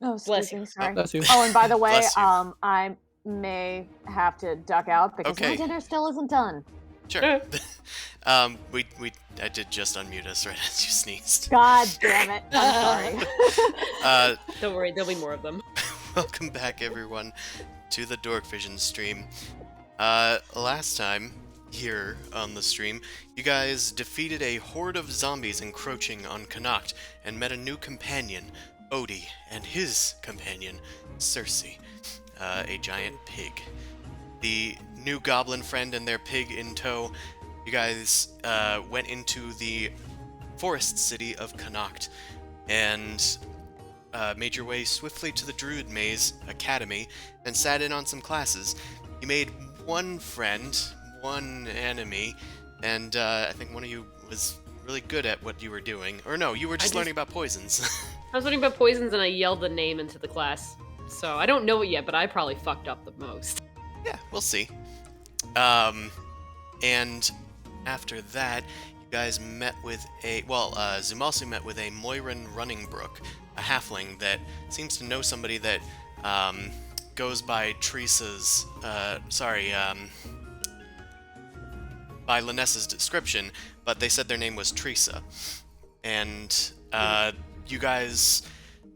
Oh, excuse me, sorry. Bless you. Oh, and by the way, Bless you. I may have to duck out because my Okay. dinner still isn't done. Sure. I did just unmute us right as you sneezed. God damn it. I'm sorry. Don't worry, there'll be more of them. Welcome back, everyone, to the Dorkvision stream. Last time, here on the stream, you guys defeated a horde of zombies encroaching on Connacht and met a new companion, Odie, and his companion, Cersei, a giant pig. The new goblin friend and their pig in tow, you guys went into the forest city of Connacht and made your way swiftly to the Druid Maze Academy and sat in on some classes. You made one friend, one enemy, and I think one of you was really good at what you were doing. Or no, you were just learning about poisons. I was learning about poisons and I yelled the name into the class. So I don't know it yet, but I probably fucked up the most. Yeah, we'll see. And after that, you guys met with Zumasu met with a Moiran Runningbrook, a halfling that seems to know somebody that, goes by Teresa's, by Linessa's description, but they said their name was Teresa. And, you guys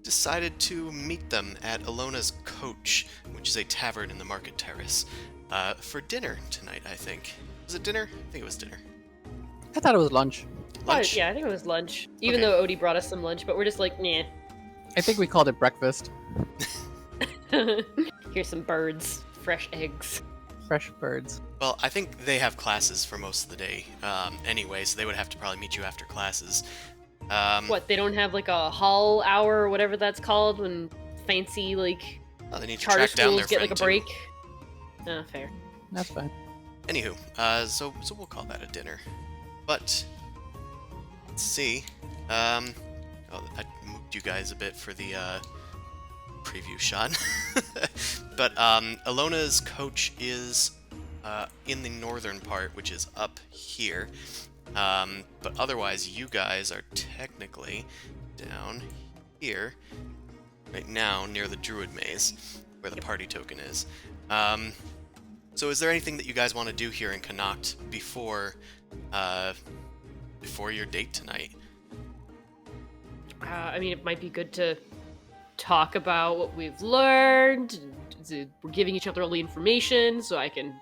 decided to meet them at Alona's Coach, which is a tavern in the Market Terrace, for dinner tonight, I think. Was it dinner? I think it was dinner. I thought it was lunch. Lunch? Yeah, I think it was lunch. Even Okay. though Odie brought us some lunch, but we're just like, nah. I think we called it breakfast. Here's some birds, fresh eggs. Fresh birds. Well, I think they have classes for most of the day anyway, so they would have to probably meet you after classes. What, they don't have like a hall hour or whatever that's called when fancy like Oh, they need to charter track down schools their get friend like a too. break? Fair. That's fine. Anywho, so we'll call that a dinner. But let's see. I moved you guys a bit for the preview shot. But Alona's Coach is in the northern part, which is up here. But otherwise, you guys are technically down here right now near the Druid Maze, where the party token is. So is there anything that you guys want to do here in Connacht before your date tonight? I mean, it might be good to talk about what we've learned. We're giving each other all the information, so I can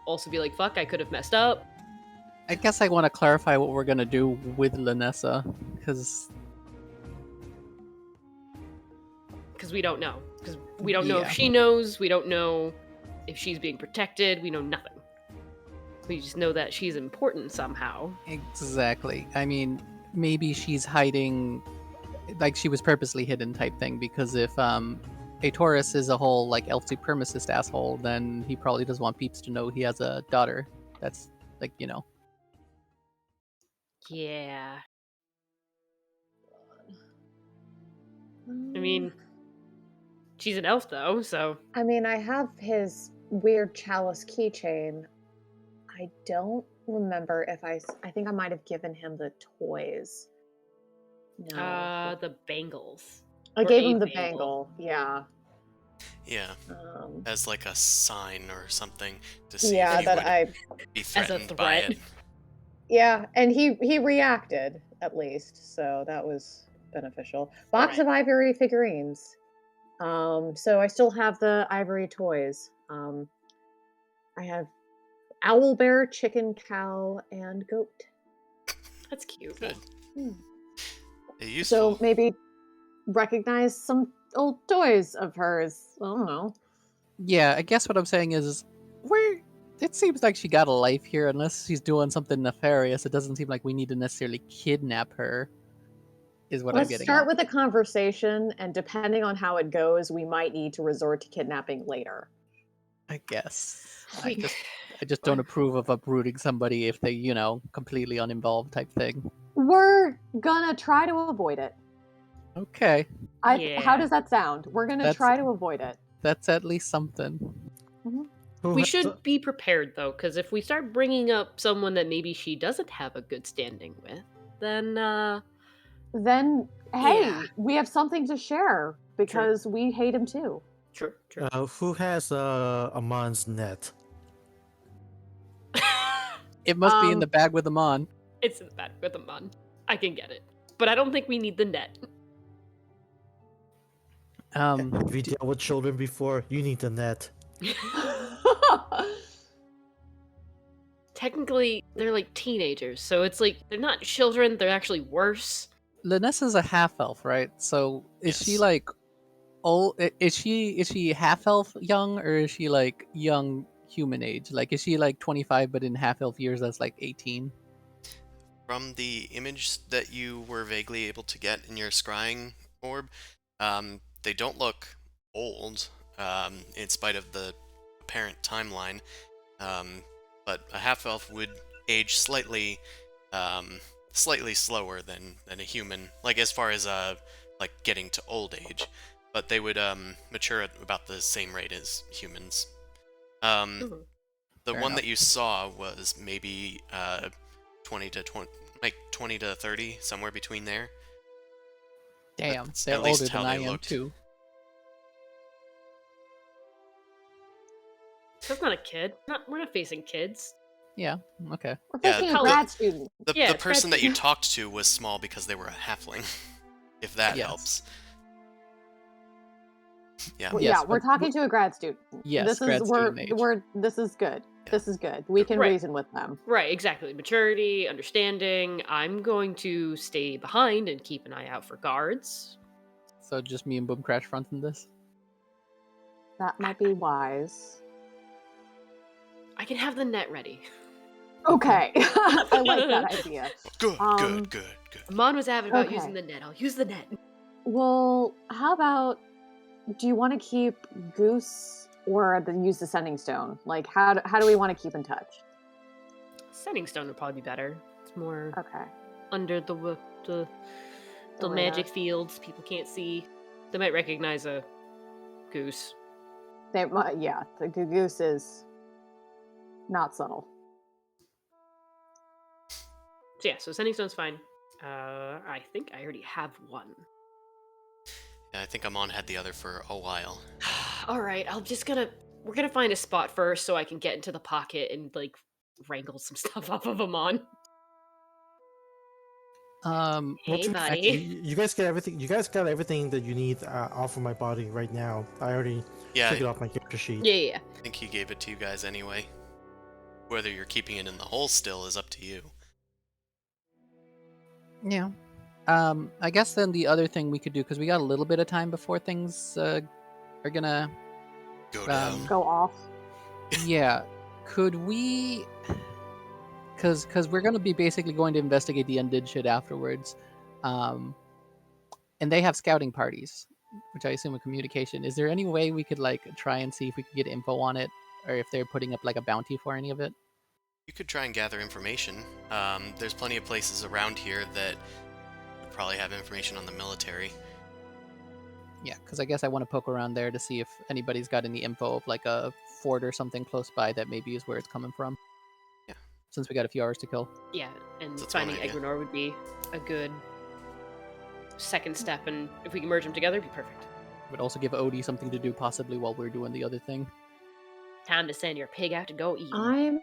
also be like, fuck, I could have messed up. I guess I want to clarify what we're gonna do with Linessa, because we don't know. Because we don't know Yeah. if she knows, we don't know if she's being protected, we know nothing. We just know that she's important somehow. exactly. I mean, maybe she's hiding, like she was purposely hidden type thing. Because if a Taurus is a whole like elf supremacist asshole, then he probably doesn't want peeps to know he has a daughter. That's like Yeah. I mean, she's an elf though, so... I mean, I have his weird chalice keychain. I don't remember if I think I might have given him the toys. No. The bangles. I or gave a him the bangle. bangle. Yeah. Yeah, Um, as like a sign or something to see yeah, if you that would I. be As a threatened by threat. it. Yeah, and he reacted at least, so that was beneficial. Box of ivory figurines. So I still have the ivory toys. I have owl bear, chicken, cow, and goat. That's cute. Good. Hmm. Useful. So maybe recognize some old toys of hers. I don't know. Yeah, I guess what I'm saying is, it seems like she got a life here. Unless she's doing something nefarious, it doesn't seem like we need to necessarily kidnap her. Is what I'm Let's getting start at. with a conversation, and depending on how it goes, we might need to resort to kidnapping later. I guess. I just don't approve of uprooting somebody if they, completely uninvolved type thing. We're gonna try to avoid it. Okay, How Yeah. does that sound? We're gonna That's- try to avoid it. that's at least something. We should be prepared though, because if we start bringing up someone that maybe she doesn't have a good standing with, then Then, hey, Yeah. we have something to share because we hate him too. True. Who has Amon's net? It must be in Um, the bag with them on. It's in the back with them on. I can get it, but I don't think we need the net. Have you dealt with children before? You need the net. Technically, they're like teenagers, so it's like they're not children. They're actually worse. Linessa's a half elf, right? So is she Yes. like old? Is she half elf young, or is she like young human age? Like, is she like 25, but in half elf years that's like 18? From the image that you were vaguely able to get in your scrying orb, they don't look old, in spite of the apparent timeline. But a half-elf would age slightly slightly slower than a human, like as far as like getting to old age, but they would mature at about the same rate as humans. Mhm. The Fair one enough. that you saw was maybe 20 to 30, somewhere between there. Damn, That's they're at least older how than I they am looked. too. That's not a kid. We're not facing kids. Yeah, okay. We're Yeah, facing a the- grad student. Yeah, The it's person that you Crest. talked to was small because they were a halfling, if that Yes. helps. Yeah. Well, Yes, yeah, we're but talking to a grad student. Yes, this grad is student age. this is good. Yeah. This is good. We can Right. reason with them. Right, exactly. Maturity, understanding. I'm going to stay behind and keep an eye out for guards. So just me and Boom Crash fronting this. That might be wise. I can have the net ready. Okay, I like that idea. Good, Um, good. Amon was avid about Okay. using the net. I'll use the net. Well, how about? Do you want to keep Goose or use the sending stone? Like, how do we want to keep in touch? Sending stone would probably be better. It's more Okay. under the The magic radar. fields. People can't see. They might recognize a goose. Yeah, the Goose is not subtle. So yeah, so sending stone's fine. I think I already have one. Yeah, I think Amon had the other for a while. All right, we're gonna find a spot first so I can get into the pocket and like wrangle some stuff off of Amon. Hey, Actually, buddy. you guys get everything. You guys got everything that you need off of my body right now. I already Yeah, took it off my character sheet. Yeah. I think he gave it to you guys anyway. Whether you're keeping it in the hole still is up to you. Yeah. I guess then the other thing we could do, because we got a little bit of time before things are gonna Go down. Go off. yeah, could we, because we're gonna be basically going to investigate the undid shit afterwards, and they have scouting parties, which I assume are communication. Is there any way we could like try and see if we could get info on it, or if they're putting up like a bounty for any of it? You could try and gather information. There's plenty of places around here that would probably have information on the military. Yeah, because I guess I want to poke around there to see if anybody's got any info of like a fort or something close by that maybe is where it's coming from. Yeah. Since we got a few hours to kill. Yeah, and That's one finding idea. Egrenor would be a good second step, and if we can merge them together, it'd be perfect. It would also give Odie something to do possibly while we're doing the other thing. Time to send your pig out to go eat. I'm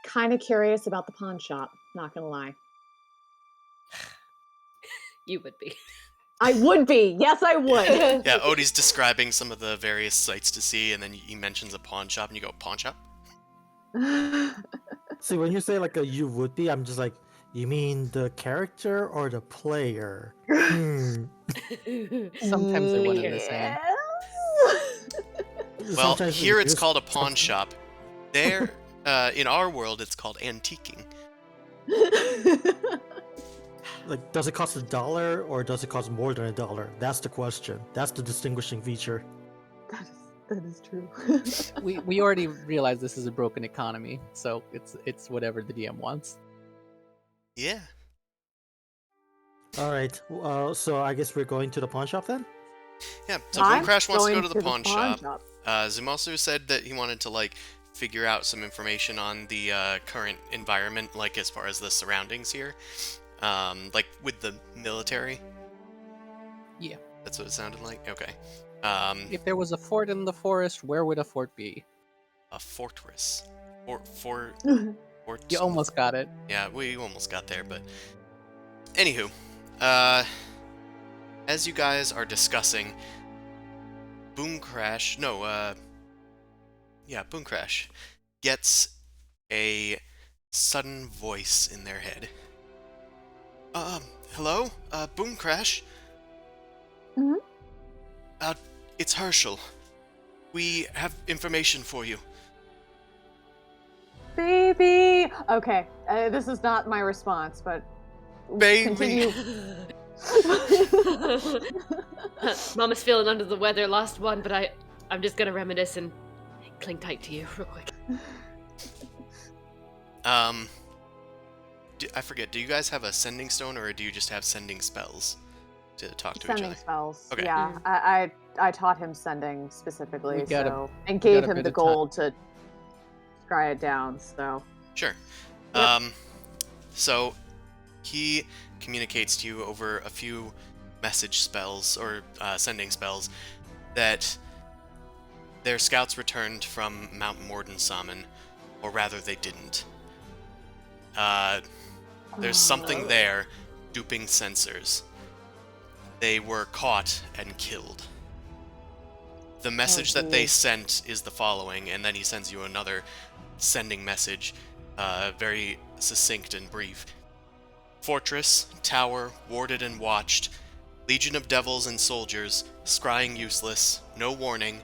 kind of curious about the pawn shop. Not gonna lie. You would be. I would be. Yes, I would. Yeah, Odie's describing some of the various sights to see, and then he mentions a pawn shop, and you go, pawn shop? See, when you say like a you would be, I'm just like, you mean the character or the player? Sometimes they're one and the same. Well, Sometimes here it's just- called a pawn shop. There, in our world, it's called antiquing. Like, does it cost $1 or does it cost more than $1? That's the question. That's the distinguishing feature. That is true. We already realized this is a broken economy, so it's whatever the DM wants. Yeah. All right. So I guess we're going to the pawn shop then. Yeah, so Boom I'm Crash wants to go going to the pawn pawn shop. Zumasu said that he wanted to, like, figure out some information on the current environment, like, as far as the surroundings here. Like, with the military. Yeah. That's what it sounded like? Okay. If there was a fort in the forest, where would a fort be? A fortress. Fort. You almost got it. Yeah, we almost got there, but... Anywho, as you guys are discussing, Boom Crash gets a sudden voice in their head. Hello? Boom Crash? Mhm. It's Herschel. We have information for you. Baby. Okay, this is not my response, but Baby. continue. Mama's feeling under the weather, lost one, but I'm just gonna reminisce and cling tight to you real quick. I forget. Do you guys have a sending stone, or do you just have sending spells to talk to each Sending other? spells. Okay. Yeah, I taught him sending specifically, We got a- so and we gave got a him bit the of time. gold to scry it down. So Sure. Yep. So he communicates to you over a few message spells or sending spells that their scouts returned from Mount Mordensamen, or rather, they didn't. There's something there, duping sensors. They were caught and killed. The message that they geez. sent is the following, and then he sends you another sending message, very succinct and brief. Fortress, tower, warded and watched. Legion of devils and soldiers, scrying useless, no warning.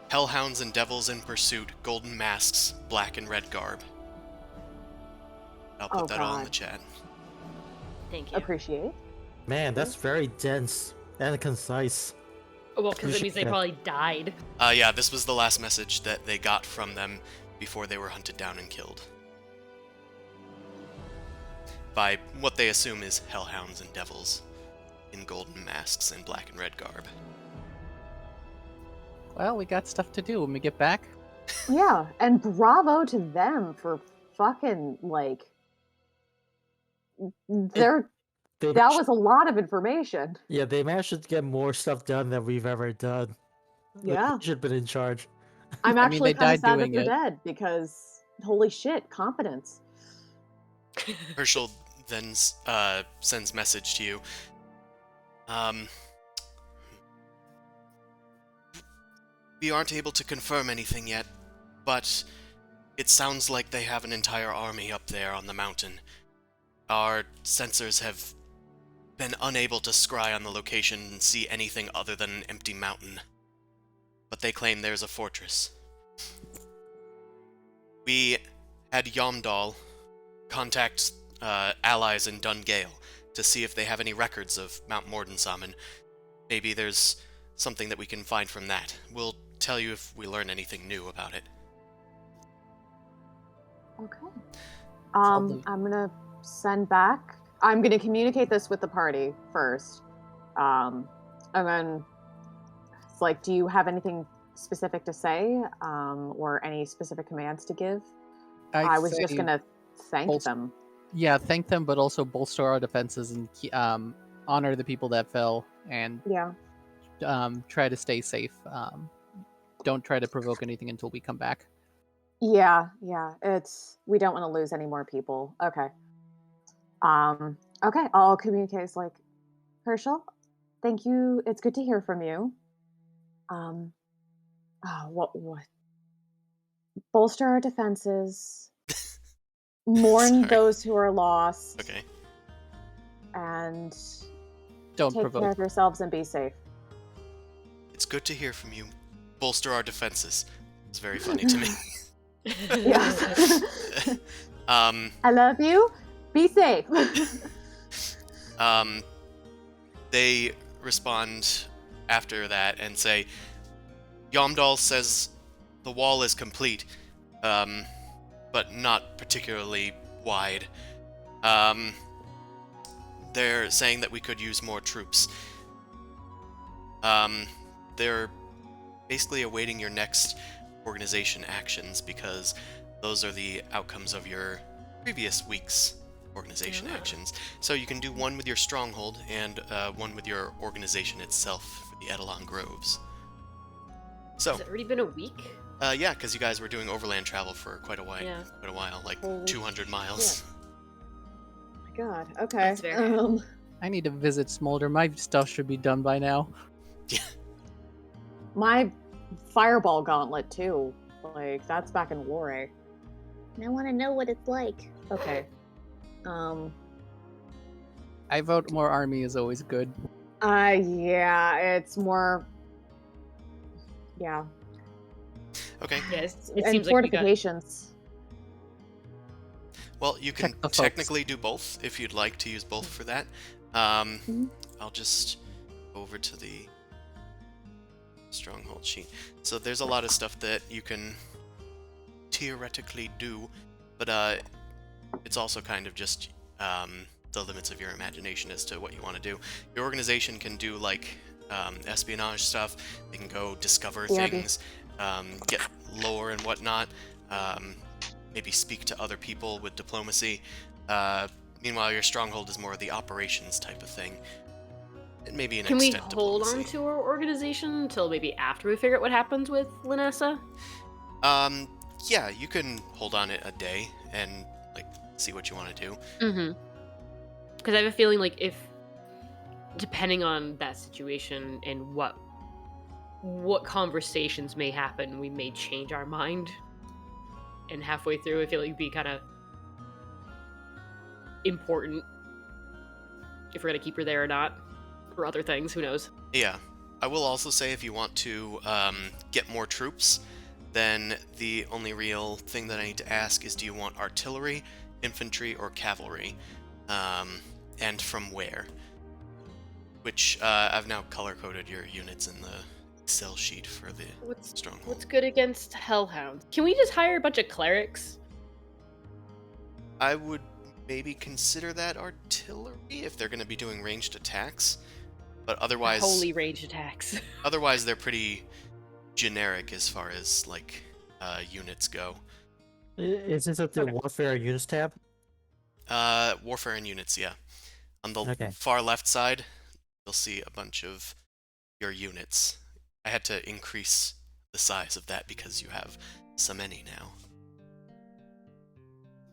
Hellhounds and devils in pursuit, golden masks, black and red garb. I'll put Oh, that all in the God. chat. Thank you. appreciate. Man, that's very dense and concise. Oh, well, because it means they Yeah. probably died. Yeah, this was the last message that they got from them before they were hunted down and killed. By what they assume is hellhounds and devils in golden masks and black and red garb. Well, we got stuff to do when we get back. Yeah, and bravo to them for fucking like. There, They that was a lot of information. Yeah, they managed to get more stuff done than we've ever done. Yeah, Should have been in charge. I'm I mean, actually they kind of died sad that doing they're it. dead because holy shit, competence. Herschel then sends message to you. We aren't able to confirm anything yet, but it sounds like they have an entire army up there on the mountain. Our sensors have been unable to scry on the location and see anything other than an empty mountain. But they claim there's a fortress. We had Yomdal contact allies in Dungale to see if they have any records of Mount Mordensamen. Maybe there's something that we can find from that. We'll tell you if we learn anything new about it. Okay. Probably. I'm gonna send back. I'm gonna communicate this with the party first, and then it's like, do you have anything specific to say, or any specific commands to give? I was just say gonna thank bolster- them. Yeah, thank them, but also bolster our defenses and honor the people that fell, and Yeah. try to stay safe. Don't try to provoke anything until we come back. Yeah. We don't want to lose any more people. Okay. Okay. I'll communicate. It's like, Herschel, thank you. It's good to hear from you. What? Bolster our defenses. Mourn Sorry. those who are lost. Okay. And Don't take provoke. care of yourselves and be safe. It's good to hear from you. Bolster our defenses. It's very funny to me. Yes. um, I love you. Be safe. They respond after that and say, Yomdal says the wall is complete, but not particularly wide. They're saying that we could use more troops. They're basically awaiting your next organization actions because those are the outcomes of your previous week's organization actions. So you can do one with your stronghold and one with your organization itself for the Edelon Groves. So, Has it already been a week? yeah, because you guys were doing overland travel for quite a while. Yeah. Quite a while, like Holy 200 miles. Oh my God. Okay. That's fair. I need to visit Smolder. My stuff should be done by now. My fireball gauntlet too. Like that's back in War. I want to know what it's like. Okay. I vote more army is always good. Yeah, it's more. Yeah, Okay. Yes. It and seems like we got. fortifications. Well, you can Check the folks. technically do both if you'd like to use both for that. I'll just go over to the stronghold sheet. So there's a lot of stuff that you can theoretically do, but it's also kind of just the limits of your imagination as to what you want to do. Your organization can do like espionage stuff. They can go discover things, get lore and whatnot. Maybe speak to other people with diplomacy. Meanwhile, your stronghold is more of the operations type of thing. And maybe an Can we extent hold diplomacy. on to our organization until maybe after we figure out what happens with Linessa? Yeah, you can hold on it a day and like see what you want to do. Mm-hmm. Because I have a feeling like if, depending on that situation and what conversations may happen, we may change our mind. And halfway through, I feel like it'd be kind of important if we're gonna keep her there or not, or other things. Who knows? Yeah. I will also say if you want to get more troops, then the only real thing that I need to ask is, do you want artillery, infantry, or cavalry? And from where? Which I've now color-coded your units in the Excel sheet for the stronghold. What's good against hellhounds? Can we just hire a bunch of clerics? I would maybe consider that artillery if they're going to be doing ranged attacks, but otherwise, Holy ranged attacks. otherwise they're pretty generic as far as like units go. Is this at the Okay. Warfare Units tab? Warfare and units, yeah. On the Okay. far left side, you'll see a bunch of your units. I had to increase the size of that because you have so many now.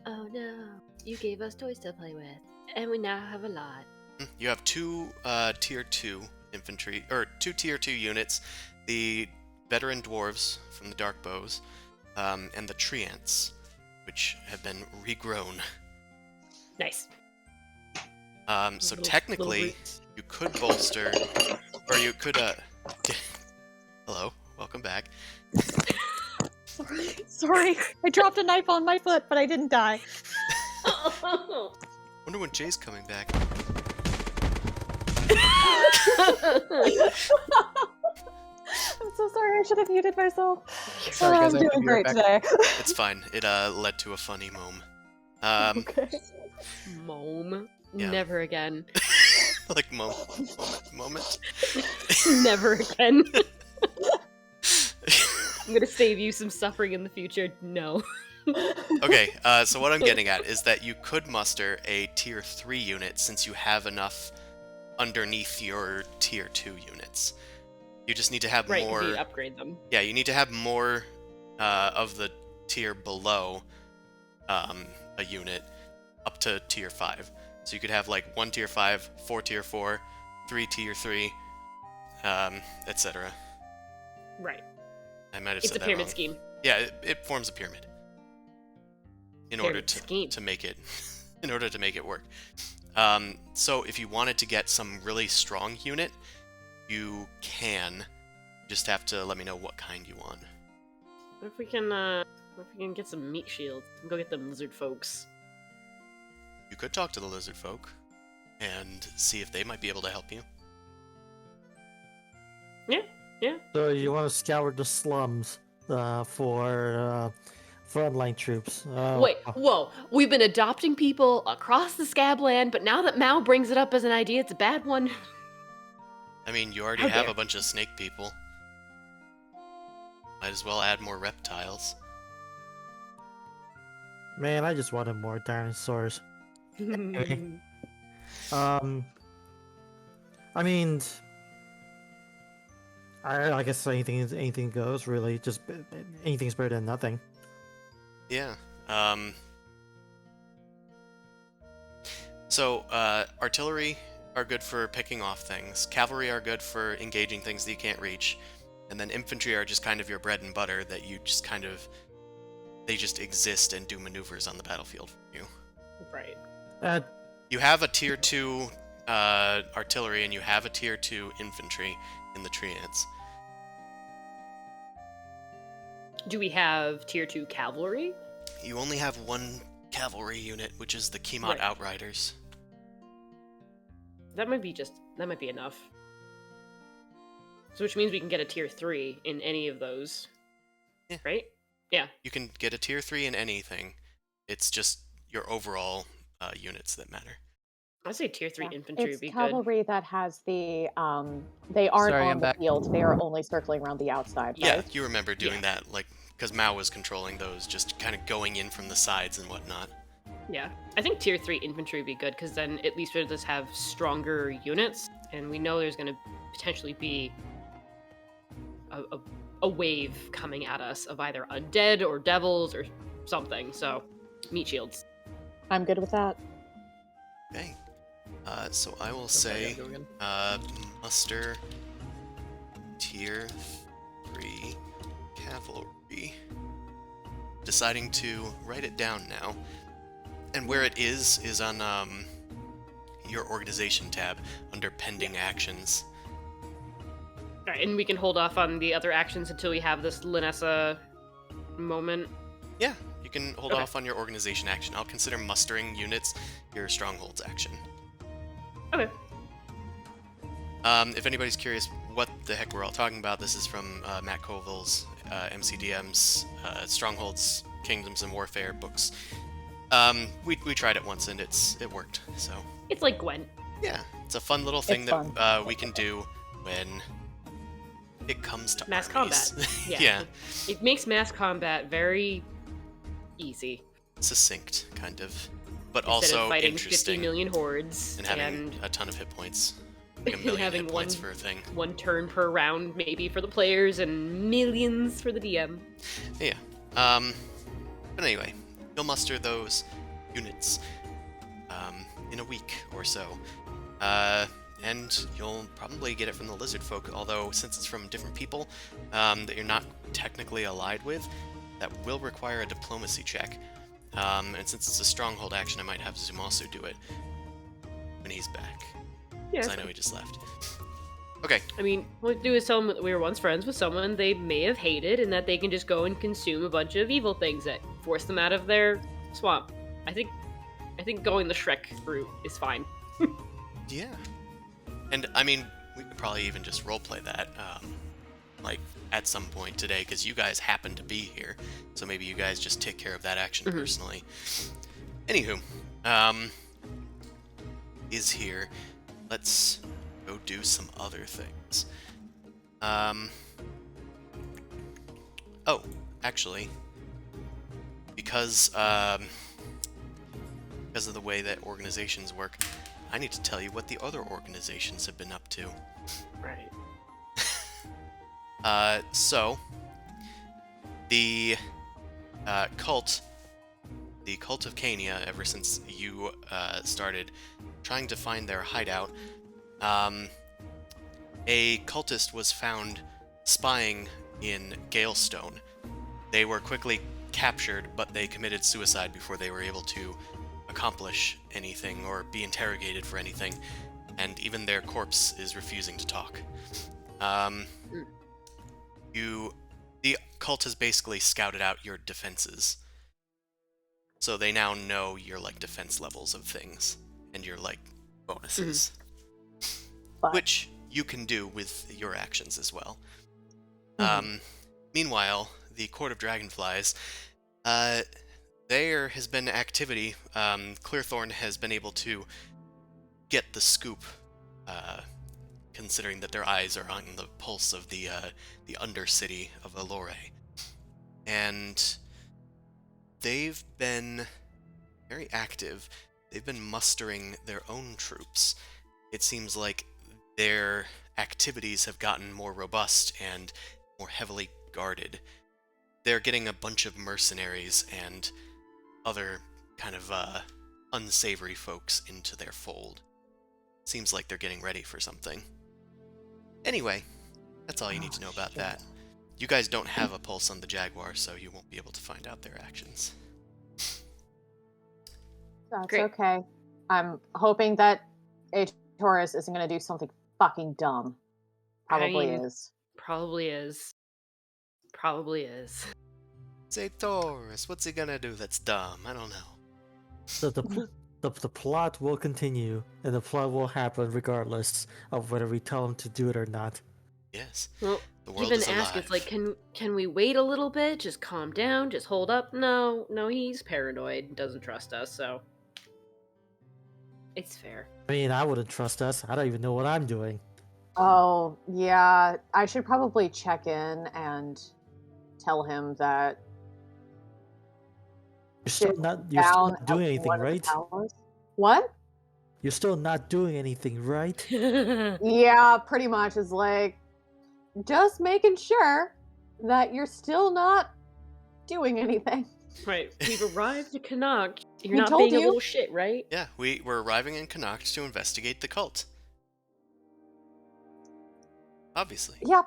Oh no, you gave us toys to play with, and we now have a lot. You have two tier 2 infantry, or two tier 2 units, the veteran dwarves from the Dark Bows, and the treants, which have been regrown. Nice. So Little technically, roots. you could bolster, or you could, hello, welcome back. Sorry, I dropped a knife on my foot, but I didn't die. Wonder when Jay's coming back. I'm so sorry, I should have muted myself. Sorry, Oh, guys, I'm I have to doing be right great back. today. It's fine. It led to a funny moment. Okay. Mome. Yeah. Never again. Like moment. Never again. I'm gonna save you some suffering in the future. No. Okay, so what I'm getting at is that you could muster a tier 3 unit since you have enough underneath your tier 2 units. You just need to have Right, more. you upgrade them. Yeah, you need to have more of the tier below a unit up to tier 5. So you could have like 1 tier 5, 4 tier 4, 3 tier 3, etc. Right. I might have It's said a that pyramid wrong. scheme. Yeah, it forms a pyramid. In order Pyramid scheme. to make it in order to make it work. So if you wanted to get some really strong unit, you can. You just have to let me know what kind you want. What if we can get some meat shields? Go get them lizard folks. You could talk to the lizard folk and see if they might be able to help you. Yeah. So you want to scour the slums for frontline troops? Wait, whoa. We've been adopting people across the Scabland, but now that Mao brings it up as an idea, it's a bad one. I mean, you already How have dare. a bunch of snake people. Might as well add more reptiles. Man, I just wanted more dinosaurs. I mean, I guess anything goes really. Just anything's better than nothing. Yeah. So, artillery are good for picking off things. Cavalry are good for engaging things that you can't reach. And then infantry are just kind of your bread and butter that you just kind of... They just exist and do maneuvers on the battlefield for you. Right. You have a tier 2 artillery and you have a tier 2 infantry in the treants. Do we have tier 2 cavalry? You only have one cavalry unit, which is the Kemot Right. Outriders. That might be enough. So which means we can get a tier 3 in any of those. Yeah. Right? Yeah. You can get a tier 3 in anything. It's just your overall units that matter. I'd say tier 3 Yeah. infantry It's would be good. cavalry that has the they aren't Sorry, on I'm the back. field. They are only circling around the outside, Yeah, right? you remember doing Yeah. that, like, because Mao was controlling those, just kind of going in from the sides and whatnot. Yeah, I think tier 3 infantry would be good, because then at least we'll just have stronger units, and we know there's going to potentially be a wave coming at us of either undead or devils or something, so meat shields. I'm good with that. Okay. So I will Sorry, say, go again. muster tier 3 cavalry. Deciding to write it down now. And where it is on your organization tab under pending actions. Alright, and we can hold off on the other actions until we have this Linessa moment. Yeah, you can hold Okay. off on your organization action. I'll consider mustering units your strongholds action. Okay. If anybody's curious what the heck we're all talking about, this is from Matt Colville's MCDM's Strongholds, Kingdoms, and Warfare books. We tried it once and it worked. So It's like Gwent. yeah, it's a fun little thing It's that we can do when it comes to Mass armies. combat. Yeah. Yeah, It makes mass combat very easy. succinct kind of, but Instead also of fighting interesting 50 million hordes and having a ton of hit points, like a and million having hit points for a thing. one turn per round maybe for the players and millions for the DM. Yeah. But anyway, you'll muster those units in a week or so. And you'll probably get it from the lizard folk, although since it's from different people that you're not technically allied with, that will require a diplomacy check. And since it's a stronghold action, I might have Zumasu do it when he's back. Yeah, Because I know he just left. Okay. I mean, what we do is tell them that we were once friends with someone they may have hated and that they can just go and consume a bunch of evil things that force them out of their swamp. I think going the Shrek route is fine. Yeah. And, I mean, we could probably even just roleplay that, like, at some point today, because you guys happen to be here, so maybe you guys just take care of that action personally. Anywho, is here. Let's go do some other things. Oh, actually, because of the way that organizations work, I need to tell you what the other organizations have been up to. Right. So, the cult of Cania, ever since you started trying to find their hideout, a cultist was found spying in Galestone. They were quickly captured, but they committed suicide before they were able to accomplish anything or be interrogated for anything, and even their corpse is refusing to talk. The cult has basically scouted out your defenses, so they now know your like defense levels of things and your like bonuses, But which you can do with your actions as well. Meanwhile, the Court of Dragonflies, there has been activity. Clearthorn has been able to get the scoop, considering that their eyes are on the pulse of the Undercity of Valor. And they've been very active. They've been mustering their own troops. It seems like their activities have gotten more robust and more heavily guarded. They're getting a bunch of mercenaries and other kind of unsavory folks into their fold. Seems like they're getting ready for something. Anyway, that's all you need to know about that. You guys don't have a pulse on the Jaguar, so you won't be able to find out their actions. that's Great. okay. I'm hoping that a Taurus isn't going to do something fucking dumb. Probably I mean, is. Probably is. Probably is. Say, Taurus, what's he gonna do that's dumb? I don't know. So the plot will continue, and the plot will happen regardless of whether we tell him to do it or not. Yes. Well, The world even is ask alive. it's like, can we wait a little bit? Just calm down. Just hold up. No, he's paranoid. Doesn't trust us. So It's fair. I mean, I wouldn't trust us. I don't even know what I'm doing. Oh, yeah. I should probably check in and tell him that You're still shit's not down doing at anything, one of the right? towers. What? You're still not doing anything, right? Yeah, pretty much. Is like just making sure that you're still not doing anything. Right. We've arrived at Connacht. You're We not told being a you. little shit, right? Yeah, we're arriving in Connacht to investigate the cult. Obviously. Yeah.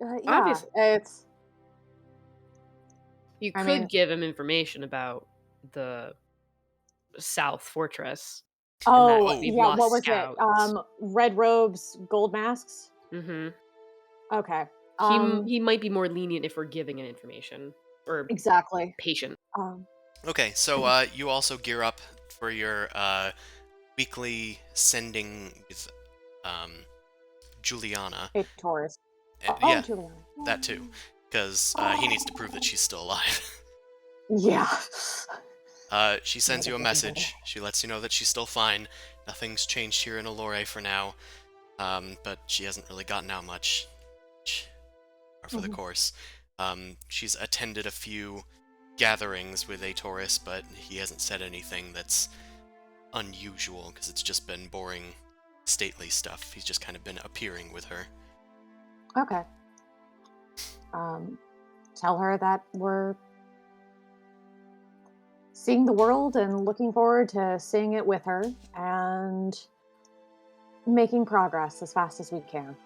Yeah. Obviously. It's. You I could mean- give him information about the South Fortress. Oh, that we've yeah. lost What was scouts. it? Red robes, gold masks. Mm-hmm. Okay. He might be more lenient if we're giving an information. Or Exactly. patient. Okay, so you also gear up for your weekly sending with Juliana. A Taurus. Yeah, Juliana. that too, because he needs to prove that she's still alive. Yeah. She sends you a message. She lets you know that she's still fine. Nothing's changed here in Allure for now, but she hasn't really gotten out much for the course. She's attended a few gatherings with a Taurus, but he hasn't said anything that's unusual, because it's just been boring, stately stuff. He's just kind of been appearing with her. Okay. Tell her that we're seeing the world and looking forward to seeing it with her and making progress as fast as we can.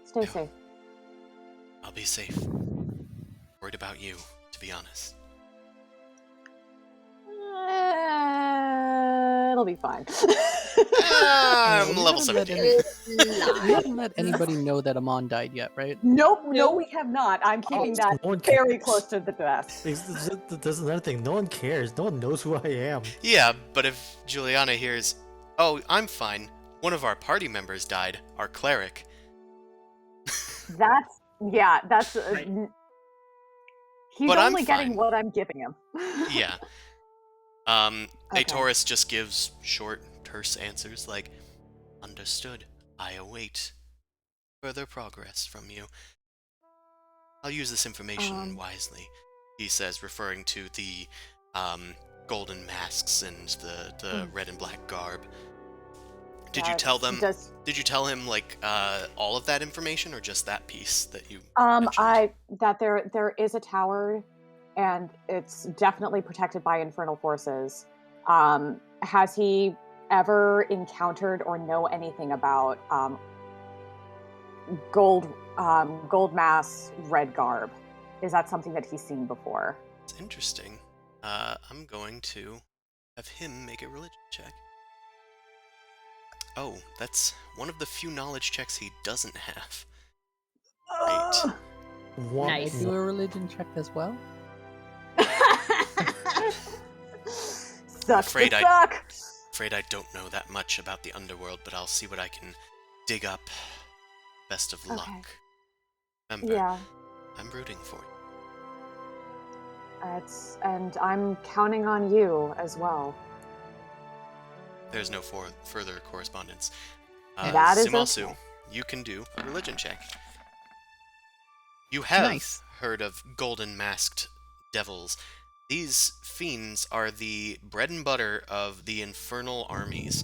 Stay Yeah. safe. I'll be safe. Worried about you, to be honest. It'll be fine. I'm We level haven't let 17. We haven't let anybody know that Amon died yet, right? Nope, no, we have not. I'm keeping that No one very cares. close to the vest. That's another thing. No one cares. No one knows who I am. Yeah, but if Juliana hears, "Oh, I'm fine. One of our party members died, our cleric." That's Right. he's But I'm only getting fine. what I'm giving him. Yeah. Okay. A Taurus just gives short, terse answers like, "Understood. I await further progress from you. I'll use this information wisely," he says, referring to the golden masks and the red and black garb. Did you tell them? Did you tell him like all of that information, or just that piece that you? mentioned? That there is a tower, and it's definitely protected by infernal forces. Has he ever encountered or know anything about gold mass red garb? Is that something that he's seen before? It's interesting. I'm going to have him make a religion check. Oh, that's one of the few knowledge checks he doesn't have. Right. Womp Nice. Do a religion check as well. Sucks afraid to I- suck. Afraid I don't know that much about the underworld, but I'll see what I can dig up. Best of luck. Okay. Remember, Yeah, I'm rooting for you. and I'm counting on you as well. There's no further correspondence. That is Simalsu, okay. you can do a religion check. You have Nice. heard of golden masked devils. These fiends are the bread and butter of the infernal armies.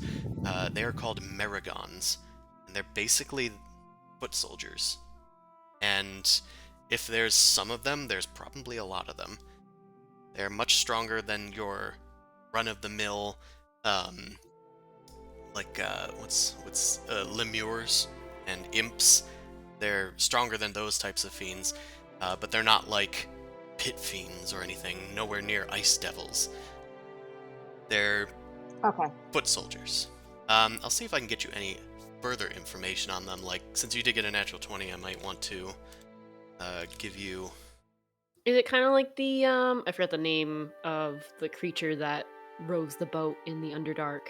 They are called Merigons, and they're basically foot soldiers. And if there's some of them, there's probably a lot of them. They're much stronger than your run-of-the-mill, lemures and imps. They're stronger than those types of fiends, but they're not like pit fiends or anything, nowhere near ice devils. They're Okay. foot soldiers. I'll see if I can get you any further information on them. Like, since you did get a natural 20, I might want to give you... Is it kind of like the I forgot the name of the creature that rows the boat in the Underdark?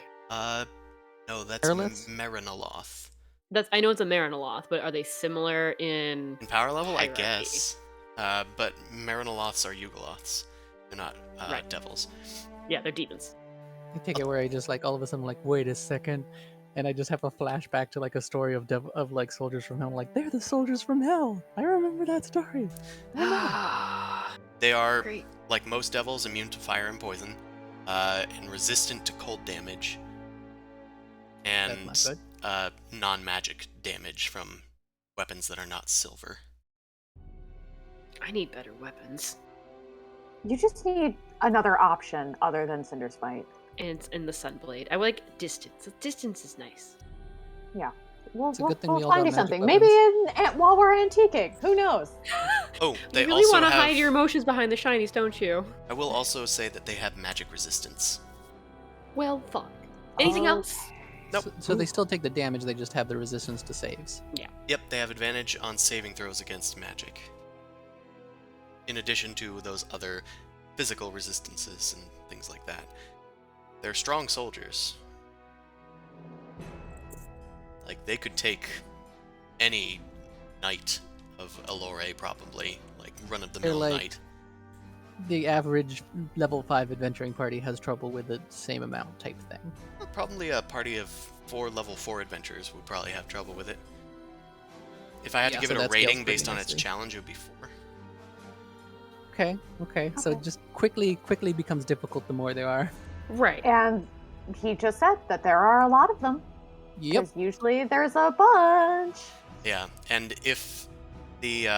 No, that's Airless? Marinoloth. I know it's a Marinoloth, but are they similar in In power level, I hierarchy? guess. But Marinoloths are Yugoloths. They're not Right. devils. Yeah, they're demons. I take it where I just like all of a sudden like, wait a second, and I just have a flashback to like a story of like soldiers from hell. Like they're the soldiers from hell. I remember that story. I know. They are, Great. like most devils, immune to fire and poison, and resistant to cold damage, and That's not non-magic damage from weapons that are not silver. I need better weapons. You just need another option other than Cinder's Fight. And it's in the Sunblade. I like distance. Distance is nice. Yeah. We'll, It's a good thing we we'll all find got you magic something. Maybe while we're antiquing. Who knows? Oh, they You really also want to have... hide your emotions behind the shinies, don't you? I will also say that they have magic resistance. Well, fuck. Anything else? Nope. So they still take the damage. They just have the resistance to saves. Yep, they have advantage on saving throws against magic. In addition to those other physical resistances and things like that. They're strong soldiers. Like, they could take any knight of Allure, probably. Like, run-of-the-mill They're like- knight. The average level 5 adventuring party has trouble with the same amount type thing. Probably a party of 4 level 4 adventurers would probably have trouble with it. If I had Yeah, to give so it a that scales rating pretty based on its nicely. challenge, it would be 4. Okay. So Okay. just quickly becomes difficult the more there are. Right. And he just said that there are a lot of them. Yep. 'Cause usually there's a bunch. Yeah, and if the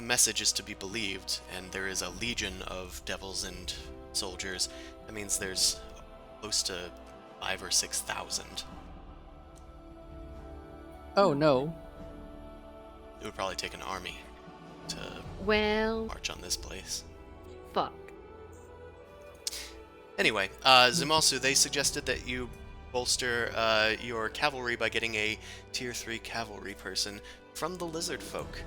message is to be believed, and there is a legion of devils and soldiers, that means there's close to 5,000 or 6,000. Oh no. It would probably take an army to Well, march on this place. fuck. Anyway, Zumasu, they suggested that you bolster your cavalry by getting a tier 3 cavalry person from the lizard folk.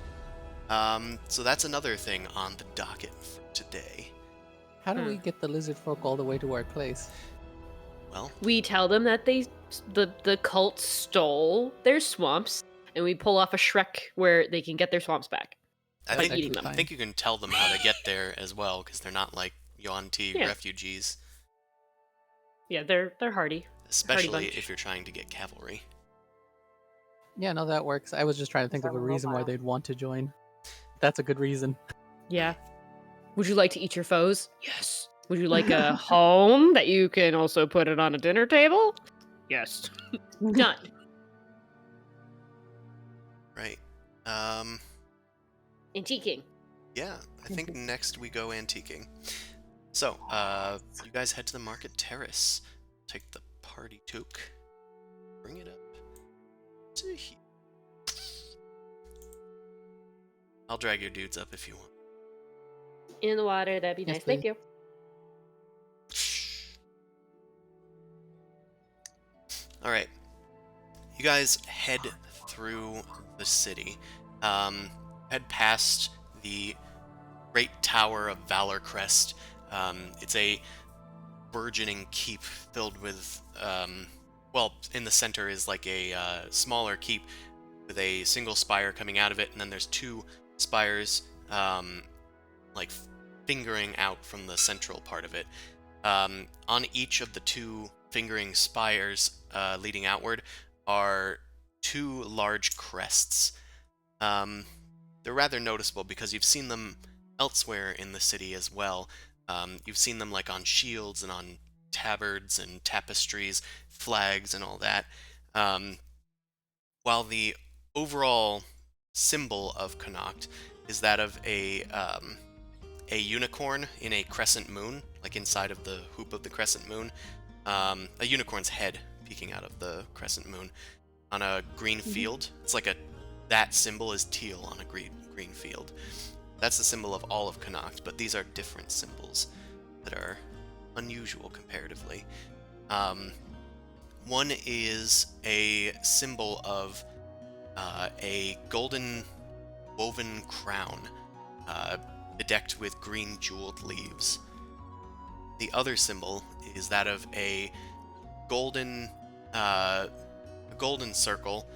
So that's another thing on the docket for today. How do we get the lizard folk all the way to our place? Well, We tell them that the cult stole their swamps, and we pull off a Shrek where they can get their swamps back. I By think, eating them. I think you can tell them how to get there as well, because they're not like Yuan-Ti Yeah. refugees, Yeah, they're hardy. especially bunch. if you're trying to get cavalry. Yeah, no, that works. I was just trying to think of a reason why they'd want to join. That's a good reason. Yeah. Would you like to eat your foes? Yes. Would you like a home that you can also put it on a dinner table? Yes. Done. Right. Antiquing. Yeah, I think next we go antiquing. So, you guys head to the market terrace. Take the party toque. Bring it up to here. I'll drag your dudes up if you want. In the water, that'd be Yes, nice. Thank please. you. Alright. You guys head through the city. Head past the Great Tower of Valor Crest. It's a burgeoning keep filled with, well, in the center is like a smaller keep with a single spire coming out of it, and then there's 2 spires, like fingering out from the central part of it. On each of the 2 fingering spires leading outward are 2 large crests. They're rather noticeable because you've seen them elsewhere in the city as well. You've seen them like on shields and on tabards and tapestries, flags and all that. While the overall symbol of Connacht is that of a unicorn in a crescent moon, like inside of the hoop of the crescent moon. A unicorn's head peeking out of the crescent moon on a green field. It's like that symbol is teal on a green field. That's the symbol of all of Connacht, but these are different symbols that are unusual comparatively. One is a symbol of a golden woven crown bedecked with green jeweled leaves. The other symbol is that of a golden circle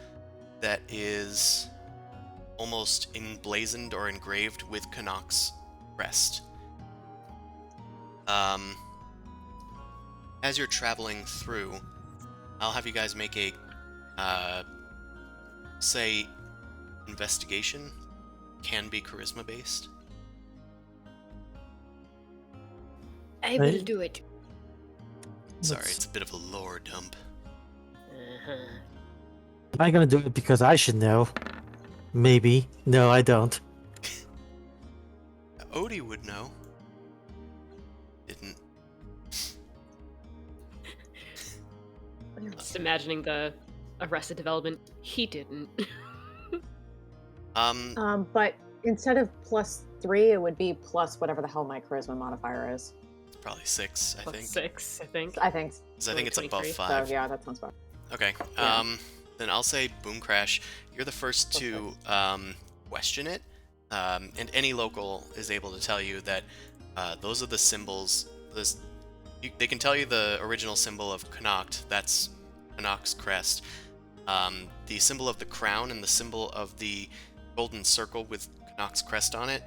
that is almost emblazoned or engraved with Connacht's crest. as you're traveling through, I'll have you guys make a, say, investigation. Can be charisma based. I Right. will do it. Sorry, Let's- it's a bit of a lore dump. Uh-huh. Am I gonna do it because I should know? Maybe. No, I don't. Odie would know. Didn't. Just imagining the Arrested Development. He didn't. But instead of +3, it would be plus whatever the hell my charisma modifier is. Probably 6, I Plus think. 6, I think. I think. 'Cause I think it's above 23. 5. So yeah, that sounds fine. Okay. Yeah. Then I'll say Boom Crash. You're the first to question it, and any local is able to tell you that those are the symbols. They can tell you the original symbol of Connacht. That's Connacht's crest. The symbol of the crown and the symbol of the golden circle with Connacht's crest on it.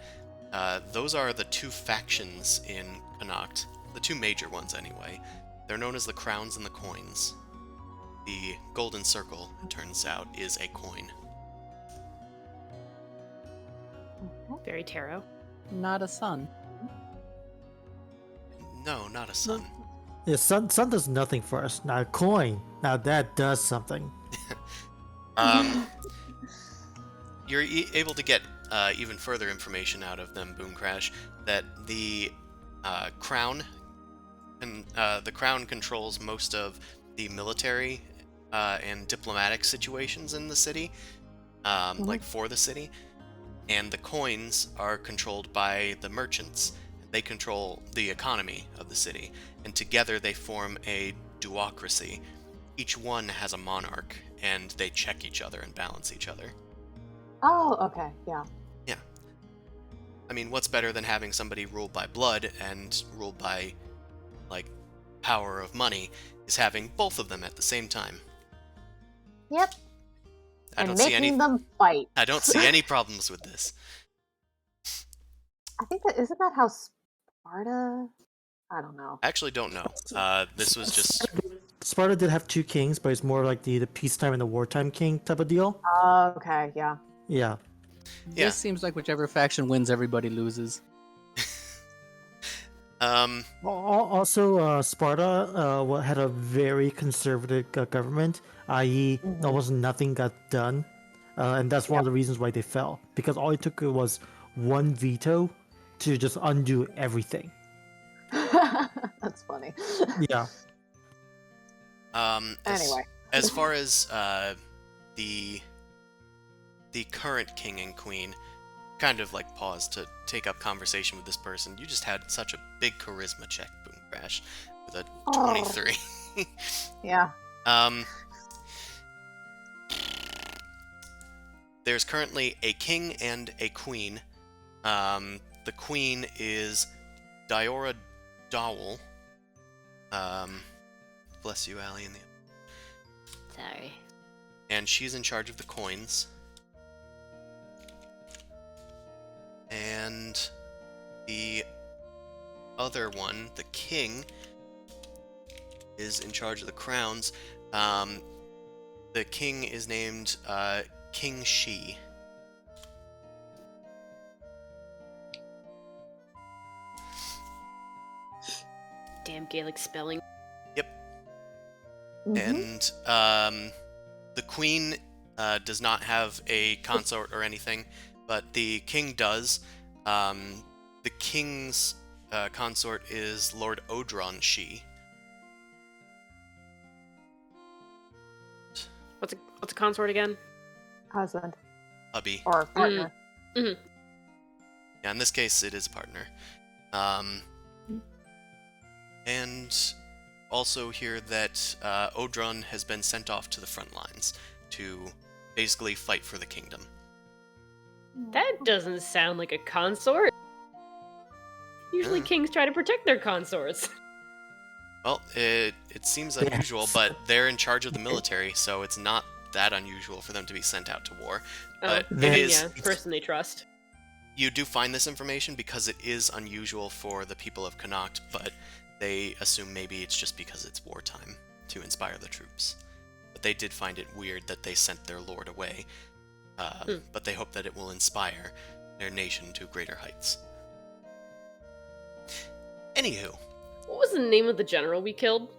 Those are the two factions in Connacht. The two major ones, anyway. They're known as the crowns and the coins. The golden circle, it turns out, is a coin. Very tarot. Not a sun. No, not a sun. Yeah, sun does nothing for us. Now, coin. Now that does something. You're able to get even further information out of them, Boom Crash, that the crown and the crown controls most of the military and diplomatic situations in the city, like for the city, and the coins are controlled by the merchants. They control the economy of the city, and together they form a duocracy. Each one has a monarch, and they check each other and balance each other. Oh, okay, yeah. I mean, what's better than having somebody ruled by blood and ruled by, like, power of money, is having both of them at the same time. Yep. I And don't see making any. them fight. I don't see any problems with this. I think that isn't that how Sparta. I don't know. I actually don't know. This was just. Sparta did have two kings, but it's more like the peacetime and the wartime king type of deal. Okay, yeah. Yeah. Yeah. This seems like whichever faction wins, everybody loses. Also, Sparta had a very conservative government, i.e., Mhm. almost nothing got done, and that's one of the reasons why they fell. Because all it took was one veto to just undo everything. That's funny. Yeah. Anyway. As far as the current king and queen, kind of like pause to take up conversation with this person. You just had such a big charisma check, Boom Crash, with a 23. Yeah. There's currently a king and a queen. The queen is Diora Dowell. Bless you, Allie, in the... Sorry. And she's in charge of the coins. And the other one, the king, is in charge of the crowns. The king is named King Shi. Damn Gaelic spelling. Mhm. And the queen does not have a consort or anything, but the king does. The king's consort is Lord Odron Shi. What's a consort again? Husband Hubby. or partner. Yeah, in this case, it is a partner. And also hear that Odron has been sent off to the front lines to basically fight for the kingdom. That doesn't sound like a consort. Usually kings try to protect their consorts. Well, it seems unusual, but they're in charge of the military, so it's not that unusual for them to be sent out to war. But Then- it is. Yeah, person they trust. You do find this information because it is unusual for the people of Connacht, but they assume maybe it's just because it's wartime to inspire the troops. But they did find it weird that they sent their lord away. But they hope that it will inspire their nation to greater heights. Anywho. What was the name of the general we killed?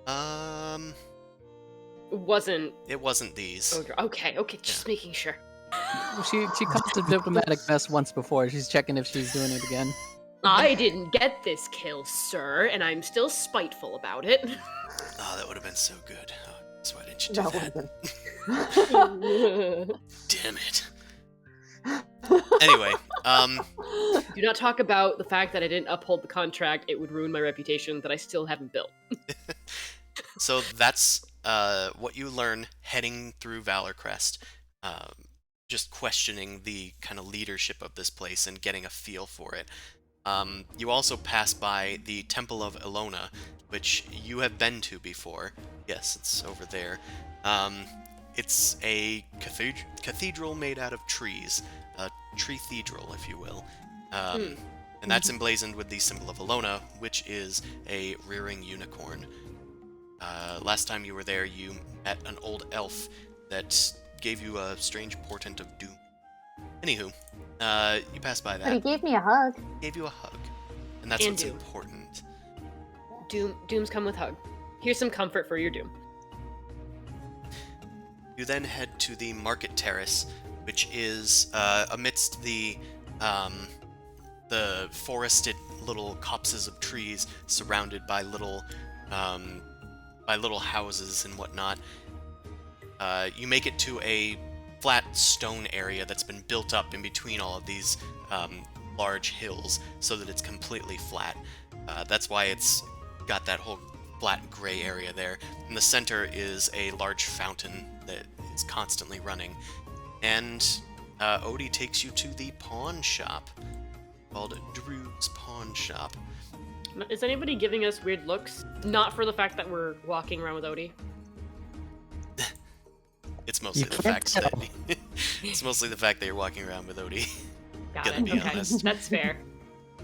It wasn't these. Okay, just making sure. She caused a diplomatic mess once before. She's checking if she's doing it again. I didn't get this kill, sir, and I'm still spiteful about it. Oh, that would have been so good. Oh, so why didn't you do that? Damn it. Anyway, do not talk about the fact that I didn't uphold the contract. It would ruin my reputation that I still haven't built. So that's what you learn heading through Valor Crest. Just questioning the kind of leadership of this place and getting a feel for it. You also pass by the Temple of Ilona, which you have been to before. Yes, it's over there. It's a cathedral made out of trees. A tree-thedral, if you will. And that's emblazoned with the symbol of Ilona, which is a rearing unicorn. Last time you were there, you met an old elf that gave you a strange portent of doom. Anywho, you passed by that. But he gave me a hug. Gave you a hug. And that's what's doom. important. Dooms come with hug. Here's some comfort for your doom. You then head to the market terrace, which is amidst the forested little copses of trees, surrounded by little houses and whatnot. You make it to a flat stone area that's been built up in between all of these large hills, so that it's completely flat. That's why it's got that whole flat gray area there. In the center is a large fountain that is constantly running. And Odie takes you to the pawn shop, called Dreew's Pawn Shop. Is anybody giving us weird looks? Not for the fact that we're walking around with Odie. It's mostly the fact that it's mostly the fact that you're walking around with Odie. Got it. Okay, honest. That's fair.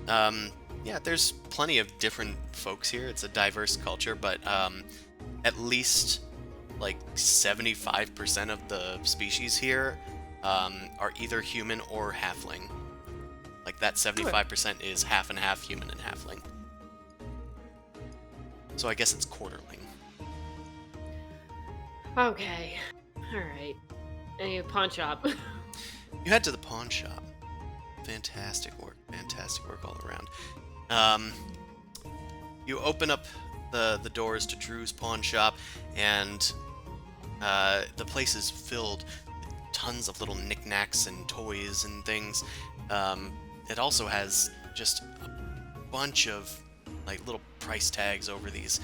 Yeah, there's plenty of different folks here. It's a diverse culture, but at least like 75% of the species here are either human or halfling. Like that 75% is half and half human and halfling. So I guess it's quarterling. Okay. Alright. A pawn shop. You head to the pawn shop. Fantastic work all around. You open up the doors to Drew's pawn shop, and the place is filled with tons of little knickknacks and toys and things. It also has just a bunch of like little price tags over these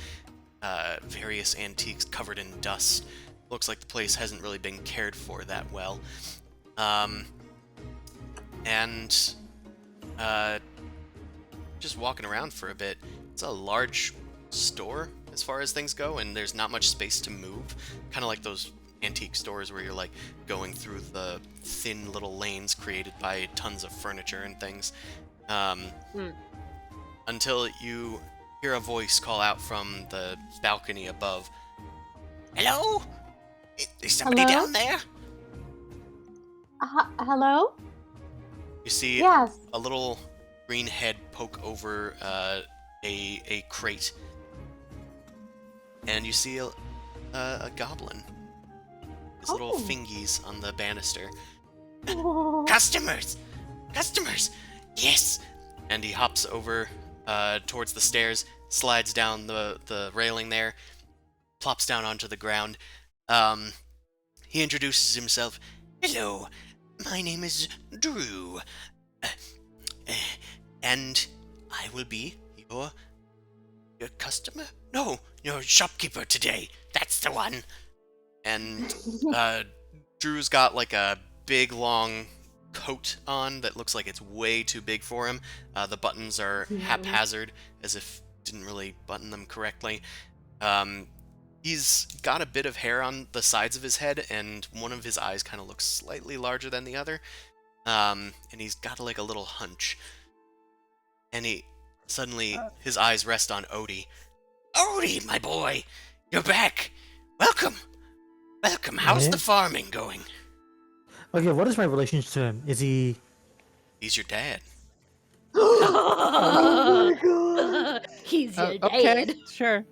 various antiques covered in dust. Looks like the place hasn't really been cared for that well. Just walking around for a bit, it's a large store as far as things go, and there's not much space to move. Kind of like those antique stores where you're like going through the thin little lanes created by tons of furniture and things. Until you hear a voice call out from the balcony above. Hello? Is somebody Hello? down there? Hello? You see Yes. a little green head poke over a crate, and you see a goblin. His little fingies on the banister. Customers! Customers! Yes! And he hops over towards the stairs, slides down the railing there, plops down onto the ground. He introduces himself. Hello, my name is Drew. And I will be your customer? No, your shopkeeper today. That's the one. And Drew's got like a big long coat on that looks like it's way too big for him. The buttons are haphazard, as if didn't really button them correctly. He's got a bit of hair on the sides of his head, and one of his eyes kind of looks slightly larger than the other. And he's got like a little hunch. And he Suddenly, his eyes rest on Odie. Odie, my boy! You're back! Welcome! Welcome. How's the farming going? Okay, what is my relationship to him? Is he... He's your dad. Oh my god! He's your Okay, dad. sure.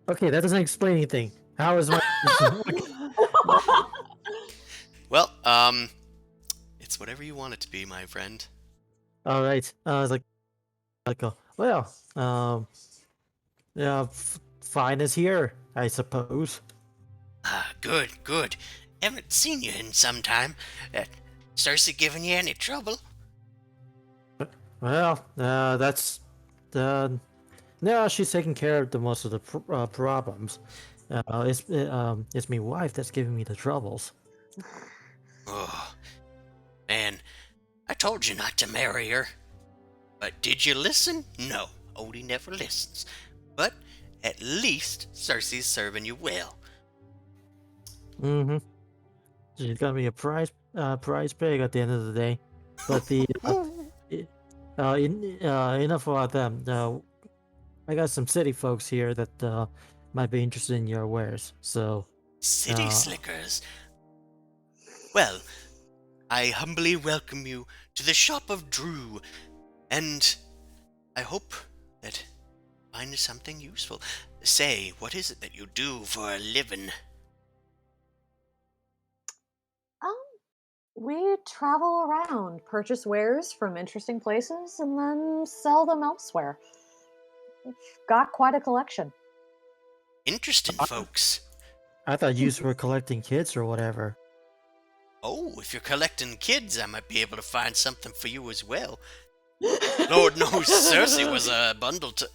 Okay, that doesn't explain anything. How is my... Well, it's whatever you want it to be, my friend. All right. I was well, yeah, fine is here, I suppose. Ah, good, good. Haven't seen you in some time. Cersei giving you any trouble? Well, that's no, she's taking care of the most of the problems. It's my wife that's giving me the troubles. Oh, man, I told you not to marry her. But did you listen? No, Odie never listens. But at least Cersei's serving you well. Mm-hmm. She's gonna be a prize pig at the end of the day. But enough about them. I got some city folks here that might be interested in your wares. So City slickers. Well, I humbly welcome you to the shop of Drew, and I hope that you find something useful. Say, what is it that you do for a living? We travel around, purchase wares from interesting places, and then sell them elsewhere. We've got quite a collection. Interesting, folks. I thought you were collecting kids or whatever. Oh, if you're collecting kids, I might be able to find something for you as well. Lord knows Cersei was a bundle to...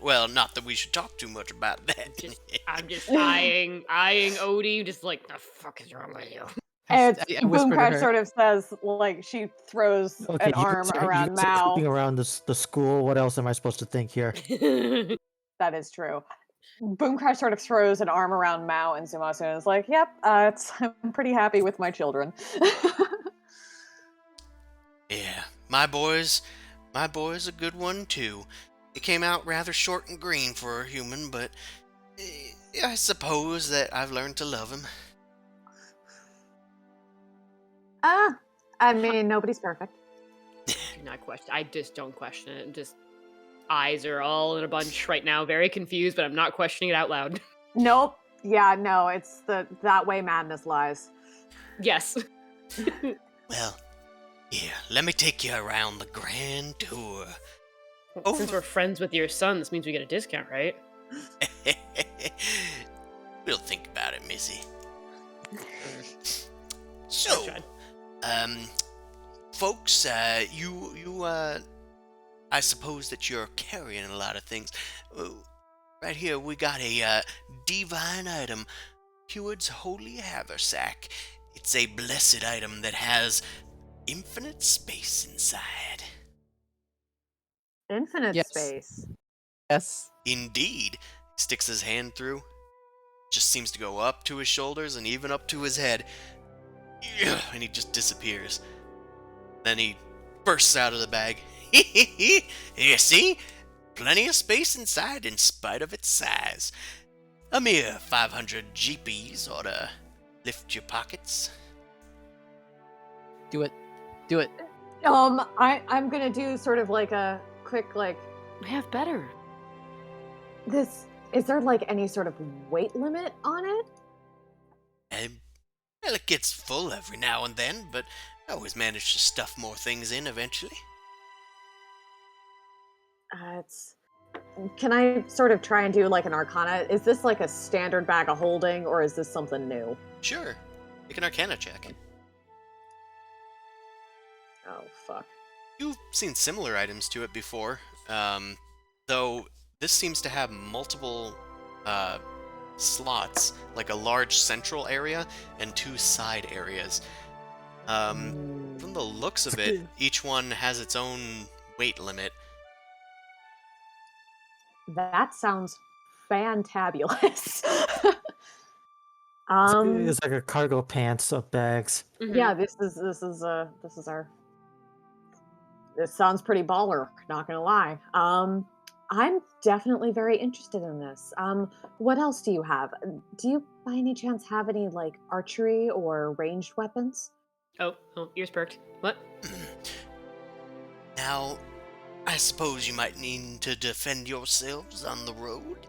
well, not that we should talk too much about that. I'm just eyeing Odie, just like, the fuck is wrong with you? And I whispered to Boomcrash her. sort of says, like, she throws an arm around you guys are creeping Mao. around the school. What else am I supposed to think here? That is true. Boomcrash sort of throws an arm around Mao and Zumasu and is like, yep, I'm pretty happy with my children. Yeah, my boy's a good one too. He came out rather short and green for a human, but I suppose that I've learned to love him. I mean, nobody's perfect. Do not question. I just don't question it. Just eyes are all in a bunch right now, very confused, but I'm not questioning it out loud. Nope. Yeah, no, it's that way madness lies. Yes. Well, here, let me take you around the grand tour. Since we're friends with your son, this means we get a discount, right? We'll think about it, Missy. So, folks, I suppose that you're carrying a lot of things. Right here, we got a divine item, Heward's Holy Haversack. It's a blessed item that has infinite space inside. Infinite Yes. space. Yes. Indeed. Sticks his hand through. Just seems to go up to his shoulders and even up to his head. And he just disappears. Then he bursts out of the bag. You see? Plenty of space inside in spite of its size. A mere 500 GPs ought to lift your pockets. Do it. Do it. I'm gonna do sort of like a quick, like, We have better. this, is there like any sort of weight limit on it? Well, it gets full every now and then, but I always manage to stuff more things in eventually. Can I sort of try and do like an arcana? Is this like a standard bag of holding, or is this something new? Sure. Make an Arcana check. Oh, fuck. You've seen similar items to it before, though this seems to have multiple slots, like a large central area and two side areas. From the looks of it, each one has its own weight limit. That sounds fantabulous. It's like a cargo pants of bags. Mhm. Yeah, this is our. this sounds pretty baller, not gonna lie. I'm definitely very interested in this. What else do you have? Do you by any chance have any like archery or ranged weapons? Oh, ears perked. What? Now, I suppose you might need to defend yourselves on the road.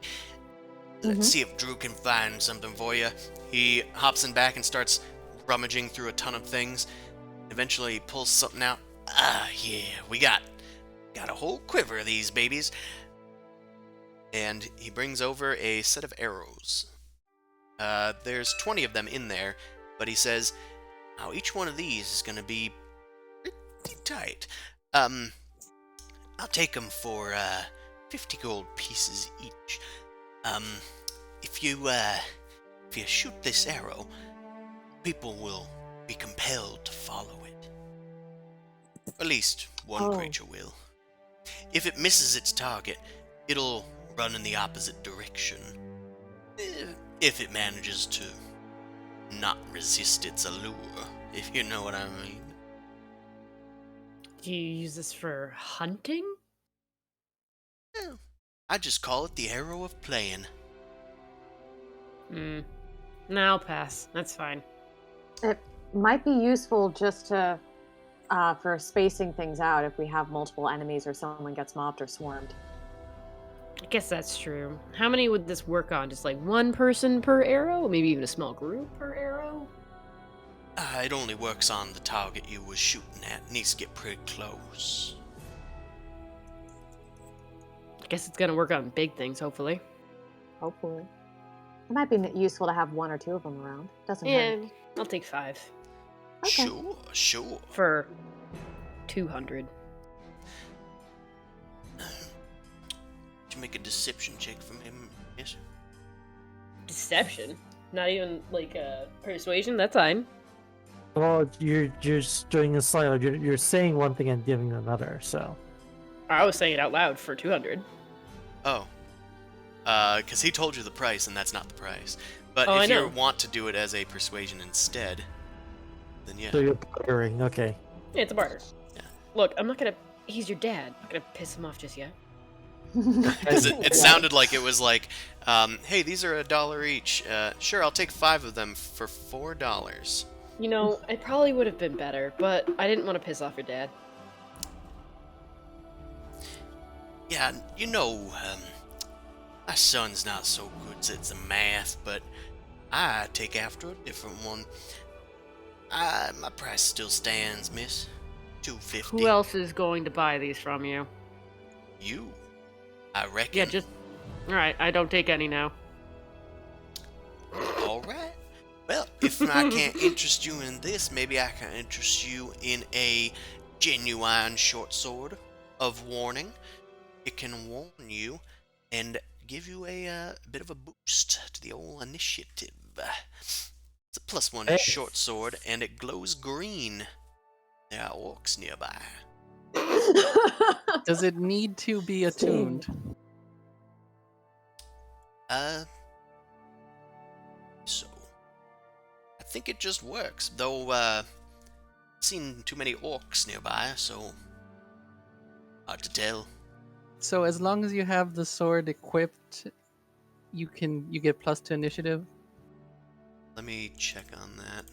Let's see if Drew can find something for you. He hops in back and starts rummaging through a ton of things. Eventually, he pulls something out. Ah, yeah, we got a whole quiver of these babies. And he brings over a set of arrows. There's 20 of them in there, but he says, now each one of these is going to be pretty tight. I'll take them for 50 gold pieces each. If you shoot this arrow, people will be compelled to follow it. At least one creature will. If it misses its target, it'll run in the opposite direction. If it manages to not resist its allure, if you know what I mean. Do you use this for hunting? Well, I just call it the arrow of playing. No, I'll pass. That's fine. It might be useful just to for spacing things out if we have multiple enemies or someone gets mobbed or swarmed. I guess that's true. How many would this work on? Just like one person per arrow? Maybe even a small group per arrow? It only works on the target you was shooting at. It needs to get pretty close. I guess it's gonna work on big things, hopefully. Hopefully. It might be useful to have one or two of them around. Doesn't Yeah, hurt. I'll take 5. Okay. Sure. For 200. Did you make a deception check from him? Yes. Deception? Not even like persuasion? That's fine. Well, you're just doing a slight. You're saying one thing and giving another. So. I was saying it out loud for 200. Oh. Because he told you the price, and that's not the price. But Oh, if I you know. want to do it as a persuasion instead, then yeah. So you're bartering. Okay. Yeah, it's a barter. Yeah. Look, I'm not gonna. He's your dad. I'm not gonna piss him off just yet. Because it sounded like it was like, hey, these are $1 each. Sure, I'll take 5 of them for $4. You know, I probably would have been better, but I didn't want to piss off your dad. Yeah, you know, my son's not so good at the math, but I take after a different one. My price still stands, miss. $2.50. Who else is going to buy these from you? You, I reckon. Yeah, just. Alright, I don't take any now. Alright. Well, if I can't interest you in this, maybe I can interest you in a genuine short sword of warning. It can warn you and give you a bit of a boost to the old initiative. It's a +1 short sword, and it glows green. There are orcs nearby. Does it need to be attuned? So I think it just works, though I've seen too many orcs nearby, so hard to tell. So as long as you have the sword equipped, you get +2 initiative. Let me check on that.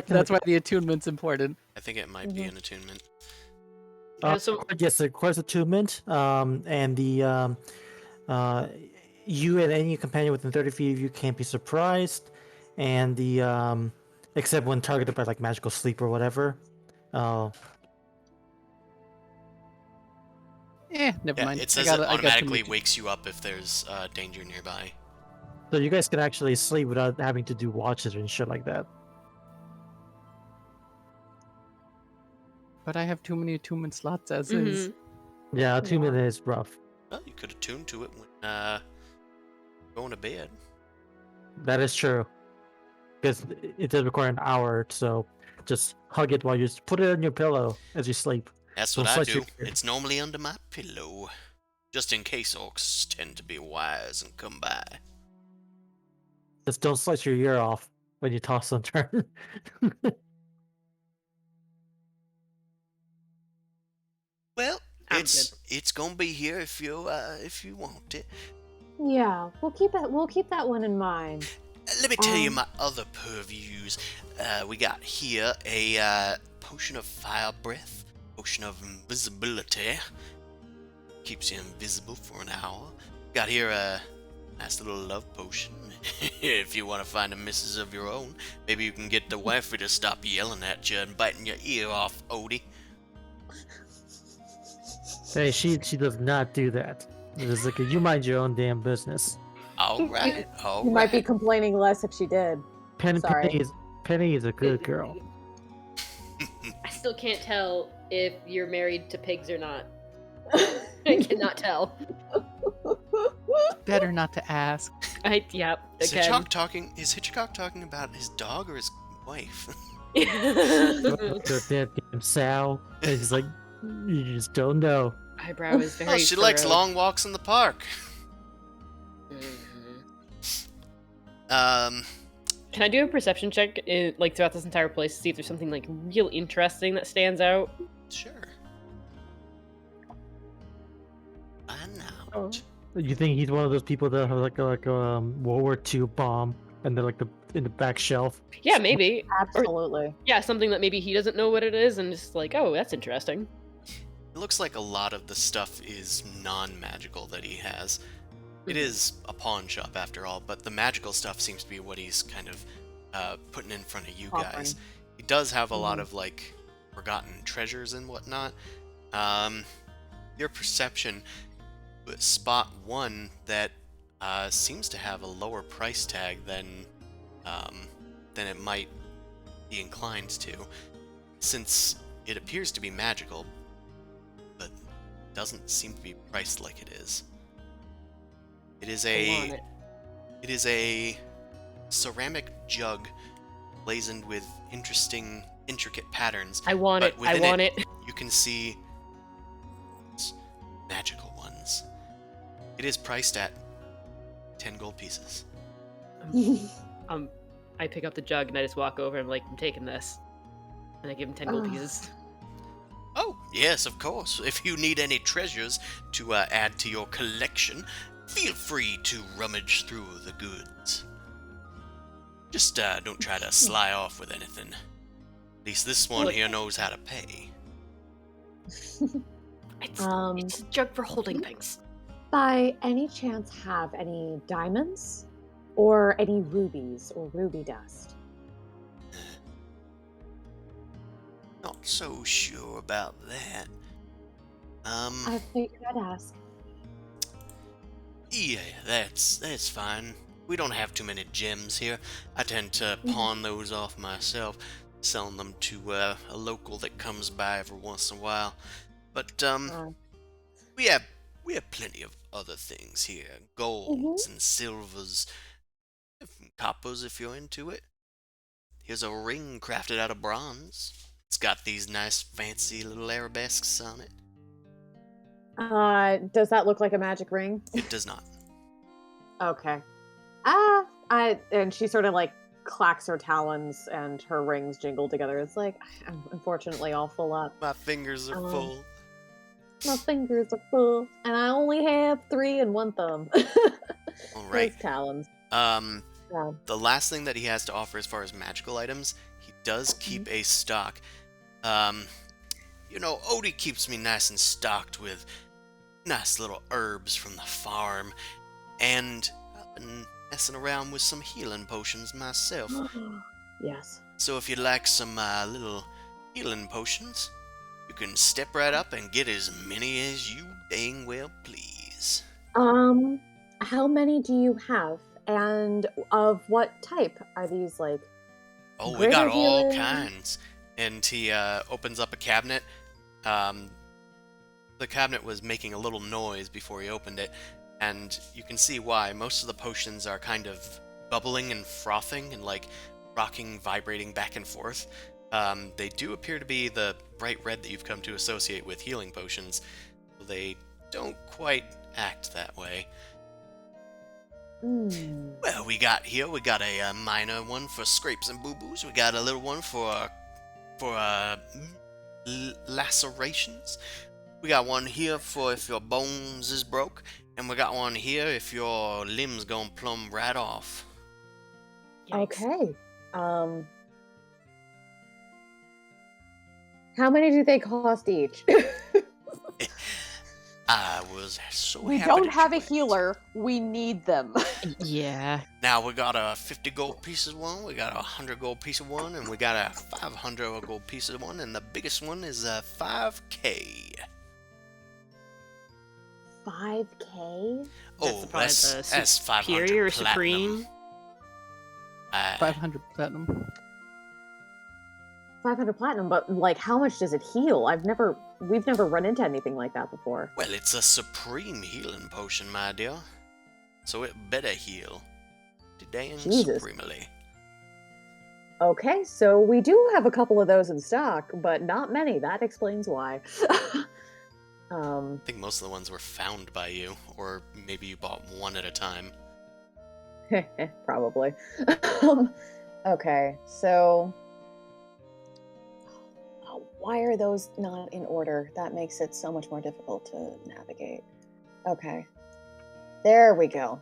That's why the attunement's important. I think it might be an attunement. Yeah, so- Yes, it requires attunement. And the you and any companion within 30 feet of you can't be surprised, and the except when targeted by like magical sleep or whatever. Never Yeah, mind. it says it automatically wakes you up if there's danger nearby. So you guys can actually sleep without having to do watches and shit like that. But I have too many attunement slots as is. Yeah, attunement is rough. Well, you could attune to it when going to bed. That is true. Because it does require an hour, so just hug it while you put it on your pillow as you sleep. That's what I do. It's normally under my pillow. Just in case orcs tend to be wise and come by. Just don't slice your ear off when you toss and turn. Well, I'm it's gonna be here if you want it. Yeah, we'll keep it. We'll keep that one in mind. Let me tell you my other purviews. We got here a potion of fire breath, potion of invisibility, keeps you invisible for an hour. Got here a nice little love potion. If you want to find a missus of your own, maybe you can get the wifey to stop yelling at you and biting your ear off, Odie. Hey, she does not do that. It's like you mind your own damn business. All right, all You might be right. complaining less if she did. Sorry. Penny is a good girl. I still can't tell if you're married to pigs or not. I cannot tell. Better not to ask. Is again. Hitchcock talking about his dog or his wife? The damn sow. It's like you just don't know. Eyebrow is very. Oh, she likes furrowed. long walks in the park. Can I do a perception check, throughout this entire place to see if there's something like real interesting that stands out? Sure. Find out. Oh. You think he's one of those people that have like a World War II bomb and they're like in the back shelf? Yeah, maybe. Absolutely. Yeah, something that maybe he doesn't know what it is, and just like, oh, that's interesting. It looks like a lot of the stuff is non-magical that he has. It is a pawn shop after all, but the magical stuff seems to be what he's kind of putting in front of you guys. He does have a lot of like forgotten treasures and whatnot. Your perception, spot one that seems to have a lower price tag than it might be inclined to, since it appears to be magical, but doesn't seem to be priced like it is. It is a ceramic jug blazoned with intricate patterns. I want it. I want it. You can see magical ones. It is priced at 10 gold pieces. I pick up the jug and I just walk over and I'm like, I'm taking this. And I give him 10 gold pieces. Oh, yes, of course. If you need any treasures to add to your collection, feel free to rummage through the goods. Just don't try to sly off with anything. At least this one here knows how to pay. It's a jug for holding things. By any chance have any diamonds? Or any rubies or ruby dust? Not so sure about that. I figured I'd ask. Yeah, that's fine. We don't have too many gems here. I tend to pawn those off myself, selling them to a local that comes by every once in a while. But we have plenty of other things here. Golds and silvers, coppers if you're into it. Here's a ring crafted out of bronze. It's got these nice fancy little arabesques on it. Does that look like a magic ring? It does not. Okay. And she sort of like clacks her talons and her rings jingle together. It's like, I'm unfortunately all full up. My fingers are full. My fingers are full, and I only have 3 and 1 thumb. All right. Those talons. The last thing that he has to offer as far as magical items, he does keep a stock. Odie keeps me nice and stocked with nice little herbs from the farm, and I've been messing around with some healing potions myself. Yes. So if you'd like some little healing potions, you can step right up and get as many as you dang well please. How many do you have? And of what type? Are these like... Oh, we got all kinds. And he opens up a cabinet. The cabinet was making a little noise before he opened it, and you can see why. Most of the potions are kind of bubbling and frothing and like rocking, vibrating back and forth. They do appear to be the bright red that you've come to associate with healing potions. They don't quite act that way. Well, we got a minor one for scrapes and boo-boos. We got a little one for lacerations. We got one here for if your bones is broke, and we got one here if your limbs gonna plumb right off. Yikes. Okay. How many do they cost each? I was so We happy don't to have a join. healer. We need them. Yeah. Now we got a 50 gold pieces one, we got a 100 gold piece of one, and we got a 500 gold piece of one, and the biggest one is a 5k. 5K? Oh, probably that's 500 Superior or platinum. Supreme? 500 platinum. 500 platinum, but like, how much does it heal? We've never run into anything like that before. Well, it's a supreme healing potion, my dear. So it better heal. Dang Jesus. supremely. Okay, so we do have a couple of those in stock, but not many. That explains why. I think most of the ones were found by you, or maybe you bought one at a time. Probably. Okay, so why are those not in order? That makes it so much more difficult to navigate. Okay, there we go.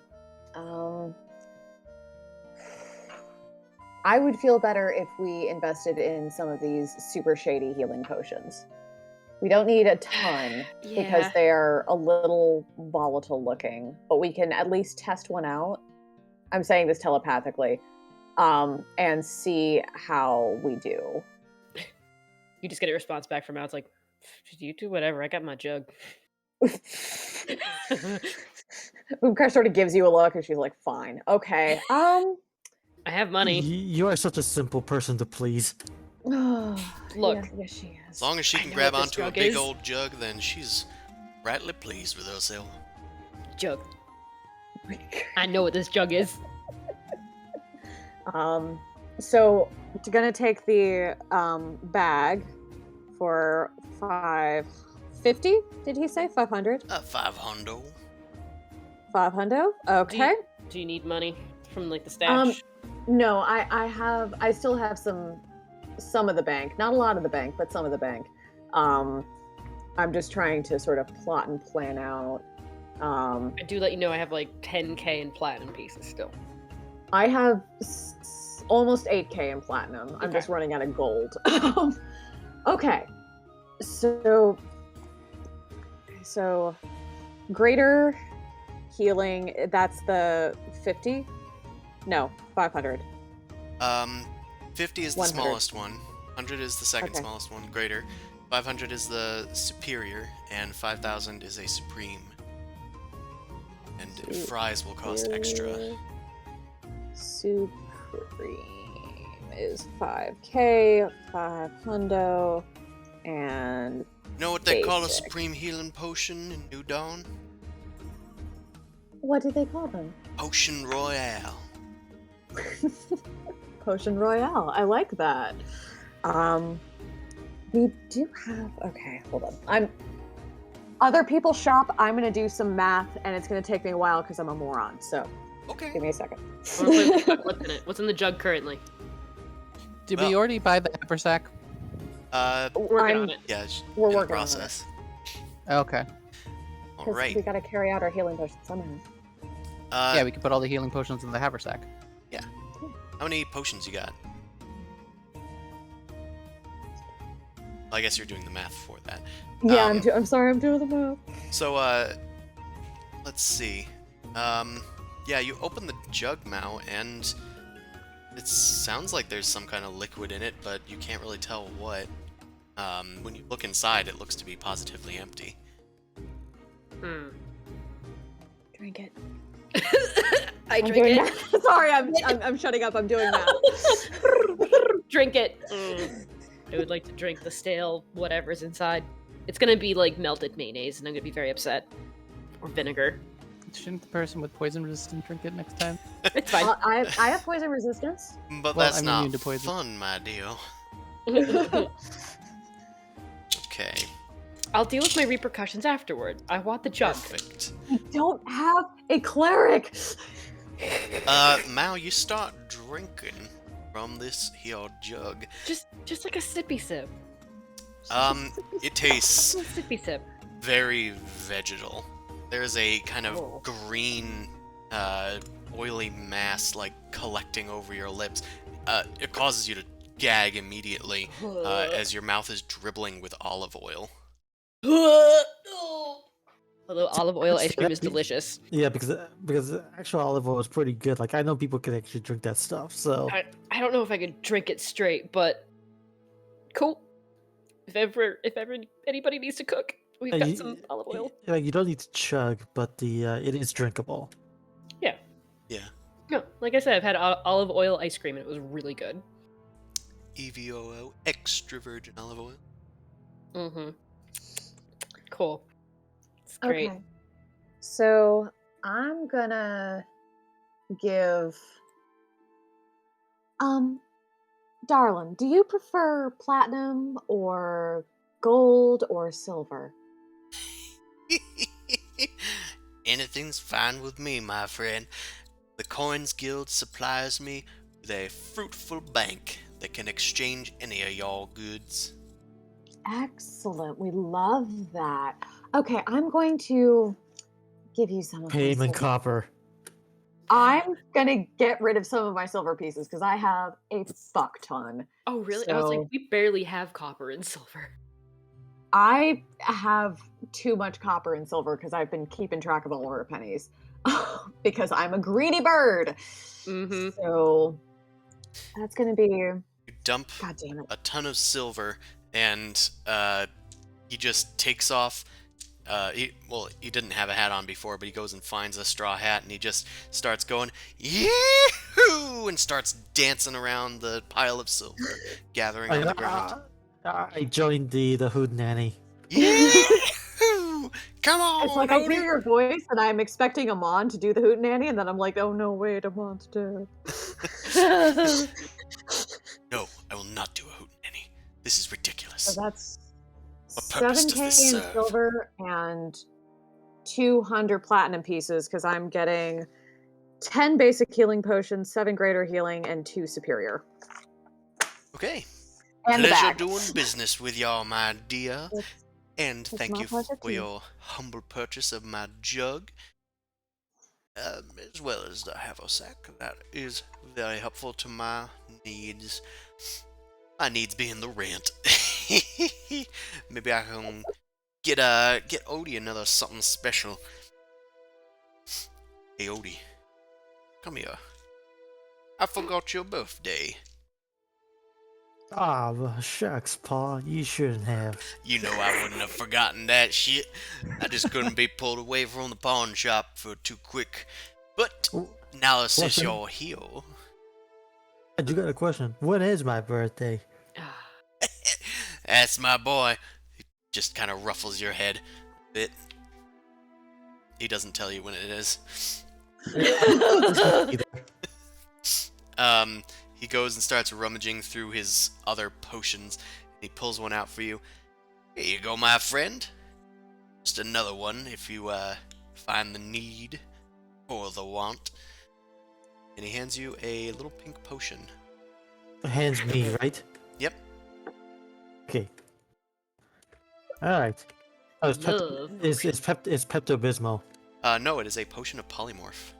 I would feel better if we invested in some of these super shady healing potions. We don't need a ton because Yeah. they are a little volatile looking, but we can at least test one out. I'm saying this telepathically, and see how we do. You just get a response back from Al. It's like, you do whatever. I got my jug. Umkar sort of gives you a look, and she's like, "Fine, okay." I have money. You are such a simple person to please. Look. Yeah, yes, she is. As long as she I can know grab what this onto a jug big is. old jug, then she's rightly pleased with herself. Jug. I know what this jug is. So we're gonna take the bag for 550. Did he say 500? 500. 500. Okay. Do you need money from like the stash? No, I still have some of the bank. Not a lot of the bank, but some of the bank. I'm just trying to sort of plot and plan out. I do let you know I have like 10k in platinum pieces still. I have almost 8k in platinum. I'm Okay. just running out of gold. Okay. So greater healing, that's the 50? No, 500. 50 is the 100. smallest one. 100 is the second Okay. smallest one, greater. 500 is the superior, and 5,000 is a supreme. And fries will cost extra. Supreme is 5k, 500, and You know what they call a Basic. supreme healing potion in New Dawn? what do they call them? Potion Royale. Potion Royale. I like that. We do have. Okay, hold on. Other people shop. I'm gonna do some math, and it's gonna take me a while because I'm a moron. So Okay. give me a second. I wanna play with the jug. What's in it? What's in the jug currently? Did Well- we already buy the haversack? Working on it. Yeah, it's We're in the working on it. process. Okay. All 'Cause right. we gotta carry out our healing potion somehow. Yeah, we could put all the healing potions in the haversack. How many potions you got? Well, I guess you're doing the math for that. Yeah, Um, I'm sorry. I'm doing the math. So, let's see. Yeah, you open the jug now, and it sounds like there's some kind of liquid in it, but you can't really tell what. When you look inside, it looks to be positively empty. Drink it. I I'm drink doing it. math. Sorry, I'm shutting up. I'm doing math. Drink it. I would like to drink the stale whatever's inside. It's gonna be like melted mayonnaise, and I'm gonna be very upset. Or vinegar. Shouldn't the person with poison resistance drink it next time? It's fine. I have poison resistance. But Well, that's I'm not immune to poison. fun, my dear. Okay, I'll deal with my repercussions afterward. I want the jug. perfect. I don't have a cleric. Mal, you start drinking from this here jug. Just like a sippy sip. It tastes Just a sippy sip. very vegetal. There's a kind of Oh. green, oily mass like collecting over your lips. It causes you to gag immediately as your mouth is dribbling with olive oil. Although olive oil ice cream is delicious. Yeah, because actual olive oil is pretty good. Like I know people can actually drink that stuff. So I don't know if I could drink it straight, but cool. If ever anybody needs to cook, we've got some olive oil. you don't need to chug, but it is drinkable. Yeah. Yeah. No, like I said, I've had olive oil ice cream and it was really good. EVOO, extra virgin olive oil. Mm-hmm. Cool. It's great. Okay. So I'm gonna give darling, do you prefer platinum or gold or silver? Anything's fine with me, my friend. The Coins Guild supplies me with a fruitful bank that can exchange any of y'all goods. Excellent. We love that. Okay, I'm going to give you some of my Payment silver. copper. I'm gonna get rid of some of my silver pieces because I have a fuck ton. Oh, really? I was like, So- we barely have copper and silver. I have too much copper and silver because I've been keeping track of all of our pennies because I'm a greedy bird. Mm-hmm. So that's gonna be. You dump God damn it. a ton of silver, and he just takes off. He didn't have a hat on before, but he goes and finds a straw hat, and he just starts going, yee-hoo, and starts dancing around the pile of silver, gathering on the ground. I joined the Hood Nanny. Yee-hoo! Come on, It's like I Odie! hear your voice and I'm expecting Amon to do the hootenanny, and then I'm like, oh no, wait, Amon's dead. No, I will not do a hootenanny. This is ridiculous. So that's What purpose does 7K in this serve? silver and 200 platinum pieces because I'm getting 10 basic healing potions, 7 greater healing, and 2 superior. Okay. And the Pleasure bag. doing business with y'all, my dear. It's- And thank my you pleasure for too. your humble purchase of my jug, as well as the haversack. That is very helpful to my needs. My needs being the rent. Maybe I can get Odie another something special. Hey Odie, come here. I forgot your birthday. Ah, well, shucks, Paul. You shouldn't have. You know I wouldn't have forgotten that shit. I just couldn't be pulled away from the pawn shop for too quick. But now that since Listen. you're here, I do got a question. When is my birthday? that's my boy. He just kind of ruffles your head a bit. He doesn't tell you when it is. He goes and starts rummaging through his other potions. He pulls one out for you. Here you go, my friend. Just another one if you find the need or the want. And he hands you a little pink potion. Hands me, right? Yep. Okay. Alright. Oh, it's Love it's Pepto-Bismol. No, it is a potion of polymorph.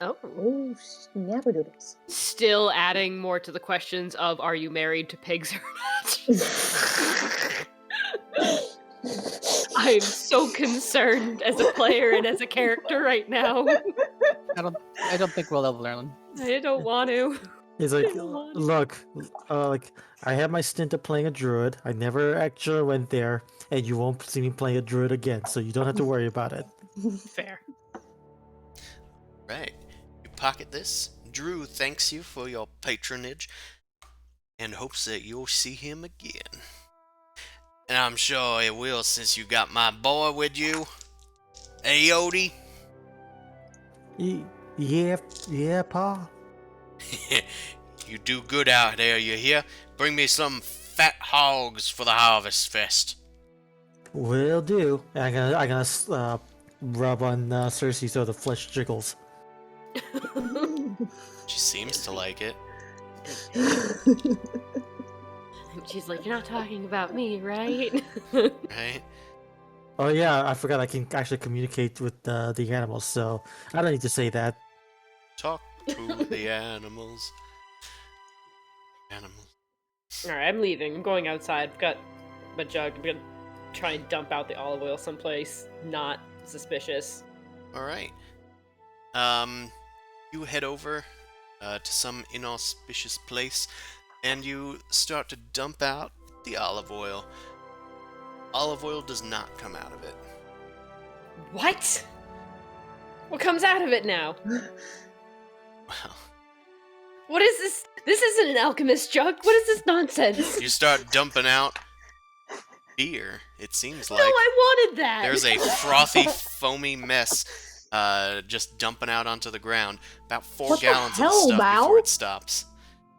Oh. Oh, never do this. Still adding more to the questions of are you married to pigs or not? I'm so concerned as a player and as a character right now. I don't think we'll ever learn. I don't want to. He's like, Come on. look, like I had my stint of playing a druid. I never actually went there, and you won't see me play a druid again, so you don't have to worry about it. Fair. Right. You pocket this. Drew thanks you for your patronage and hopes that you'll see him again. And I'm sure he will since you got my boy with you. Hey, Odie. Yeah, Pa. You do good out there, you hear? Bring me some fat hogs for the Harvest Fest. Will do. I'm gonna rub on Cersei so the flesh jiggles. She seems to like it. She's like, you're not talking about me, right? Right? Oh yeah, I forgot I can actually communicate with the animals, so I don't need to say that. Talk to the animals. Animals. Alright, I'm leaving. I'm going outside. I've got my jug. I'm gonna try and dump out the olive oil someplace not suspicious. Alright. You head over to some inauspicious place, and you start to dump out the olive oil. Olive oil does not come out of it. What? What comes out of it now? Well, What is this? This isn't an alchemist jug. What is this nonsense? you start dumping out beer, it seems like. No, I wanted that! There's a frothy, foamy mess just dumping out onto the ground. About 4 What the gallons of hell, stuff Mal? before it stops.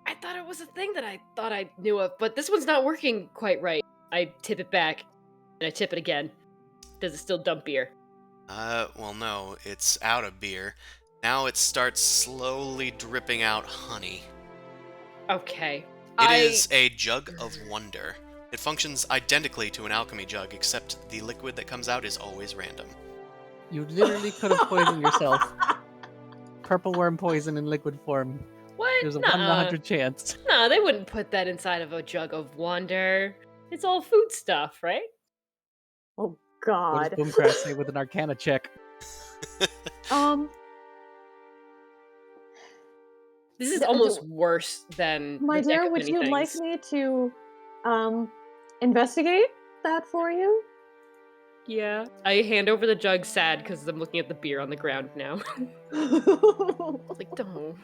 I thought it was a thing that I thought I knew of, but this one's not working quite right. I tip it back, and I tip it again. Does it still dump beer? Well, no, it's out of beer. Now it starts slowly dripping out honey. Okay. It is a jug of wonder. It functions identically to an alchemy jug, except the liquid that comes out is always random. You literally could have poisoned yourself. Purple worm poison in liquid form. What? There's a 1 in 100 chance. No, they wouldn't put that inside of a jug of wonder. It's all food stuff, right? Oh What God. does Boomcrash say with an Arcana check? This is Yeah, almost worse than My the deck dear, of would many you things. like me to investigate that for you? Yeah. I hand over the jug sad because I'm looking at the beer on the ground now. Like, don't.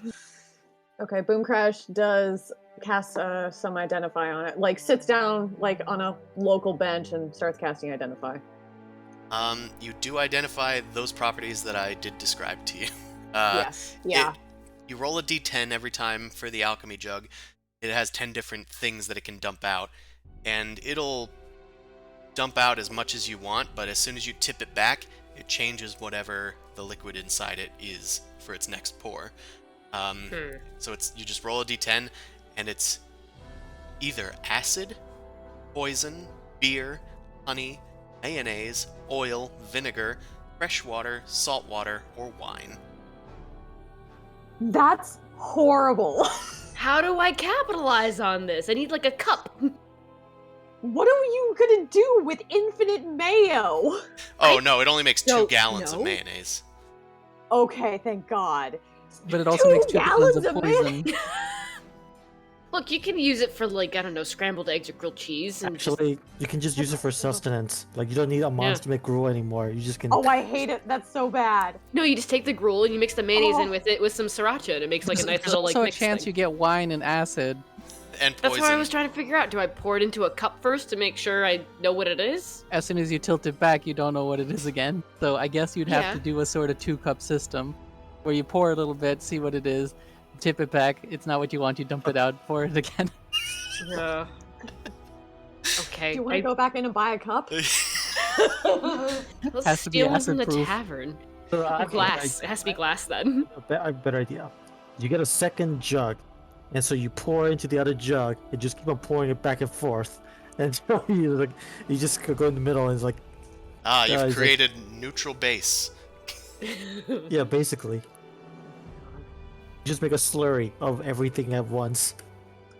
Okay, Boom Crash does cast some Identify on it. Like, sits down, like, on a local bench and starts casting Identify. You do identify those properties that I did describe to you. Yes. Yeah. You roll a d10 every time for the alchemy jug. It has 10 different things that it can dump out, and it'll dump out as much as you want, but as soon as you tip it back, it changes whatever the liquid inside it is for its next pour. So you just roll a d10, and it's either acid, poison, beer, honey, mayonnaise, oil, vinegar, fresh water, salt water, or wine. That's horrible. How do I capitalize on this? I need like a cup. What are you gonna do with infinite mayo? Oh, no, it only makes 2 don't gallons know. of mayonnaise. Okay, thank God. But it also 2 makes 2 gallons gallons of of poison. Look, you can use it for like, I don't know, scrambled eggs or grilled cheese. And just- Actually, you can just use it for sustenance. Like, you don't need a monster make gruel anymore. You just can. Oh, I hate it. That's so bad. No, you just take the gruel and you mix the mayonnaise in Oh. with it with some sriracha, and it makes like a nice There's little like also a mix chance thing. you get wine and acid. And That's poison. what I was trying to figure out. Do I pour it into a cup first to make sure I know what it is? As soon as you tilt it back, you don't know what it is again. So I guess you'd have Yeah. to do a sort of 2-cup system, where you pour a little bit, see what it is, tip it back. It's not what you want. You dump it out, pour it again. Yeah. Okay. Do you want to go back in and buy a cup? Let's Has to be steal one from the acid-proof. tavern. So I have Glass. It has to be glass then. a better idea. You get a second jug, and so you pour into the other jug, and just keep on pouring it back and forth, and you just go in the middle, and it's like, Ah, you've he's like- created neutral base. yeah, basically. You just make a slurry of everything at once.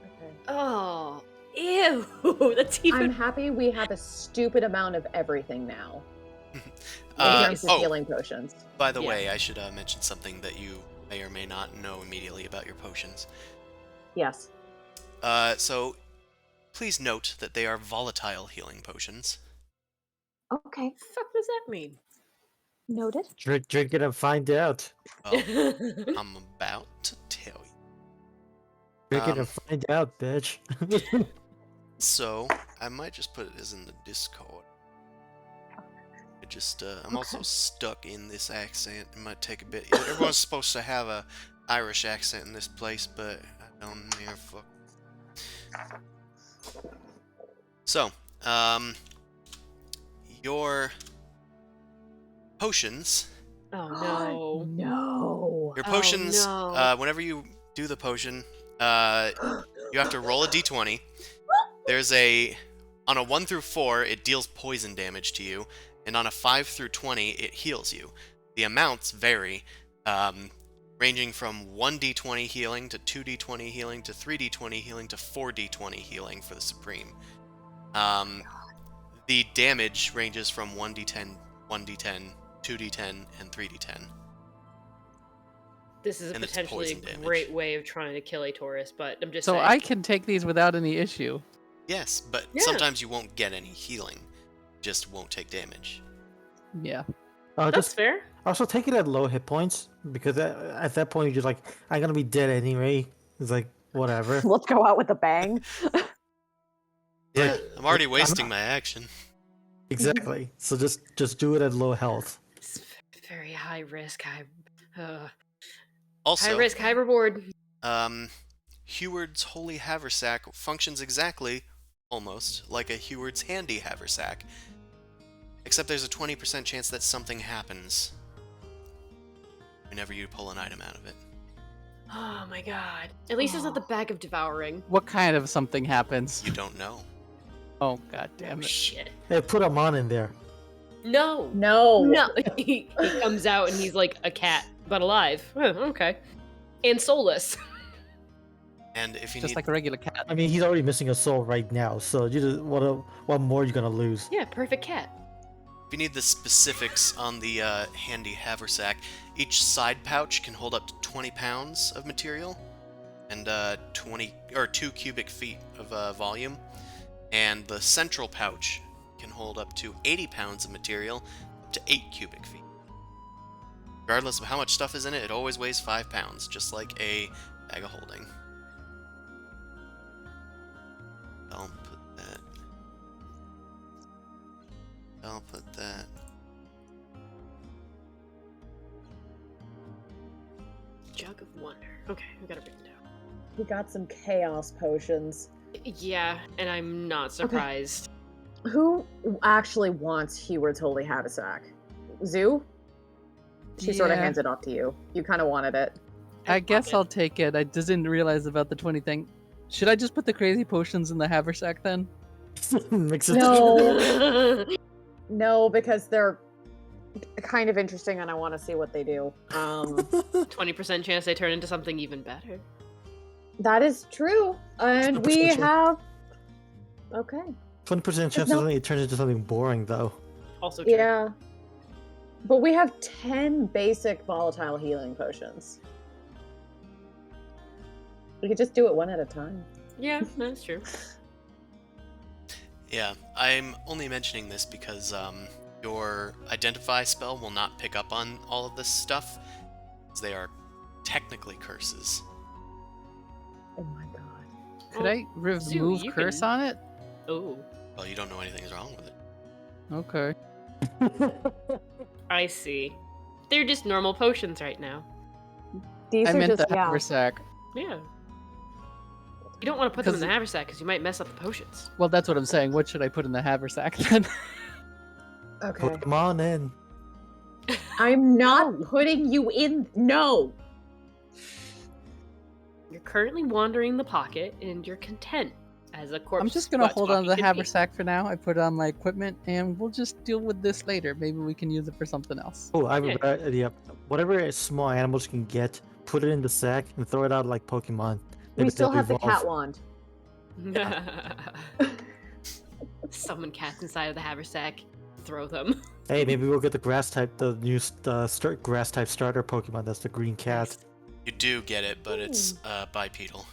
Okay. Oh, ew. That's even. I'm happy we have a stupid amount of everything now. In terms of Oh, healing potions. by the Yeah. way, I should mention something that you may or may not know immediately about your potions. Yes. So, please note that they are volatile healing potions. Okay. fuck does that mean? Noted. Drink it and find out. Well, I'm about to tell you. Drink it Um, and find out, bitch. So, I might just put it as in the Discord. I'm also stuck in this accent. It might take a bit. Everyone's supposed to have a Irish accent in this place, but I don't hear fuck. So, your potions. Oh no. No. Your Oh, potions. no. Whenever you do the potion, you have to roll a d20. There's on a 1 through 4, it deals poison damage to you, and on a 5 through 20, it heals you. The amounts vary, ranging from 1d20 healing to 2d20 healing to 3d20 healing to 4d20 healing for the Supreme. The damage ranges from 1d10, 1d10, 2d10, and 3d10. This is And it's potentially poison a damage. great way of trying to kill a Taurus, but I'm just So saying. I can take these without any issue. Yes, but Yeah. sometimes you won't get any healing. Just won't take damage. Yeah. That's Just fair. also take it at low hit points because at that point you're just like, I'm gonna be dead anyway. It's like whatever. Let's go out with a bang. Yeah, Like, I'm already I'm wasting not- my action. Exactly. So just do it at low health. It's very high risk, high Also, risk, high reward. Heward's Holy Haversack functions exactly, almost, like a Heward's Handy Haversack. Except there's a 20% chance that something happens whenever you pull an item out of it. Oh my god. At least it's not the bag of devouring. What kind of something happens? You don't know. Oh, god damn it. Shit. Hey, put a mon in there. No. No. No. He comes out and he's like a cat, but alive. Huh, okay. And soulless. And if you Just need like a regular cat. I mean, he's already missing a soul right now. So you just what more are you gonna lose? Yeah, perfect cat. If you need the specifics on the handy haversack, each side pouch can hold up to 20 pounds of material and 2 cubic feet of volume, and the central pouch can hold up to 80 pounds of material, up to 8 cubic feet. Regardless of how much stuff is in it, it always weighs 5 pounds, just like a bag of holding. I'll put that. I'll put that. Jug of Wonder. Okay, I gotta bring it down. We got some chaos potions. Yeah, and I'm not surprised. Who actually wants Heward's Holy Haversack? Zoo? She sort of Yeah. hands it off to you. You kind of wanted it. I guess I'll take it. I just didn't realize about the 20 thing. Should I just put the crazy potions in the haversack then? Makes it No. No, because they're kind of interesting and I want to see what they do. 20% chance they turn into something even better. That is true. And we 100% have... Okay. 20% chance No. it turns into something boring though. Also true. Yeah. But we have 10 basic volatile healing potions. We could just do it one at a time. Yeah, that's true. Yeah, I'm only mentioning this because your Identify spell will not pick up on all of this stuff, as they are technically curses. Oh my god. Could I Zoo, remove you curse can- on it? Oh, Well, you don't know anything's wrong with it. Okay. I see. They're just normal potions right now. These I are meant just, the yeah. haversack. Yeah. You don't want to put them in the Because- haversack because you might mess up the potions. Well, that's what I'm saying. What should I put in the haversack then? Okay. Put them on in. I'm not putting you in. No. You're currently wandering the pocket, and you're content as a corpse. I'm just gonna What's hold on to the walking in haversack for now. I put it on my equipment, and we'll just deal with this later. Maybe we can use it for something else. Oh, I have Yeah. a better idea. Whatever small animals you can get, put it in the sack and throw it out like Pokemon. We Maybe still they'll have the evolve. cat wand. Summon cats inside of the haversack. Throw them. Hey, maybe we'll get the grass type, the new grass type starter Pokemon. That's the green cat. You do get it, but it's bipedal.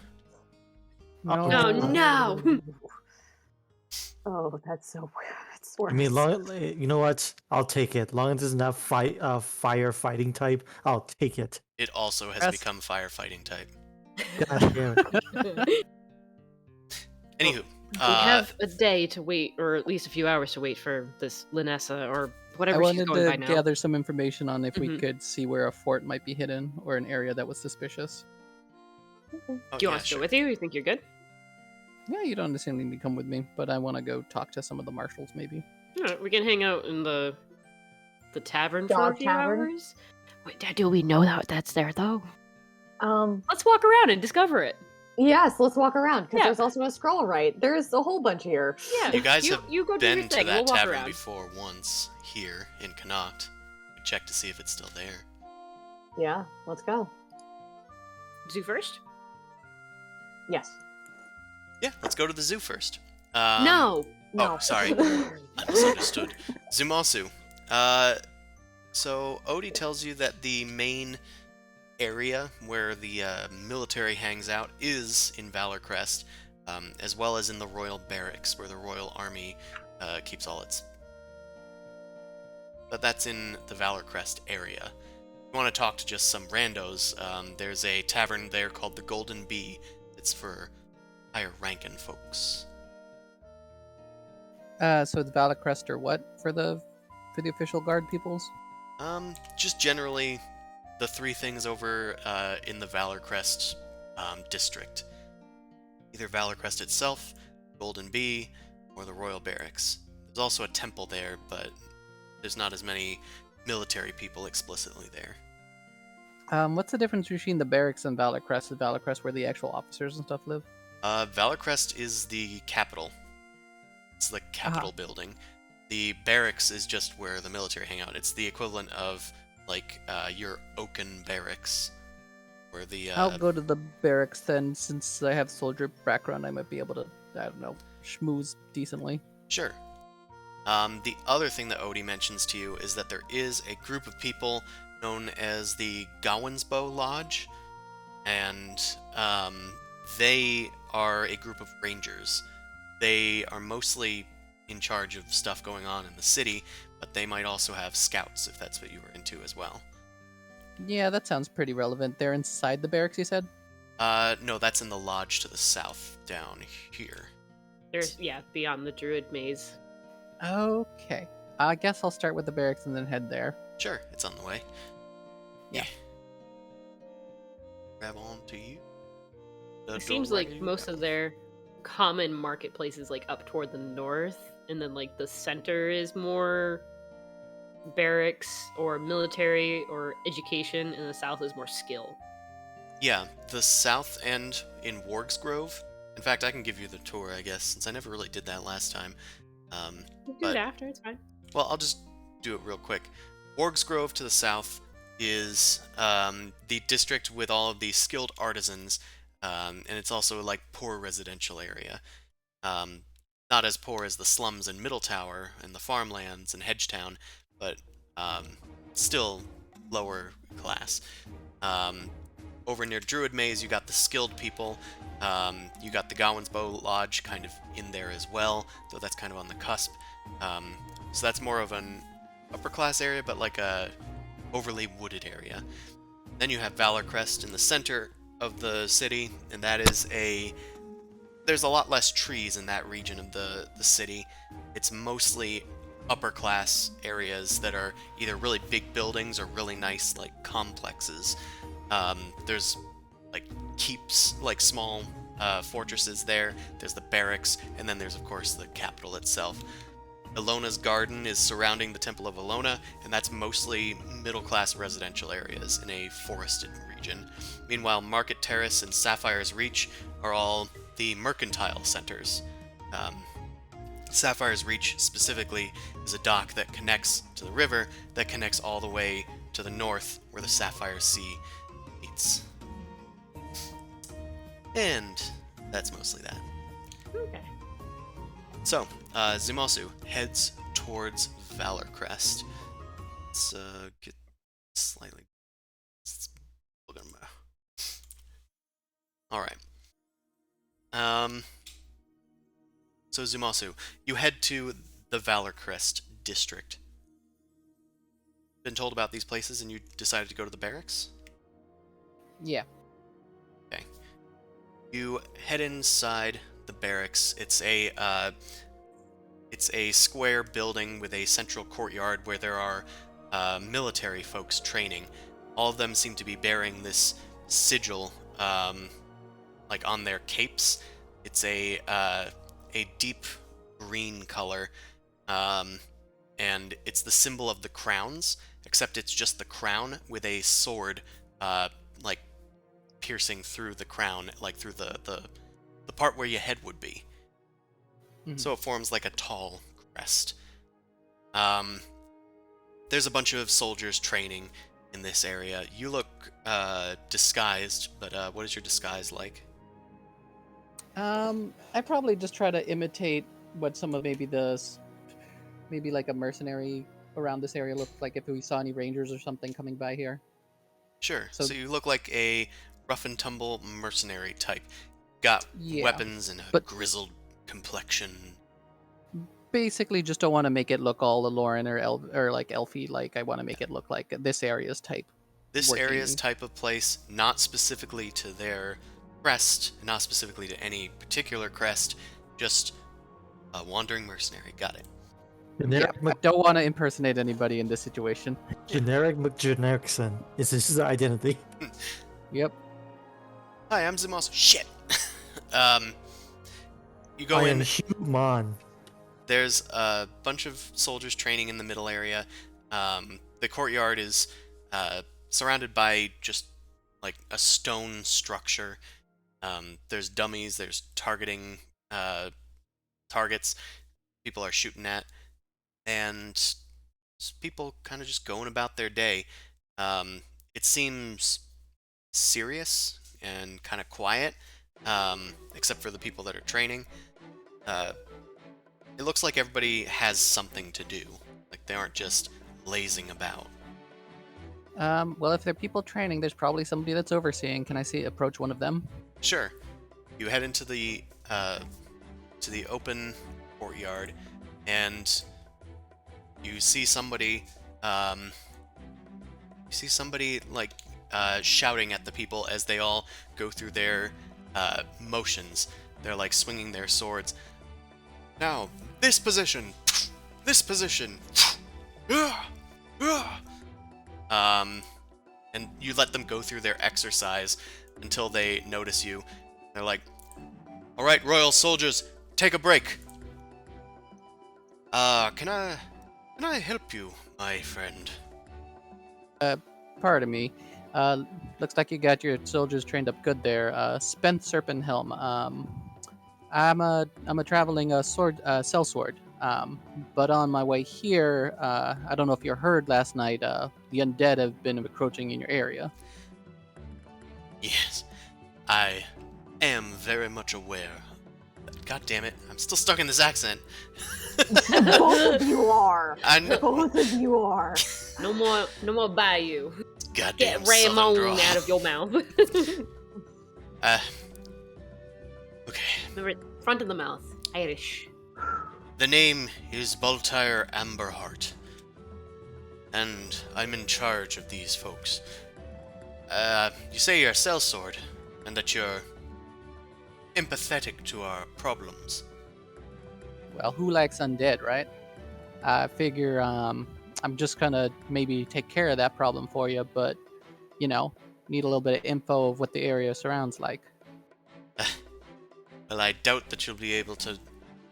No. Oh, no. Oh, that's so weird. That's worse. I mean, you know what? I'll take it. Long as it's not fire fighting type, I'll take it. It also has That's- become firefighting type. God damn it. Anywho, We have a day to wait, or at least a few hours to wait for this Linessa, or I whatever she's wanted going by to now. gather some information on if we Mhm. could see where a fort might be hidden or an area that was suspicious. oh, Do you yeah, want us to sure. go with you? You think you're good? Yeah, you don't necessarily need to come with me, but I want to go talk to some of the marshals, maybe. Alright, we can hang out in the tavern for a Dog few Tavern? hours. Wait, do we know that that's there though? Um, Let's walk around and discover it. yes, let's walk around because Yeah. there's also a scroll right. There's a whole bunch here. Yeah, You guys have you go do your Been to thing. that We'll walk tavern around. before once. here in Connacht. Check to see if it's still there. Yeah, let's go. Zoo first? Yes. Yeah, let's go to the zoo first. No! No. Oh, sorry. I misunderstood. Zumasu. So Odie tells you that the main area where the military hangs out is in Valor Crest, as well as in the Royal Barracks, where the Royal Army keeps all its... But that's in the Valor Crest area. If you want to talk to just some randos, there's a tavern there called the Golden Bee. It's for higher ranking folks. So the Valor Crest or what for the official guard peoples? Just generally the three things over in the Valor Crest district. Either Valor Crest itself, Golden Bee, or the Royal Barracks. There's also a temple there, but there's not as many military people explicitly there. What's the difference between the barracks and Valor Crest? Is Valor Crest where the actual officers and stuff live? Valor Crest is the capital. It's the capital building. The barracks is just where the military hang out. It's the equivalent of, like, your Oaken Barracks. Where the, I'll go to the barracks then, since I have soldier background, I might be able to, I don't know, schmooze decently. Sure. The other thing that Odie mentions to you is that there is a group of people known as the Gowansbow Lodge, and they are a group of rangers. They are mostly in charge of stuff going on in the city, but they might also have scouts if that's what you were into as well. Yeah, that sounds pretty relevant. They're inside the barracks, you said? No, that's in the lodge to the south, down here. There's, beyond the Druid Maze. Okay. I guess I'll start with the barracks and then head there. Sure, it's on the way. Yeah. Grab on to you. It seems like most of their common marketplaces like up toward the north, and then like the center is more barracks or military or education, and the south is more skill. Yeah, the south end in Warg's Grove. In fact, I can give you the tour, I guess, since I never really did that last time. We'll do it after, it's fine. Well, I'll just do it real quick. Warg's Grove to the south is the district with all of the skilled artisans, and it's also like poor residential area. Not as poor as the slums in Middle Tower and the farmlands and Hedgetown, but still lower class. Over near Druid Maze, you got the skilled people. You got the Gowansbow Lodge kind of in there as well, though that's kind of on the cusp. So that's more of an upper class area, but like a overly wooded area. Then you have Valor Crest in the center of the city, and that is there's a lot less trees in that region of the city. It's mostly upper class areas that are either really big buildings or really nice like complexes. There's like keeps, like small fortresses there. There's the barracks, and then there's of course the capital itself. Ilona's Garden is surrounding the Temple of Ilona, and that's mostly middle-class residential areas in a forested region. Meanwhile, Market Terrace and Sapphire's Reach are all the mercantile centers. Sapphire's Reach specifically is a dock that connects to the river, that connects all the way to the north, where the Sapphire Sea meets. And that's mostly that. Okay. So, Zumasu heads towards Valor Crest. Let's get slightly... Alright. So Zumasu, you head to the Valor Crest district. Been told about these places and you decided to go to the barracks? Yeah. Okay. You head inside the barracks. It's a square building with a central courtyard where there are military folks training. All of them seem to be bearing this sigil, like on their capes. It's a deep green color, and it's the symbol of the crowns, except it's just the crown with a sword, like piercing through the crown, like through the part where your head would be. Mm-hmm. So it forms like a tall crest. there's a bunch of soldiers training in this area. You look disguised, but what is your disguise like? I probably just try to imitate what some of maybe like a mercenary around this area looked like if we saw any rangers or something coming by here. Sure. So- So you look like a rough and tumble mercenary type. Got Yeah, weapons and a but- grizzled complexion. Basically, just don't want to make it look all Aloran or like elfy. Like I want to make it look like this area's type. This working. area's type of place, not specifically to their crest, not specifically to any particular crest, just a wandering mercenary. Got it. Generic, I don't want to impersonate anybody in this situation. generic McGenericson is his identity. Yep. Hi, I'm Zimos. Shit. You go I in. am human. There's a bunch of soldiers training in the middle area. The courtyard is surrounded by just like a stone structure. There's dummies, there's targeting targets people are shooting at, and people kind of just going about their day. It seems serious and kind of quiet, except for the people that are training. It looks like everybody has something to do. Like they aren't just lazing about. Well, if they're people training, there's probably somebody that's overseeing. Can I approach one of them? Sure. You head into the open courtyard, and you see somebody. Like shouting at the people as they all go through their motions. They're like swinging their swords. Now, this position, this position. And you let them go through their exercise until they notice you. They're like, "All right, royal soldiers, take a break. Can I help you, my friend?" Pardon me. Looks like you got your soldiers trained up good there. Spent Serpent Helm. I'm a traveling sellsword. But on my way here, I don't know if you heard last night. The undead have been encroaching in your area. Yes, I am very much aware. God damn it, I'm still stuck in this accent. Both of you are. I know. Both of you are. No more bayou. Goddamn Get southern Ramon drawl. out of your mouth. Okay. Remember, front of the mouth. Irish. The name is Baltire Amberheart, and I'm in charge of these folks. You say you're a sellsword, and that you're empathetic to our problems. Well, who likes undead, right? I figure I'm just gonna maybe take care of that problem for you, but need a little bit of info of what the area surrounds like. Well, I doubt that you'll be able to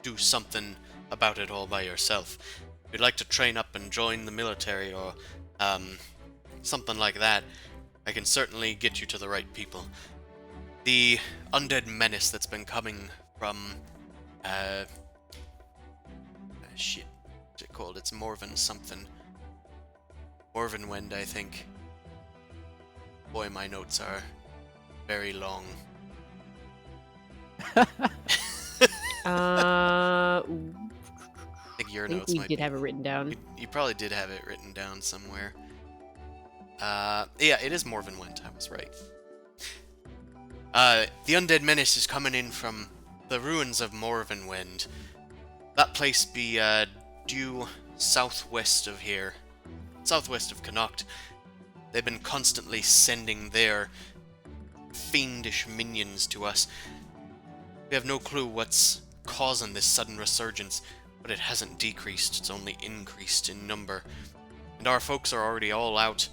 do something about it all by yourself. If you'd like to train up and join the military or something like that, I can certainly get you to the right people. The undead menace that's been coming from shit, what's it called? It's Morven something. Morvenwind, I think. Boy, my notes are very long. I I think your think notes we might did be. have it written down. You probably did have it written down somewhere. Yeah, it is Morvenwind. I was right. The undead menace is coming in from the ruins of Morvenwind. That place be due southwest of here, southwest of Connacht. They've been constantly sending their fiendish minions to us. We have no clue what's causing this sudden resurgence, but it hasn't decreased, it's only increased in number. And our folks are already all out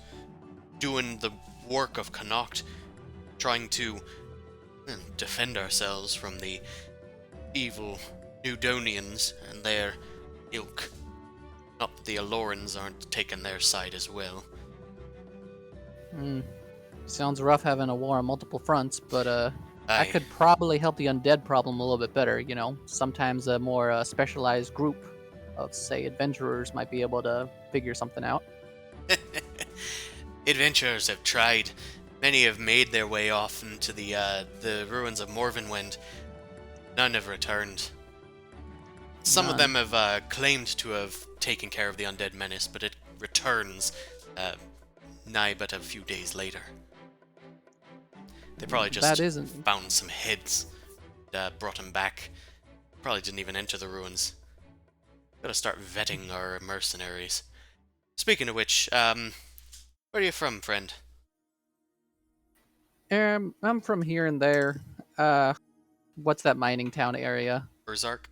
doing the work of Connacht, trying to defend ourselves from the evil Newdonians and their ilk. Not that the Alorans aren't taking their side as well. Sounds rough having a war on multiple fronts, but I Aye. could probably help the undead problem a little bit better. Sometimes a more specialized group of, say, adventurers might be able to figure something out. Adventurers have tried. Many have made their way off into the ruins of Morvenwind. None have returned. Some of them have claimed to have taken care of the undead menace, but it returns nigh but a few days later. They probably just found some heads, brought them back. Probably didn't even enter the ruins. Gotta start vetting our mercenaries. Speaking of which, where are you from, friend? I'm from here and there. What's that mining town area? Urzark?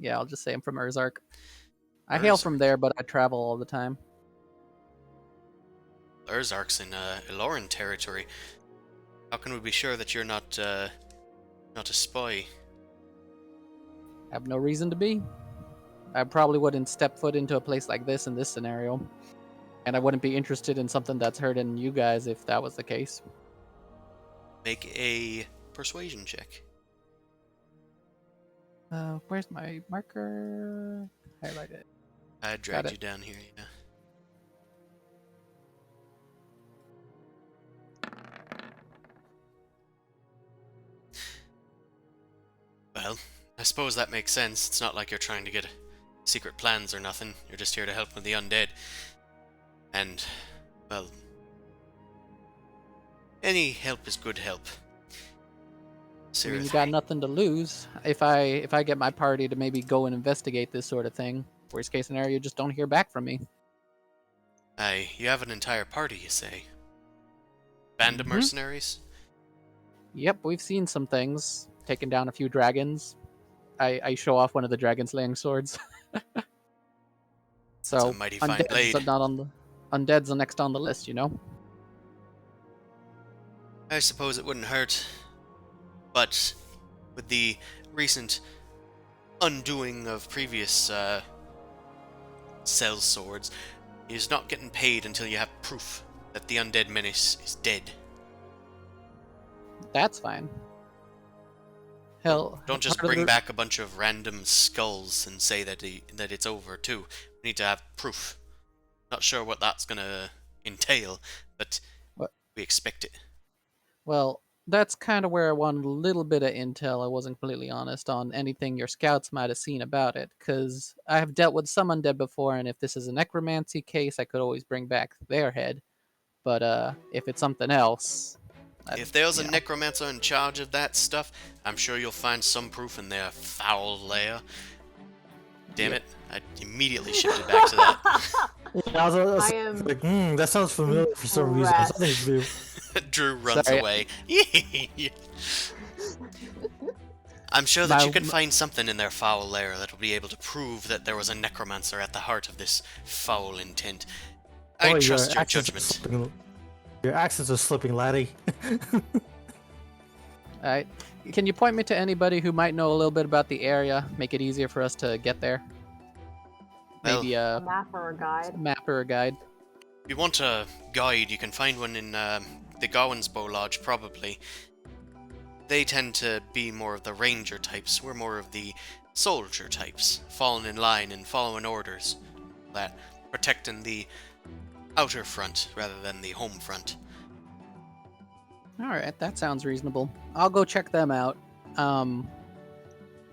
Yeah, I'll just say I'm from Urzark. I hail from there, but I travel all the time. Urzark's in Iloran territory. How can we be sure that you're not a spy? Have no reason to be. I probably wouldn't step foot into a place like this in this scenario. And I wouldn't be interested in something that's hurting you guys if that was the case. Make a persuasion check. Where's my marker? Highlight it. I dragged you down here, yeah. Well, I suppose that makes sense. It's not like you're trying to get secret plans or nothing. You're just here to help with the undead. And, well, any help is good help. I mean, you got nothing to lose. If I get my party to maybe go and investigate this sort of thing, worst case scenario, you just don't hear back from me. Aye, you have an entire party, you say? Band of mercenaries? Yep, we've seen some things. Taken down a few dragons. I show off one of the dragon slaying swords. So that's a mighty fine blade. Undead's the next on the list, you know? I suppose it wouldn't hurt. But with the recent undoing of previous sell swords, you're not getting paid until you have proof that the undead menace is dead. That's fine. Hell, don't just bring back a bunch of random skulls and say that it's over too. We need to have proof. Not sure what that's gonna entail, but we expect it. Well, that's kind of where I wanted a little bit of intel. I wasn't completely honest on anything your scouts might have seen about it, because I have dealt with some undead before, and if this is a necromancy case, I could always bring back their head. But if it's something else... If there's a necromancer in charge of that stuff, I'm sure you'll find some proof in their foul lair. Damn it, I immediately shifted back to that. Yeah, I am like, that sounds familiar for some reason. Drew runs away. I'm sure that you can find something in their foul lair that will be able to prove that there was a necromancer at the heart of this foul intent. I trust your judgment. Your accents are slipping, laddie. Alright. Can you point me to anybody who might know a little bit about the area? Make it easier for us to get there? Maybe a map or a guide. If you want a guide, you can find one in the Gowinsbow Lodge, probably. They tend to be more of the ranger types. We're more of the soldier types, falling in line and following orders. That protecting the outer front rather than the home front. Alright, that sounds reasonable. I'll go check them out.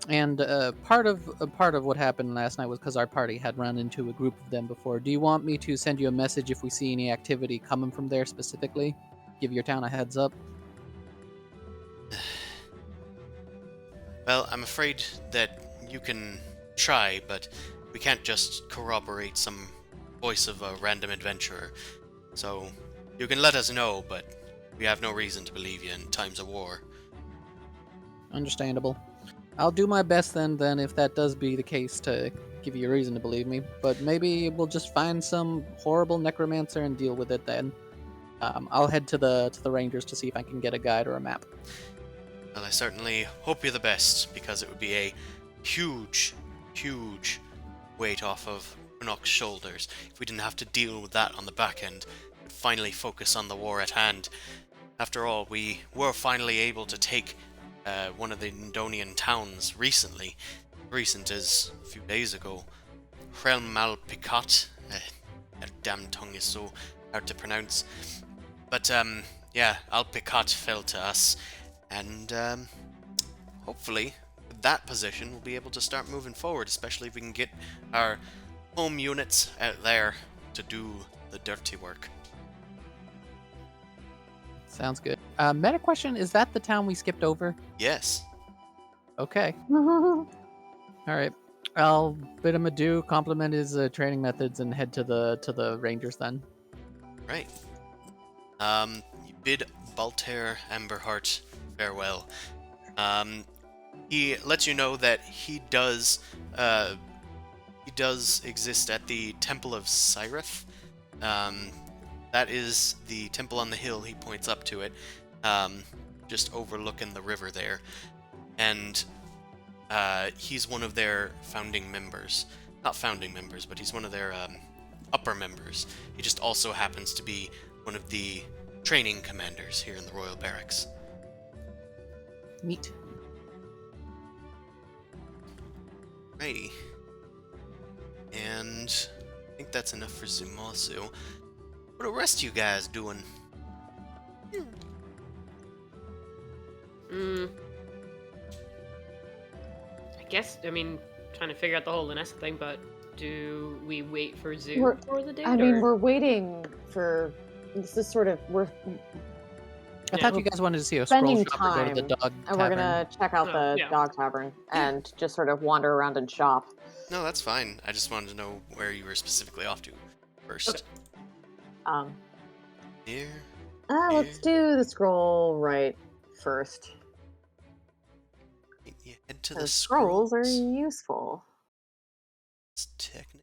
And part of what happened last night was because our party had run into a group of them before. Do you want me to send you a message if we see any activity coming from there specifically? Give your town a heads up? Well, I'm afraid that you can try, but we can't just corroborate some voice of a random adventurer. So, you can let us know, but we have no reason to believe you in times of war. Understandable. I'll do my best then if that does be the case, to give you a reason to believe me. But maybe we'll just find some horrible necromancer and deal with it then. I'll head to the rangers to see if I can get a guide or a map. Well, I certainly hope you're the best, because it would be a huge, huge weight off of Unok's shoulders if we didn't have to deal with that on the back end, but finally focus on the war at hand. After all, we were finally able to take one of the Ndonian towns recently. Recent as a few days ago. Realm Mal Picat. That damn tongue is so hard to pronounce. But, yeah, Alpicot fell to us, and, hopefully, with that position, we'll be able to start moving forward, especially if we can get our home units out there to do the dirty work. Sounds good. Meta question: is that the town we skipped over? Yes. Okay. All right. I'll bid him adieu, compliment his training methods, and head to the Rangers then. Right. You bid Baltair Amberheart farewell. He lets you know that he does exist at the Temple of Cyrith. That is the temple on the hill. He points up to it, just overlooking the river there. And he's one of their founding members. Not founding members, but he's one of their upper members. He just also happens to be one of the training commanders here in the Royal Barracks. Neat. Righty. And I think that's enough for Zumasu. What are the rest of you guys doing? I guess, trying to figure out the whole Vanessa thing, but do we wait for Zoo We're- for the date? I mean, or- we're waiting for this is sort of I thought you guys wanted to see a spending scroll shop or go to the time, Dog and Tavern. we're gonna check out Oh, the yeah. Dog Tavern and just sort of wander around and shop. No, that's fine. I just wanted to know where you were specifically off to first. Okay. Here. Let's do the scroll right first. You head to the The scrolls are scrolls. useful. It's technical.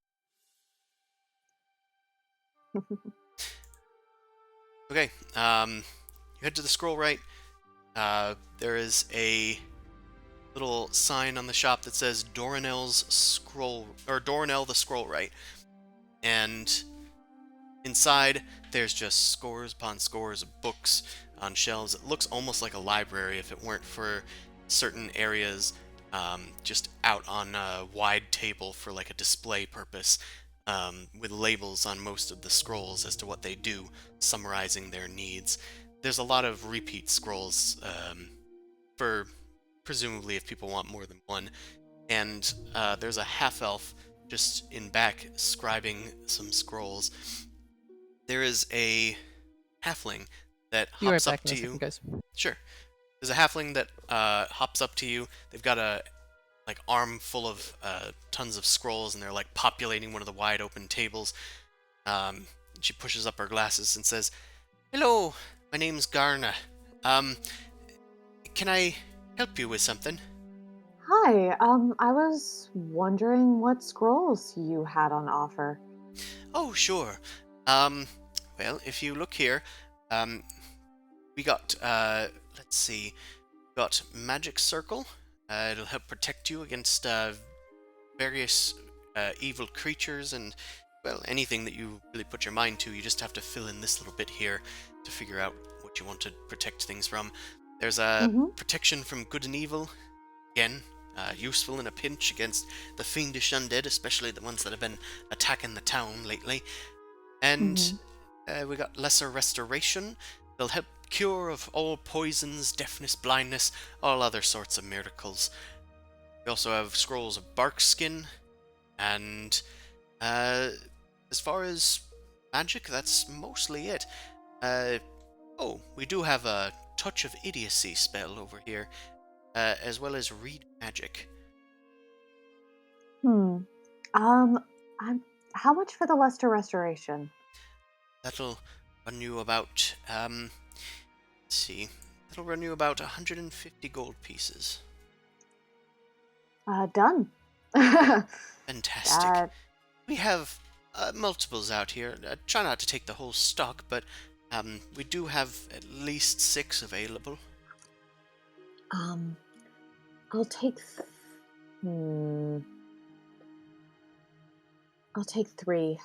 Okay, you head to the scroll right. There is a little sign on the shop that says Doranel's Scroll, or Doranel the Scroll Right. And inside, there's just scores upon scores of books on shelves. It looks almost like a library if it weren't for certain areas just out on a wide table for like a display purpose, with labels on most of the scrolls as to what they do, summarizing their needs. There's a lot of repeat scrolls for presumably if people want more than one. And there's a half-elf just in back scribing some scrolls. There is a halfling that Be right hops back up in a to second, you. guys. Sure. There's a halfling that hops up to you. They've got a arm full of tons of scrolls, and they're like populating one of the wide open tables. She pushes up her glasses and says, "Hello, my name's Garna. Can I help you with something?" Hi, I was wondering what scrolls you had on offer. "Oh, sure. Well, if you look here, we got, let's see, got Magic Circle. It'll help protect you against various evil creatures and, well, anything that you really put your mind to. You just have to fill in this little bit here to figure out what you want to protect things from. There's a protection from good and evil. Again, useful in a pinch against the fiendish undead, especially the ones that have been attacking the town lately. And we got Lesser Restoration. They'll help cure of all poisons, deafness, blindness, all other sorts of miracles. We also have Scrolls of Bark Skin, and as far as magic, that's mostly it. We do have a Touch of Idiocy spell over here, as well as Read Magic. How much for the Luster Restoration? That'll run you about, let's see, that'll run you about 150 gold pieces. Done. Fantastic. We have multiples out here. Try not to take the whole stock, but we do have at least 6 available. I'll take. I'll take 3.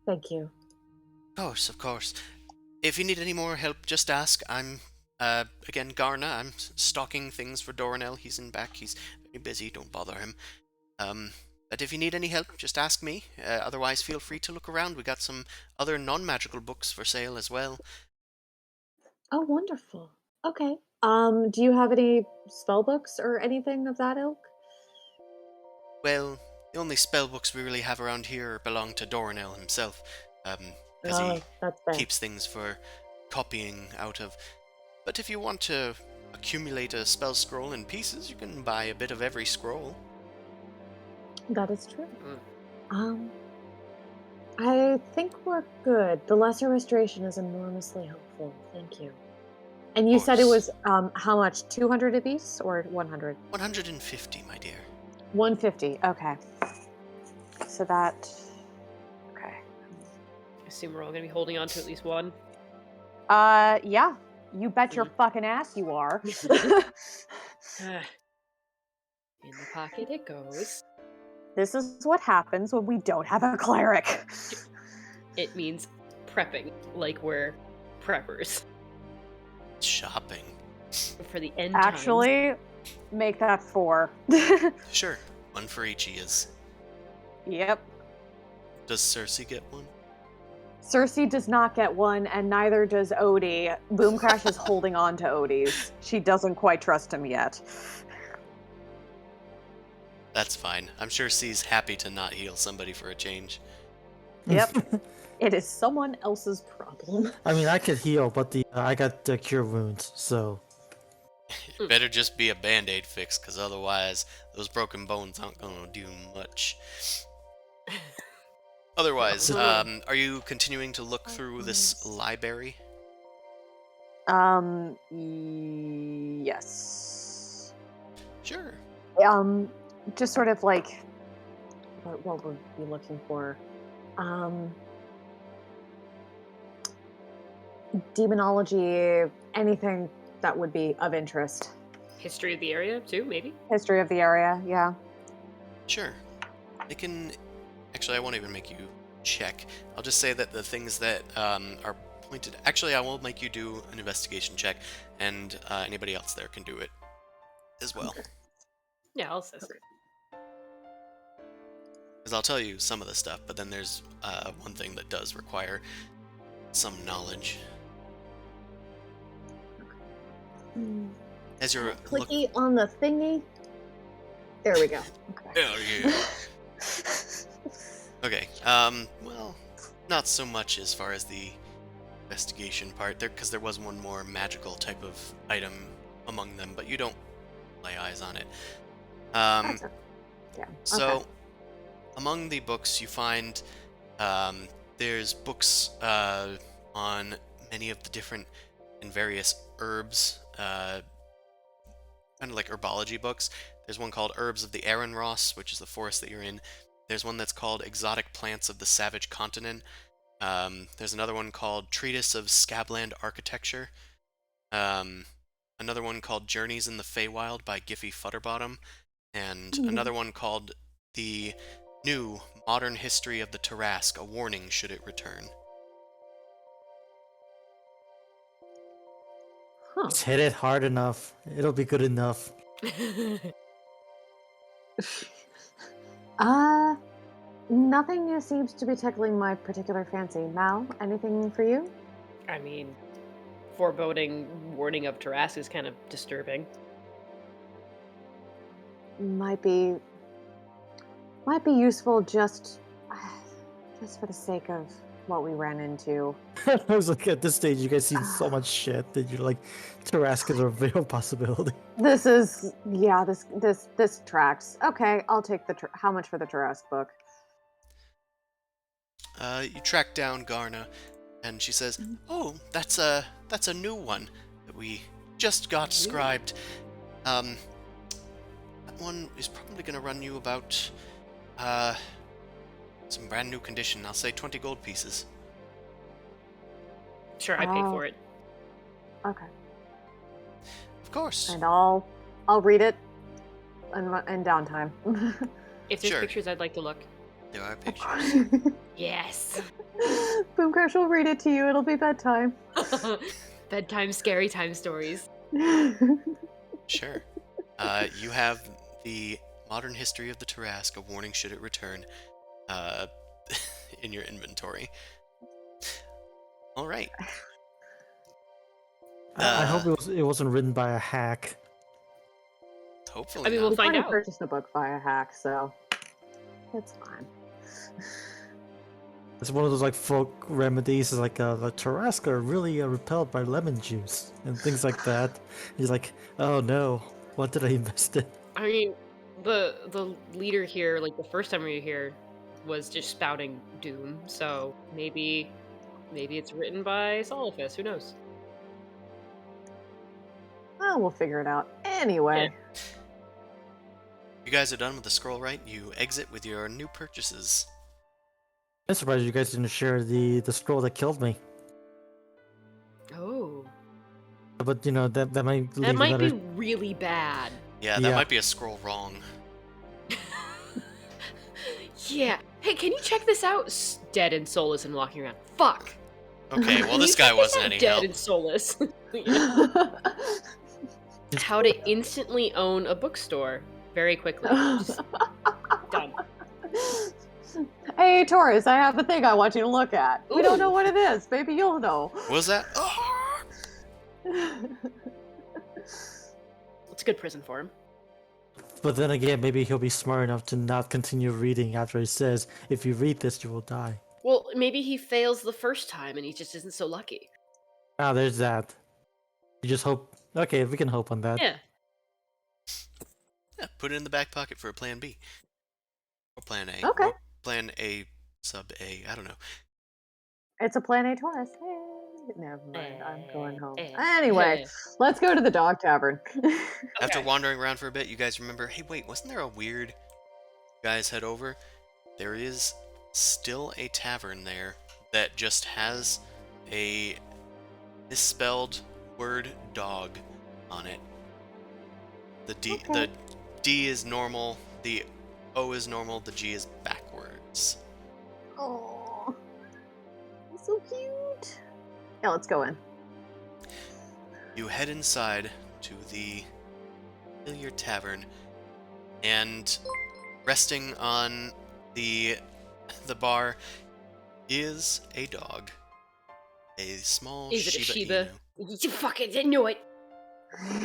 Thank you. Of course. If you need any more help, just ask. I'm, again, Garna. I'm stocking things for Doranel. He's in back. He's very busy. Don't bother him. But if you need any help, just ask me. Otherwise, feel free to look around. We got some other non-magical books for sale as well. Oh, wonderful. Okay. Do you have any spell books or anything of that ilk? Well, the only spell books we really have around here belong to Doranel himself, because he Oh, that's fair. keeps things for copying out of. But if you want to accumulate a spell scroll in pieces, you can buy a bit of every scroll. That is true. Mm. I think we're good. The lesser restoration is enormously helpful. Thank you. And you said it course. was how much? 200 a piece or 100? 150, my dear. 150. Okay. So that. Okay. I assume we're all gonna be holding on to at least one. Yeah. You bet your fucking ass you are. Ah. In the pocket it goes. This is what happens when we don't have a cleric. It means prepping, like we're preppers Shopping. for the end times. Actually, make that 4. Sure, one for each is. Yep. Does Cersei get one? Cersei does not get one, and neither does Odie. Boomcrash is holding on to Odie's. She doesn't quite trust him yet. That's fine. I'm sure C's happy to not heal somebody for a change. Yep. It is someone else's problem. I mean, I could heal, but I got the cure wounds, so It better just be a band-aid fix, because otherwise those broken bones aren't going to do much. Otherwise, are you continuing to look through this library? Yes. Sure. Just sort of like, what would we be looking for? Demonology, anything that would be of interest. History of the area too, maybe. History of the area, yeah. Sure. They can... Actually, I won't even make you check. I'll just say that the things that are pointed... Actually, I will make you do an investigation check, and anybody else there can do it as well. Yeah, I'll assess it. Because I'll tell you some of the stuff, but then there's one thing that does require some knowledge. As you're Clicky on the thingy. There we go. Okay. Oh, yeah. Okay, well, not so much as far as the investigation part, there, because there was one more magical type of item among them, but you don't lay eyes on it. That's it. Yeah. So, Okay. among the books you find, there's books on many of the different and various herbs, kind of like herbology books. There's one called Herbs of the Aaron Ross, which is the forest that you're in. There's one that's called Exotic Plants of the Savage Continent. There's another one called Treatise of Scabland Architecture. Another one called Journeys in the Feywild by Giffy Futterbottom. And another one called The New Modern History of the Tarrasque, A Warning Should It Return. Huh. just hit it hard enough. It'll be good enough. Nothing seems to be tickling my particular fancy. Mal, anything for you? I mean, foreboding warning of Tarrasque is kind of disturbing. Might be useful just for the sake of what we ran into. I was like, at this stage, you guys seen so much shit that you're like, Tarrasque is a real possibility. This tracks. Okay, I'll take how much for the Tarrasque book? You track down Garna, and she says, "Oh, that's a new one that we just got scribed. That one is probably going to run you about some brand new condition. I'll say 20 gold pieces." Sure, I pay Oh. for it. Okay, Of course. and I'll read it in downtime. If there's Sure. pictures, I'd like to look. There are pictures. Yes. Boomcrash will read it to you. It'll be bedtime. Bedtime scary time stories. Sure. You have the Modern History of the Tarrasque, a warning should it return, in your inventory. All right. I hope it wasn't written by a hack. Hopefully I mean, not. we'll We've find already out. purchased a book via hack, so it's fine. It's one of those like folk remedies. It's like the Tarrasque are really repelled by lemon juice and things like that. He's like, oh no, what did I invest in? I mean, the leader here, like the first time we were here, was just spouting doom. So maybe it's written by Solifus. Who knows? Well, we'll figure it out. Anyway. You guys are done with the scroll, right? You exit with your new purchases. I'm surprised you guys didn't share the scroll that killed me. Oh, But you know that might leave that might another. be really bad. Yeah, that Yeah. might be a scroll wrong. Yeah. Hey, can you check this out? Dead and soulless and walking around. Fuck. Okay, well Can this you guy check this wasn't out? any Dead help. and soulless. How to instantly own a bookstore very quickly. Just done. Hey, Taurus, I have a thing I want you to look at. We don't know what it is. Maybe you'll know. What was that? Oh! It's a good prison for him. But then again, maybe he'll be smart enough to not continue reading after he says, "If you read this, you will die." Well, maybe he fails the first time and he just isn't so lucky. Ah, there's that. You just hope. Okay, we can hope on that. Yeah. Yeah, put it in the back pocket for a plan B. Or plan A. Okay. Or plan A sub A. I don't know. It's a Plan A Taurus. Hey, never mind. I'm going home. Eh, Anyway, eh. let's go to the Dog Tavern. After Okay. wandering around for a bit, you guys remember, hey wait, wasn't there a weird... You guys head over. There is still a tavern there that just has a misspelled word dog on it. The D is normal, the O is normal, the G is backwards. Oh, he's so cute. Yeah, let's go in. You head inside to the familiar tavern, and resting on the bar is a dog. A small Is it a Shiba Shiba? Inu. You fucking didn't know it.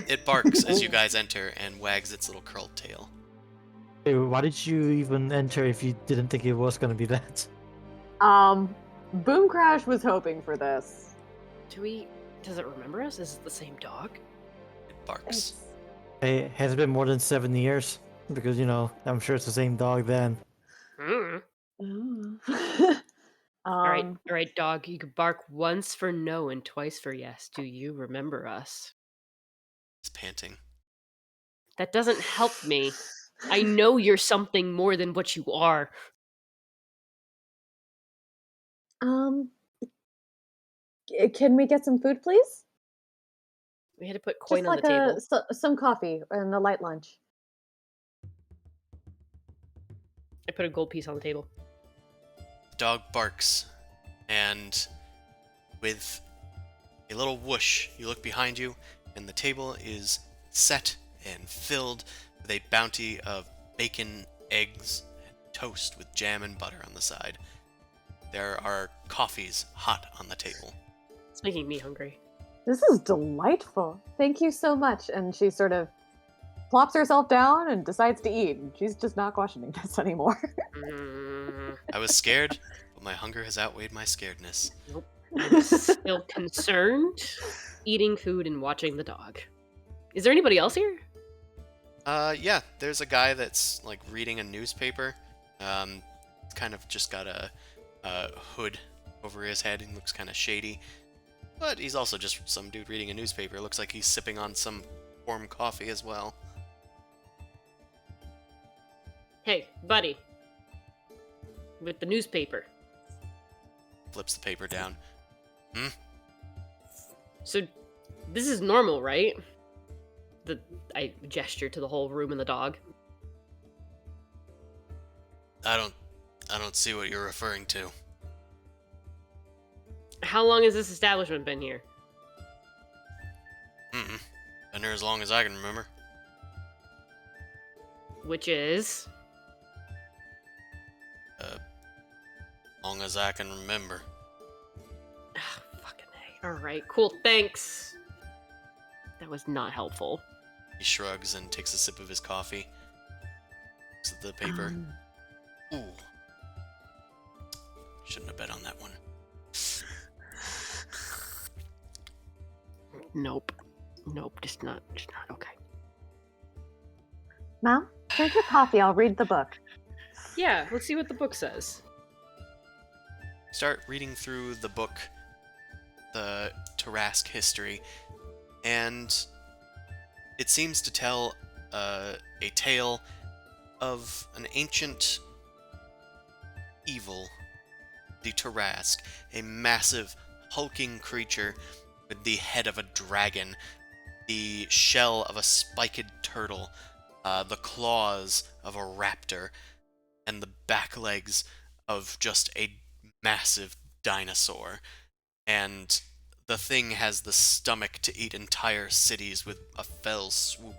It barks as you guys enter and wags its little curled tail. Hey, why did you even enter if you didn't think it was gonna be that? Boom Crash was hoping for this. Does it remember us? Is it the same dog? It barks. Hey, has it been more than 7 years? Because you know, I'm sure it's the same dog then. Mm. Ooh. All right, dog. You could bark once for no and twice for yes. Do you remember us? It's panting. That doesn't help me. I know you're something more than what you are. Can we get some food, please? We had to put coin Just on like the table. some coffee and a light lunch. I put a gold piece on the table. The dog barks, and with a little whoosh, you look behind you, and the table is set and filled with a bounty of bacon, eggs, and toast with jam and butter on the side. There are coffees hot on the table. It's making me hungry. This is delightful. Thank you so much. And she sort of plops herself down and decides to eat. And she's just not questioning this anymore. Mm, I was scared, but my hunger has outweighed my scaredness. I'm still concerned. Eating food and watching the dog. Is there anybody else here? Yeah, there's a guy that's like reading a newspaper. He's kind of just got a hood over his head and looks kind of shady. But he's also just some dude reading a newspaper. Looks like he's sipping on some warm coffee as well. Hey, buddy. With the newspaper. Flips the paper down. So, this is normal, right? I gesture to the whole room and the dog. I don't see what you're referring to. How long has this establishment been here? Been here as long as I can remember. Which is... Long as I can remember. Fucking A. Alright, cool, thanks. That was not helpful. He shrugs and takes a sip of his coffee. Looks at the paper. Ooh. Shouldn't have bet on that one. Nope. Nope, just not okay. Mom, drink your coffee. I'll read the book. Yeah, let's see what the book says. Start reading through the book, the Tarask history, and it seems to tell a tale of an ancient evil, the Tarask, a massive, hulking creature with the head of a dragon, the shell of a spiked turtle, the claws of a raptor, and the back legs of just a massive dinosaur. And the thing has the stomach to eat entire cities with a fell swoop.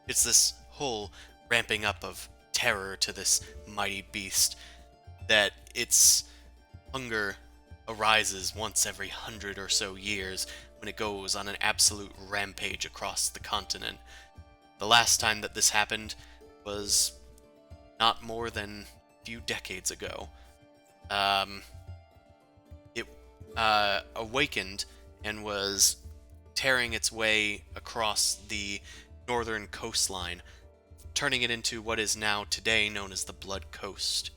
It's this whole ramping up of terror to this mighty beast, that its hunger arises once every 100 or so years when it goes on an absolute rampage across the continent. The last time that this happened was not more than a few decades ago. It awakened and was tearing its way across the northern coastline, turning it into what is now today known as the Blood Coast.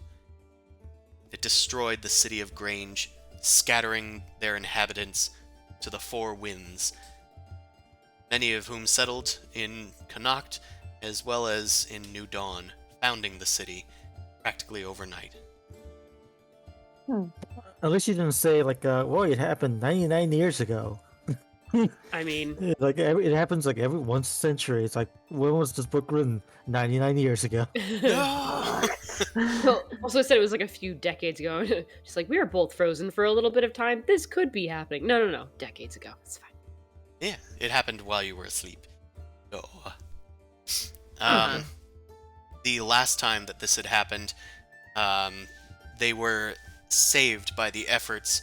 It destroyed the city of Grange, scattering their inhabitants to the four winds, many of whom settled in Connacht as well as in New Dawn, founding the city practically overnight. At least you didn't say like, "Well, it happened 99 years ago." I mean, Like it happens like every once a century. It's like, when was this book written? 99 years ago. well, also said it was like a few decades ago. Just like, we were both frozen for a little bit of time. This could be happening. No. Decades ago. It's fine. Yeah, it happened while you were asleep. Oh. The last time that this had happened, they were saved by the efforts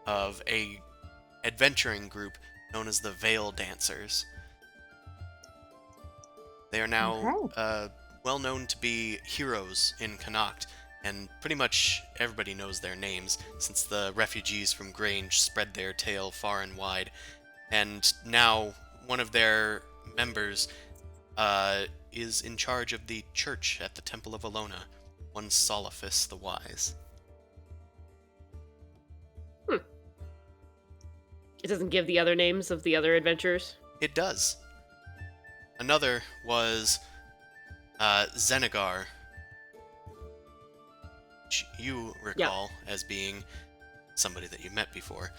of a adventuring group known as the Veil Dancers. They are now well known to be heroes in Connacht, and pretty much everybody knows their names, since the refugees from Grange spread their tale far and wide. And now one of their members is in charge of the church at the Temple of Alona, one Soliphus the Wise. It doesn't give the other names of the other adventurers? It does. Another was Zenegar, which you recall as being somebody that you met before.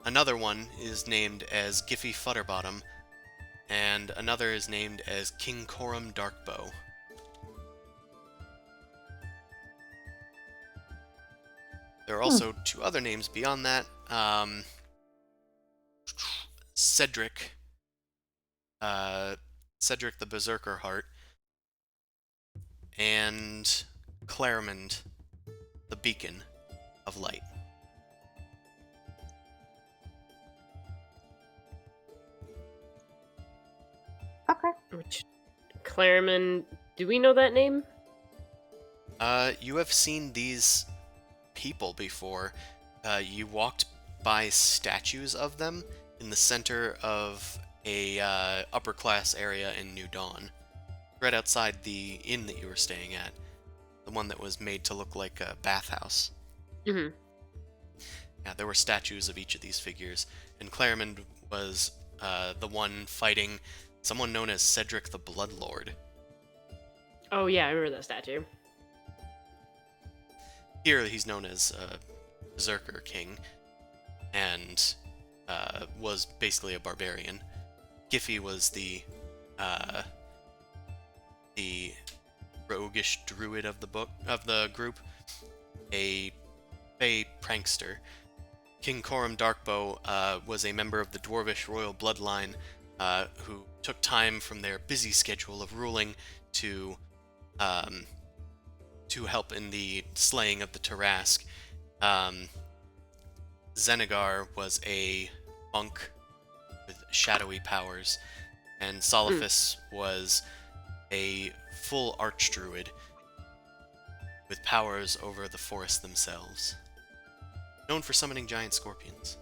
Another one is named as Giffy Futterbottom, and another is named as King Coram Darkbow. There are also two other names beyond that. Cedric the Berserker Heart, and Clarimond the Beacon of Light. Okay. Which, Clarimond, do we know that name? You have seen these people before. You walked by statues of them in the center of a upper class area in New Dawn, right outside the inn that you were staying at, the one that was made to look like a bathhouse. Mm-hmm. Yeah, there were statues of each of these figures, and Clarimond was the one fighting someone known as Cedric the Bloodlord. Oh yeah, I remember that statue. Here he's known as Berserker King, and was basically a barbarian. Giffy was the roguish druid of the group, a prankster. King Coram Darkbow was a member of the dwarvish royal bloodline who took time from their busy schedule of ruling to help in the slaying of the Tarask. Zenegar was a monk with shadowy powers, and Soliphus was a full archdruid with powers over the forest themselves, known for summoning giant scorpions.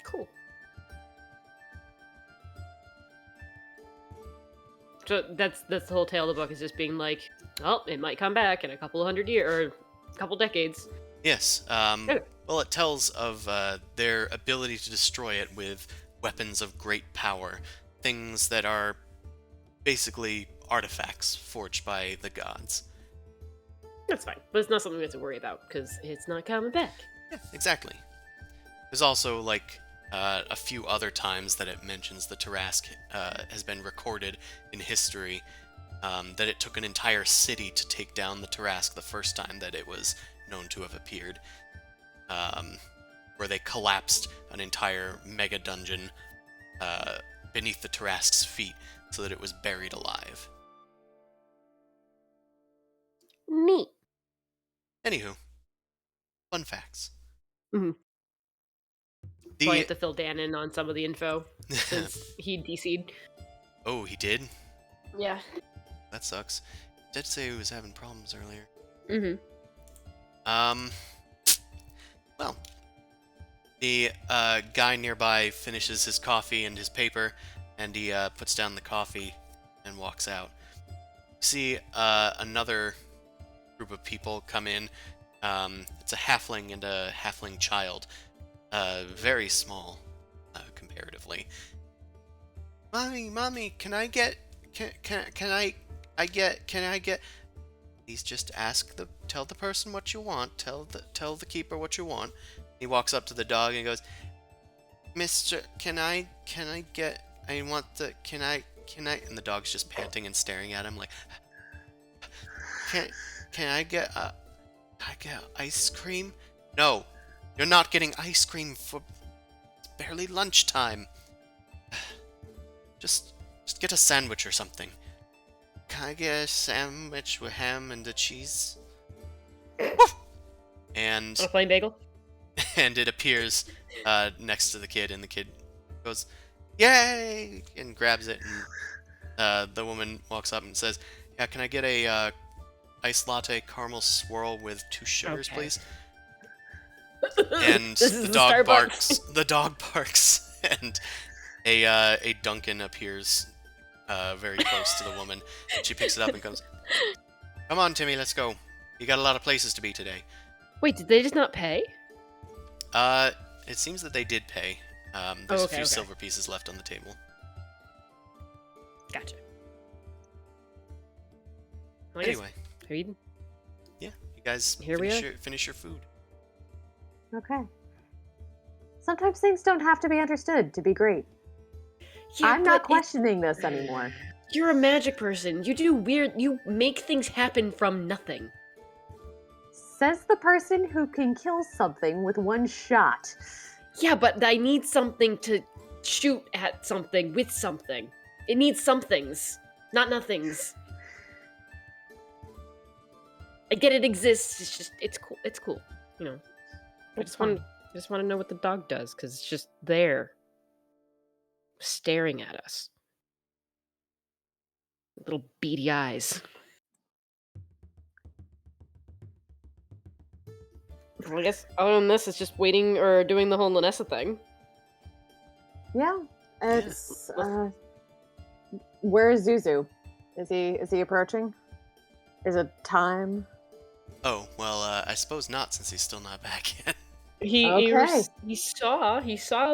Cool. So that's the whole tale of the book, is just being like, well, it might come back in a couple hundred years or a couple decades. Yes. Okay. Well, it tells of their ability to destroy it with weapons of great power, things that are basically artifacts forged by the gods. That's fine, but it's not something we have to worry about because it's not coming back. Yeah, exactly. There's also like a few other times that it mentions the Tarask has been recorded in history, that it took an entire city to take down the Tarask the first time that it was known to have appeared, where they collapsed an entire mega dungeon beneath the Tarask's feet so that it was buried alive. Neat. Anywho, fun facts. Mhm. So I have to fill Dan in on some of the info since he DC'd. Oh, he did? Yeah. That sucks. Did say he was having problems earlier. Mm-hmm. Well, the guy nearby finishes his coffee and his paper, and he puts down the coffee and walks out. You see another group of people come in. It's a halfling and a halfling child. Very small, comparatively. Mommy, can I get? Please just tell the person what you want. Tell the keeper what you want. He walks up to the dog and goes, Mister, can I get? I want the. Can I? And the dog's just panting and staring at him like, can I get ice cream? No. You're not getting ice cream for... It's barely lunchtime. Just get a sandwich or something. Can I get a sandwich with ham and the cheese? Woof! And... A plain bagel? And it appears next to the kid, and the kid goes, Yay! And grabs it, and the woman walks up and says, Yeah, can I get a iced latte caramel swirl with 2 sugars, please? And the dog barks. The dog barks, and a Duncan appears very close to the woman. And she picks it up and goes, "Come on, Timmy, let's go. You got a lot of places to be today." Wait, did they just not pay? It seems that they did pay. There's a few okay. silver pieces left on the table. Gotcha. Anyway, read. Yeah, you guys finish your food. Okay. Sometimes things don't have to be understood to be great. Yeah, I'm not questioning this anymore. You're a magic person. You make things happen from nothing. Says the person who can kill something with 1 shot. Yeah, but I need something to shoot at something with something. It needs somethings, not nothings. I get it exists. It's just it's cool. You know. I just want to know what the dog does because it's just there, staring at us. Little beady eyes. I guess other than this, it's just waiting or doing the whole Lanessa thing. Yeah, it's. Where is Zuzu? Is he approaching? Is it time? Oh well, I suppose not, since he's still not back yet. He saw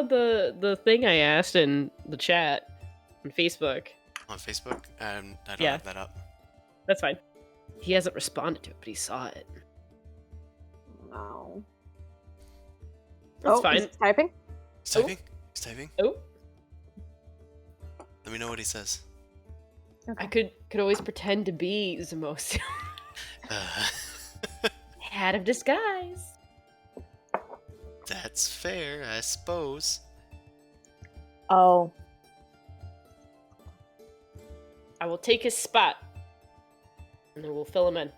the thing I asked in the chat on Facebook. On Facebook? I don't have that up. That's fine. He hasn't responded to it, but he saw it. No. That's fine. He's typing? He's typing? He's typing? Oh. Let me know what he says. Okay. I could always pretend to be Zamos. Hat of disguise. That's fair, I suppose. Oh, I will take his spot, and then we'll fill him in.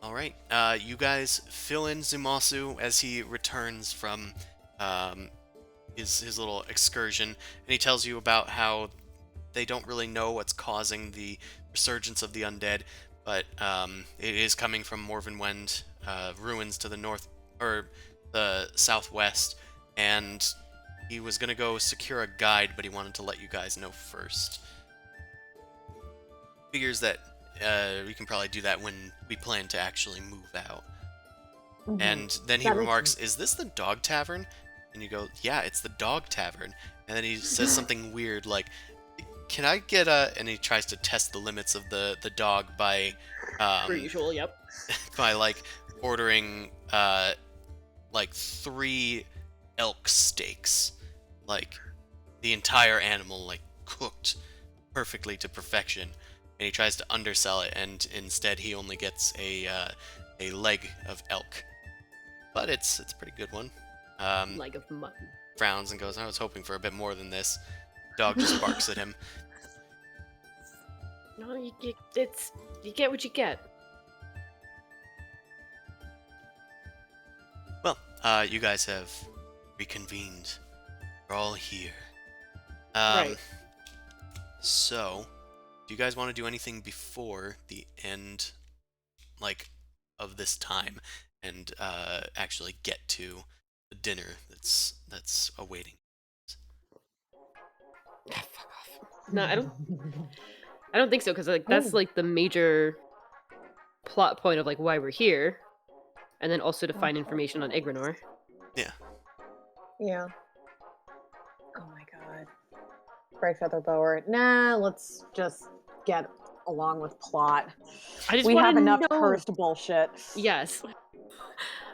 All right, you guys fill in Zumasu as he returns from his little excursion, and he tells you about how they don't really know what's causing the resurgence of the undead, but it is coming from Morvenwend ruins to the north or the southwest, and he was gonna go secure a guide, but he wanted to let you guys know first. Figures that we can probably do that when we plan to actually move out. Mhm. And then he That makes remarks, sense. "Is this the Dog Tavern?" And you go, "Yeah, it's the Dog Tavern." And then he says something weird like, "Can I get a..." And he tries to test the limits of the dog by Per usual, yep. by like ordering like 3 elk steaks, like the entire animal like cooked perfectly to perfection. And he tries to undersell it, and instead he only gets a leg of elk, but it's a pretty good one. Leg of mutton. Frowns and goes, "I was hoping for a bit more than this." Dog just barks at him. No, you get what you get. Well, you guys have reconvened. We're all here. Right. So, do you guys want to do anything before the end, like, of this time, and actually get to the dinner that's awaiting? No, I don't think so, because like that's like the major plot point of like why we're here, and then also to find information on Igranor. Yeah. Yeah. Oh my god. Bright Feather Bower. Nah, let's just get along with plot. I just We want have to enough know. cursed bullshit. Yes.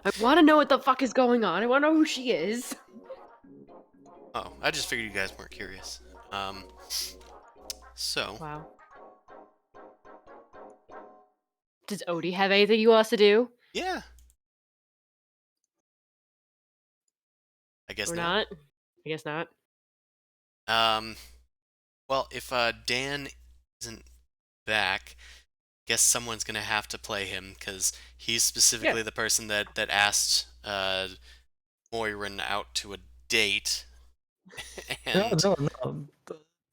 I want to know what the fuck is going on. I want to know who she is. Oh, I just figured you guys weren't curious. So, Wow. Does Odie have anything you want us to do? yeah. I guess Or not. not? I guess not. Well, if Dan isn't back, guess someone's gonna have to play him, because he's specifically the person that asked Moirin out to a date. And No.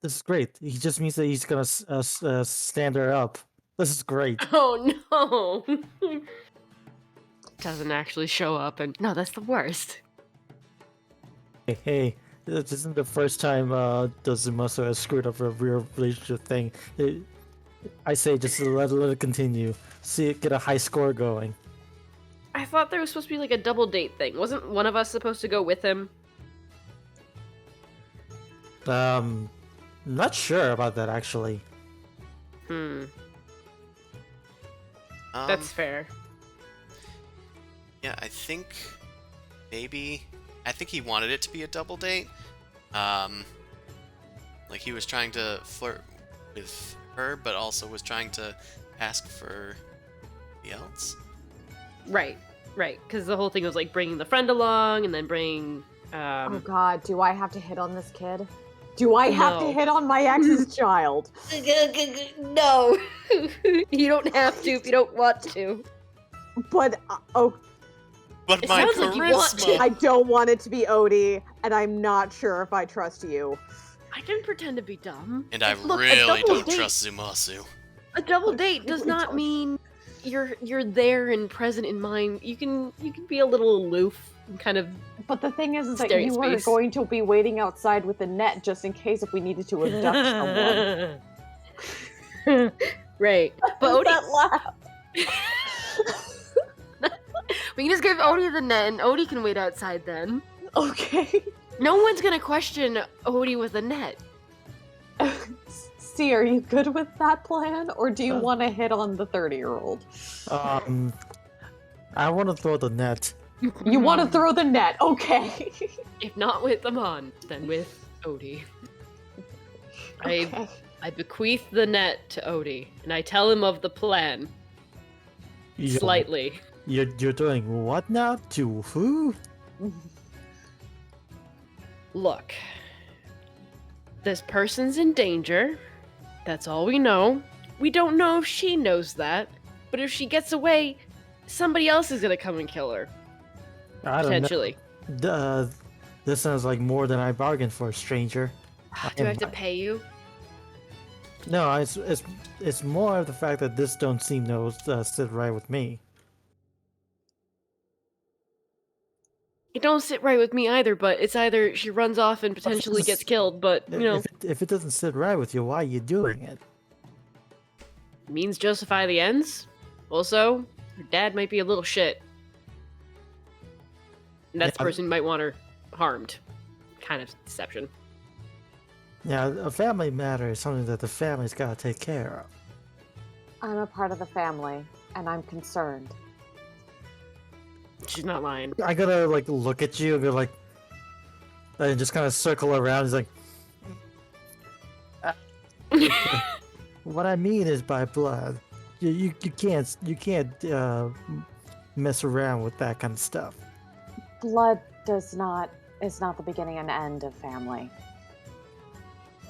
This is great. He just means that he's gonna stand her up. This is great. Oh no! Doesn't actually show up, and no, that's the worst. Hey, this isn't the first time Zumasu has screwed up a real relationship thing. I say just let it continue. See it get a high score going. I thought there was supposed to be like a double date thing. Wasn't one of us supposed to go with him? Not sure about that actually. That's fair. yeah, I think maybe he wanted it to be a double date. Like he was trying to flirt with her, but also was trying to ask for the else. Right. Because the whole thing was like bringing the friend along, and then bring. Oh god, do I have to hit on this kid? Do I have to No. hit on my ex's child? No, you don't have to if you don't want to. But But It my sounds like you want charisma. to. I don't want it to be Odie, and I'm not sure if I trust you. I didn't pretend to be dumb. And I Look, a really double don't date- trust Zumasu. A double date does not mean you're there and present in mind. You can be a little aloof and kind of. But the thing is that Stare at you were space. going to be waiting outside with a net just in case if we needed to abduct someone. Right. But Odie, That laugh. we can just give Odie the net, and Odie can wait outside then. Okay. No one's gonna question Odie with a net. See, are you good with that plan, or do you want to hit on the 30-year-old? I want to throw the net. You want to throw the net, okay. If not with Amon, then with Odie. Okay. I bequeath the net to Odie, and I tell him of the plan. Yo, Slightly. You're doing what now? To who? Look. This person's in danger. That's all we know. We don't know if she knows that, but if she gets away, somebody else is gonna come and kill her. I don't Potentially. know. This sounds like more than I bargained for, stranger. Do I have to pay you? No, it's more of the fact that this don't seem to sit right with me. It don't sit right with me either, but it's either she runs off and potentially gets killed, but, you know, If it doesn't sit right with you, why are you doing it? means justify the ends. Also, her dad might be a little shit. And that's the Yeah. person who might want her harmed. Kind of deception. Yeah, a family matter is something that the family's got to take care of. I'm a part of the family, and I'm concerned. She's not lying. I gotta like look at you and go like, and just kind of circle around. He's like, what I mean is by blood. You can't mess around with that kind of stuff. Blood is not the beginning and end of family.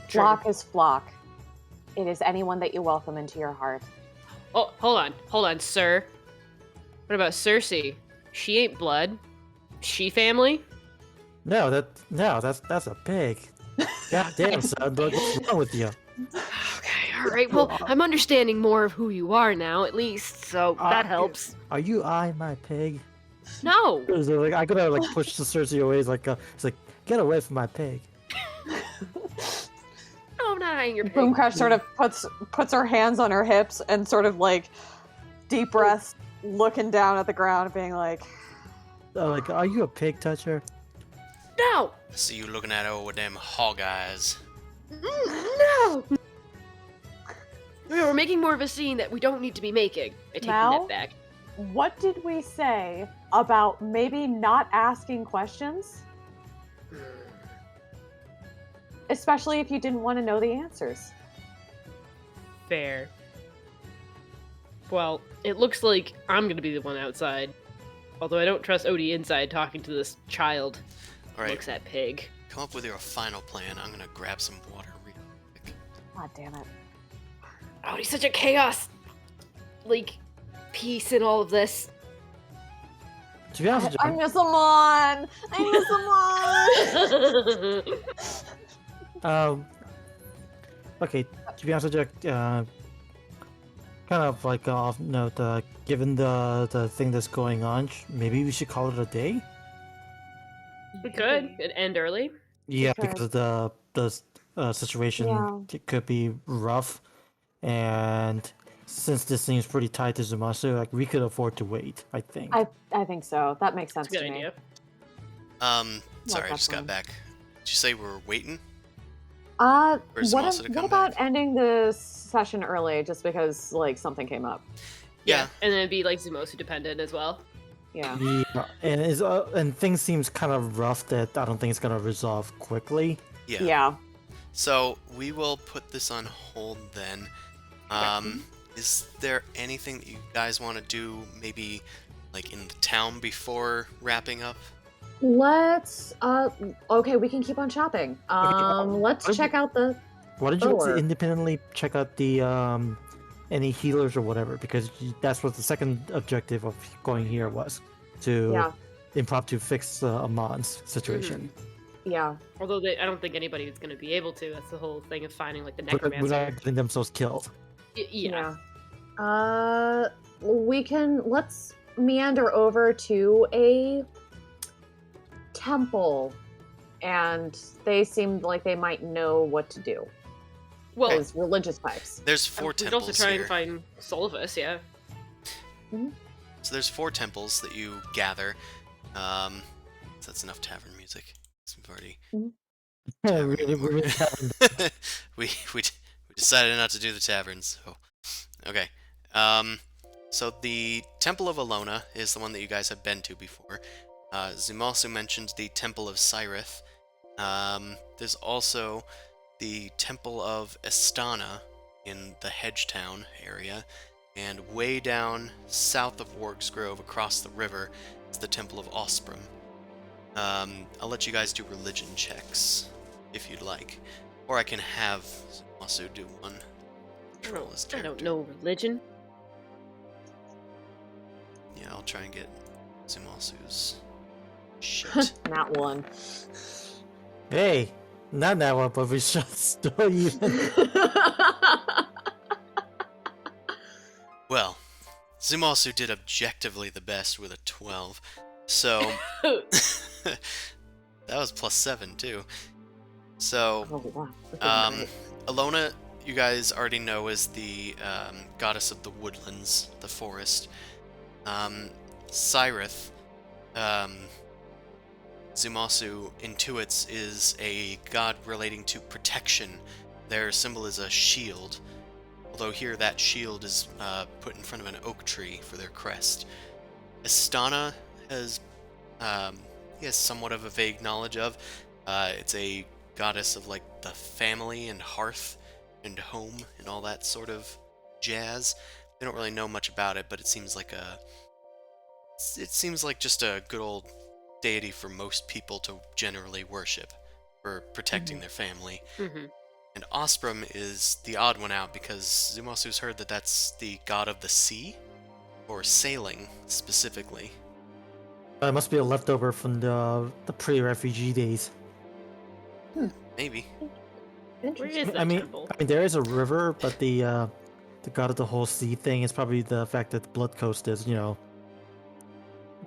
True. Flock is flock. It is anyone that you welcome into your heart. Oh, hold on, sir. What about Cersei? She ain't blood. She family? No, that's a pig. God damn, son, what's wrong with you? Okay, alright, well, I'm understanding more of who you are now, at least, so that helps. Are you my pig? No! So, like, I gotta like push the Cersei away. It's like get away from my pig. No, I'm not eyeing your pig. Boomcrash sort of puts her hands on her hips and sort of like deep breaths, looking down at the ground, being like, Like, are you a pig toucher? No! I see you looking at her with them hog eyes. No! We're making more of a scene that we don't need to be making. I take Mal? that back. what did we say about maybe not asking questions? Especially if you didn't want to know the answers. Fair. Well, it looks like I'm gonna be the one outside. Although I don't trust Odie inside talking to this child. Alright, Looks at pig. come up with your final plan. I'm gonna grab some water real quick. God damn it. Odie's such a chaos, like, piece in all of this. To be honest with I you, miss Amon! I miss Amon! okay. To be honest with you, kind of like off note, given the thing that's going on, maybe we should call it a day. We could. It'd end early. Yeah, Okay. because the situation Yeah. could be rough, and since this seems pretty tight to Zumasu, like we could afford to wait. I think. I think so. That makes sense That's a good to me. idea. Sorry, I that's just got fine. back. Did you say we're waiting? What Or is Amasa to come about back? ending the session early just because like something came up? Yeah. And then it'd be like Zumosu dependent as well. Yeah. Yeah, and things seems kind of rough that I don't think it's gonna resolve quickly. Yeah. Yeah. So we will put this on hold then. Is there anything that you guys want to do, maybe like in the town before wrapping up? Let's okay, we can keep on shopping. Let's what check out the Why don't you guys Or- independently check out the any healers or whatever? Because that's what the second objective of going here was, to Yeah. impromptu fix Amon's situation. yeah. Although I don't think anybody is going to be able to. That's the whole thing of finding like the Without necromancer. getting themselves killed. Yeah. Let's meander over to a temple, and they seem like they might know what to do. Well, Those religious types. There's four we could temples also try here. and find Solvus, yeah. So there's 4 temples that you gather. So that's enough tavern music. So we've already we decided not to do the taverns. So okay. So the Temple of Alona is the one that you guys have been to before. Zumasu mentioned the Temple of Cyrith. There's also the Temple of Estana in the Hedgetown area, and way down south of Warg's Grove, across the river, is the Temple of Osprum. I'll let you guys do religion checks if you'd like. Or I can have Zumasu do one. Control his I character. don't know religion. Yeah, I'll try and get Zumasu's shit. Not one. Hey, not that one, but we should still even. Well, Zumasu did objectively the best with a 12, so that was +7 too. So, Oh, wow. This is great. Alona, you guys already know, is the goddess of the woodlands, the forest. Cyrith, Zumasu intuits, is a god relating to protection. Their symbol is a shield, although here that shield is put in front of an oak tree for their crest. Istana has he has somewhat of a vague knowledge of. It's a goddess of like the family and hearth and home and all that sort of jazz. They don't really know much about it, but it seems like just a good old deity for most people to generally worship for protecting their family. Mm-hmm. And Osprum is the odd one out because Zumasu's heard that that's the god of the sea, or sailing specifically. It must be a leftover from the pre-refugee days. Maybe. Where Interesting. is that I mean, temple? there is a river, but the god of the whole sea thing is probably the fact that the Blood Coast is, that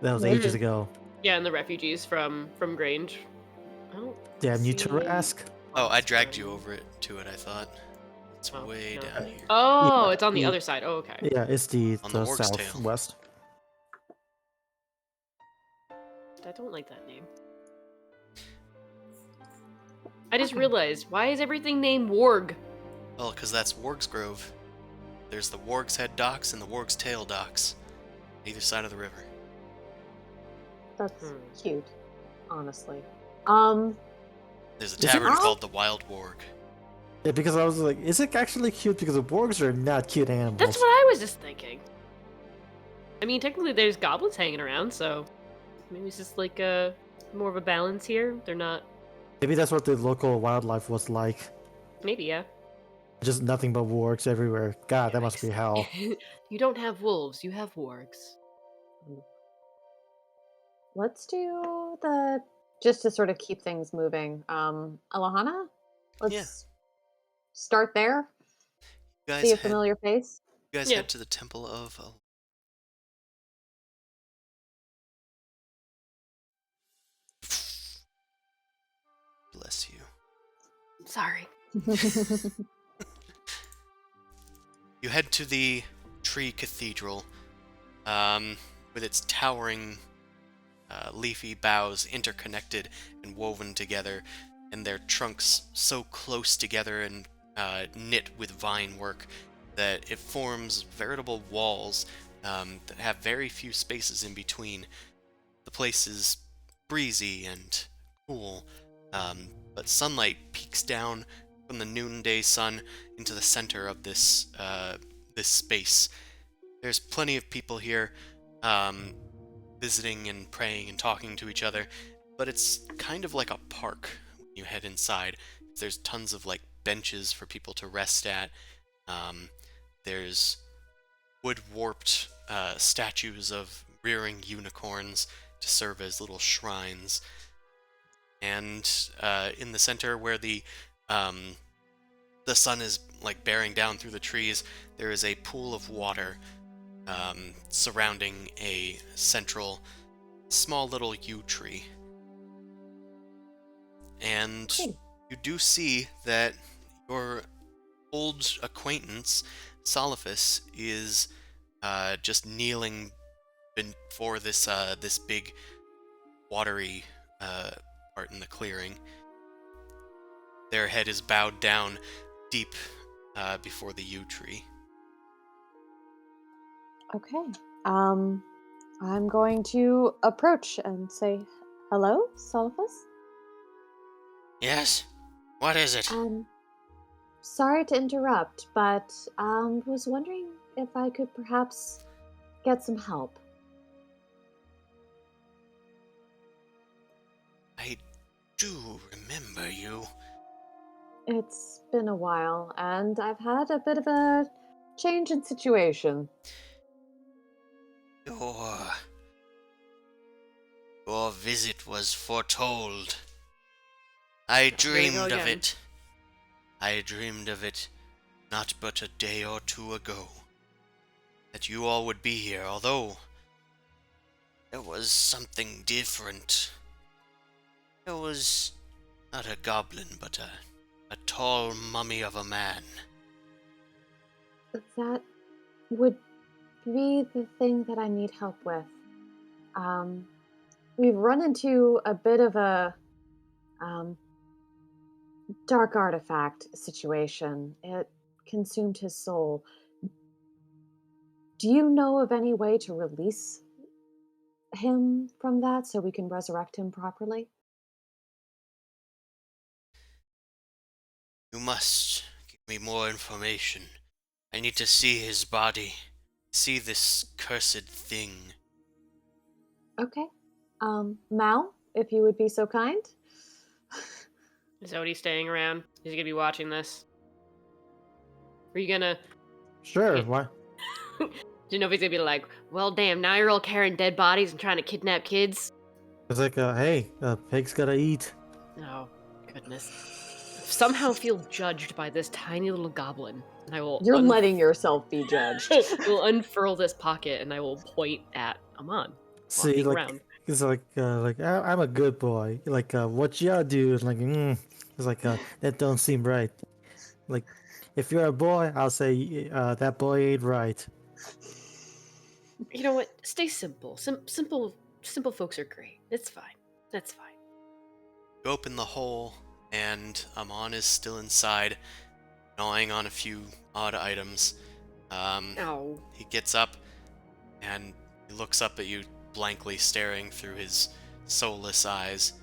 was ages ago. Yeah, and the refugees from Grange. I don't Damn you, see Tarask. Oh, I dragged Osprum. you over it to it, I thought. It's Oh, way no. down here. Oh, Yeah, it's on the the- other side. Oh, okay. Yeah, it's the On the Warg's Tail. southwest. I don't like that name. I just realized, why is everything named Warg? Well, because that's Warg's Grove. There's the Warg's Head docks and the Warg's Tail docks. Either side of the river. That's Hmm. cute, honestly. There's a Is it tavern wrong? called the Wild Warg. Yeah, because I was like, is it actually cute? Because the Borgs are not cute animals. That's what I was just thinking. I mean, technically there's goblins hanging around, so maybe it's just like more of a balance here. They're not... Maybe that's what the local wildlife was like. Maybe, yeah. Just nothing but wargs everywhere. God, that must be Yikes. hell. You don't have wolves, you have wargs. Let's do the just to sort of keep things moving. Alahana, let's Yeah. start there. You guys See a head, familiar face. you guys Yeah. head to the Temple of... Bless you. Sorry. You head to the Tree Cathedral, with its towering, leafy boughs interconnected and woven together, and their trunks so close together and knit with vine work that it forms veritable walls that have very few spaces in between. The place is breezy and cool, but sunlight peeks down from the noonday sun into the center of this this space. There's plenty of people here, visiting and praying and talking to each other, but it's kind of like a park when you head inside. There's tons of like benches for people to rest at. There's wood warped statues of rearing unicorns to serve as little shrines. And in the center, where the sun is like bearing down through the trees, there is a pool of water surrounding a central, small little yew tree. And Cool. you do see that your old acquaintance, Salaphus, is just kneeling before this this big watery part in the clearing. Their head is bowed down deep before the yew tree. Okay. I'm going to approach and say, "Hello, Solphus? Yes? What is it? Sorry to interrupt, but was wondering if I could perhaps get some help. I do remember you. It's been a while, and I've had a bit of a change in situation. Your, your visit was foretold. I Here we go dreamed of again. it. I dreamed of it not but a day or two ago. That you all would be here, although there was something different. There was not a goblin, but a tall mummy of a man. That would be the thing that I need help with. Um, we've run into a bit of a um, dark artifact situation. It consumed his soul. Do you know of any way to release him from that so we can resurrect him properly? You must give me more information. I need to see his body. See this cursed thing. Okay. Mal, if you would be so kind. Is Odie staying around? Is he gonna be watching this? Are you gonna? Sure. Okay. Why? Do you know if he's gonna be like, well, damn, now you're all carrying dead bodies and trying to kidnap kids? It's like, hey, pigs gotta eat. Oh, goodness. Somehow feel judged by this tiny little goblin, and I will. You're letting yourself be judged. will unfurl this pocket, and I will point at Amon. See, Walking like, around. it's like, I'm a good boy. Like, what y'all do is like, it's like, that don't seem right. Like, if you're a boy, I'll say, that boy ain't right. You know what? Stay simple. Simple folks are great. It's fine. That's fine. You open the hole, and Amon is still inside, gnawing on a few odd items. Oh. He gets up, and he looks up at you, blankly staring through his soulless eyes.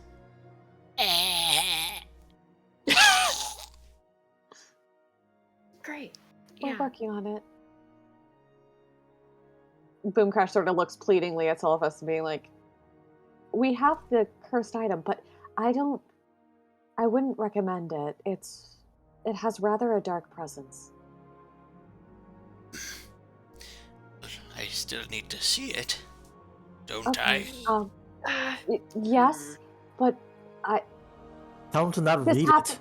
Great. We're Yeah. working on it. Boomcrash sort of looks pleadingly at all of us and being like, We have the cursed item, but I wouldn't recommend it. It has rather a dark presence. I still need to see it, don't Okay. I? Yes, but Tell him to not this read happened.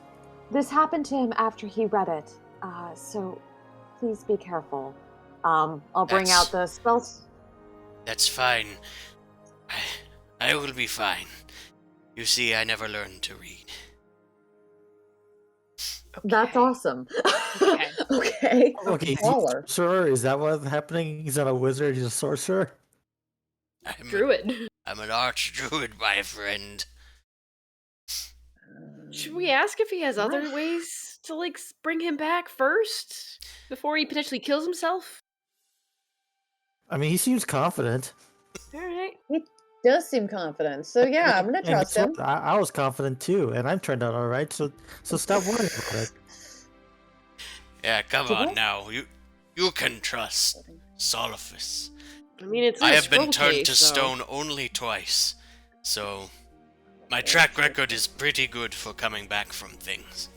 This happened to him after he read it. So please be careful. I'll bring That's- out the spells. That's fine. I will be fine. You see, I never learned to read. That's awesome. Okay. Okay. it. Okay, is he a Baller. sorcerer? Is that what's happening? He's not a wizard, he's a sorcerer? Druid. I'm an arch-druid, my friend. Should we ask if he has other ways to like bring him back first before he potentially kills himself? I mean, he seems confident. All right. He does seem confident. So yeah, I'm gonna And trust guess him. what? I was confident too, and I'm turned out all right. So stop worrying about it. Yeah, come Did on what? now. You can trust Solifus. I mean, it's. In I a have been scroll turned case, to so- stone only twice, so my track record is pretty good for coming back from things.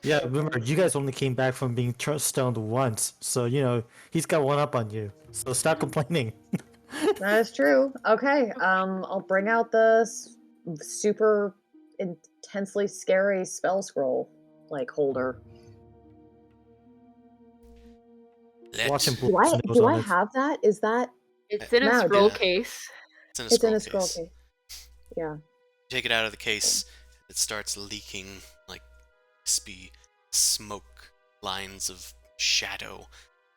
Yeah, remember, you guys only came back from being stoned once, so he's got one up on you. So stop complaining. That is true. Okay. I'll bring out the super intensely scary spell scroll holder. Watch him Let's. blow Do his I nose do on I it. have that? Is that It's in a No, scroll yeah. case. It's in a it's scroll in a case. scroll case? Yeah. Take it out of the case. It starts leaking like crispy smoke lines of shadow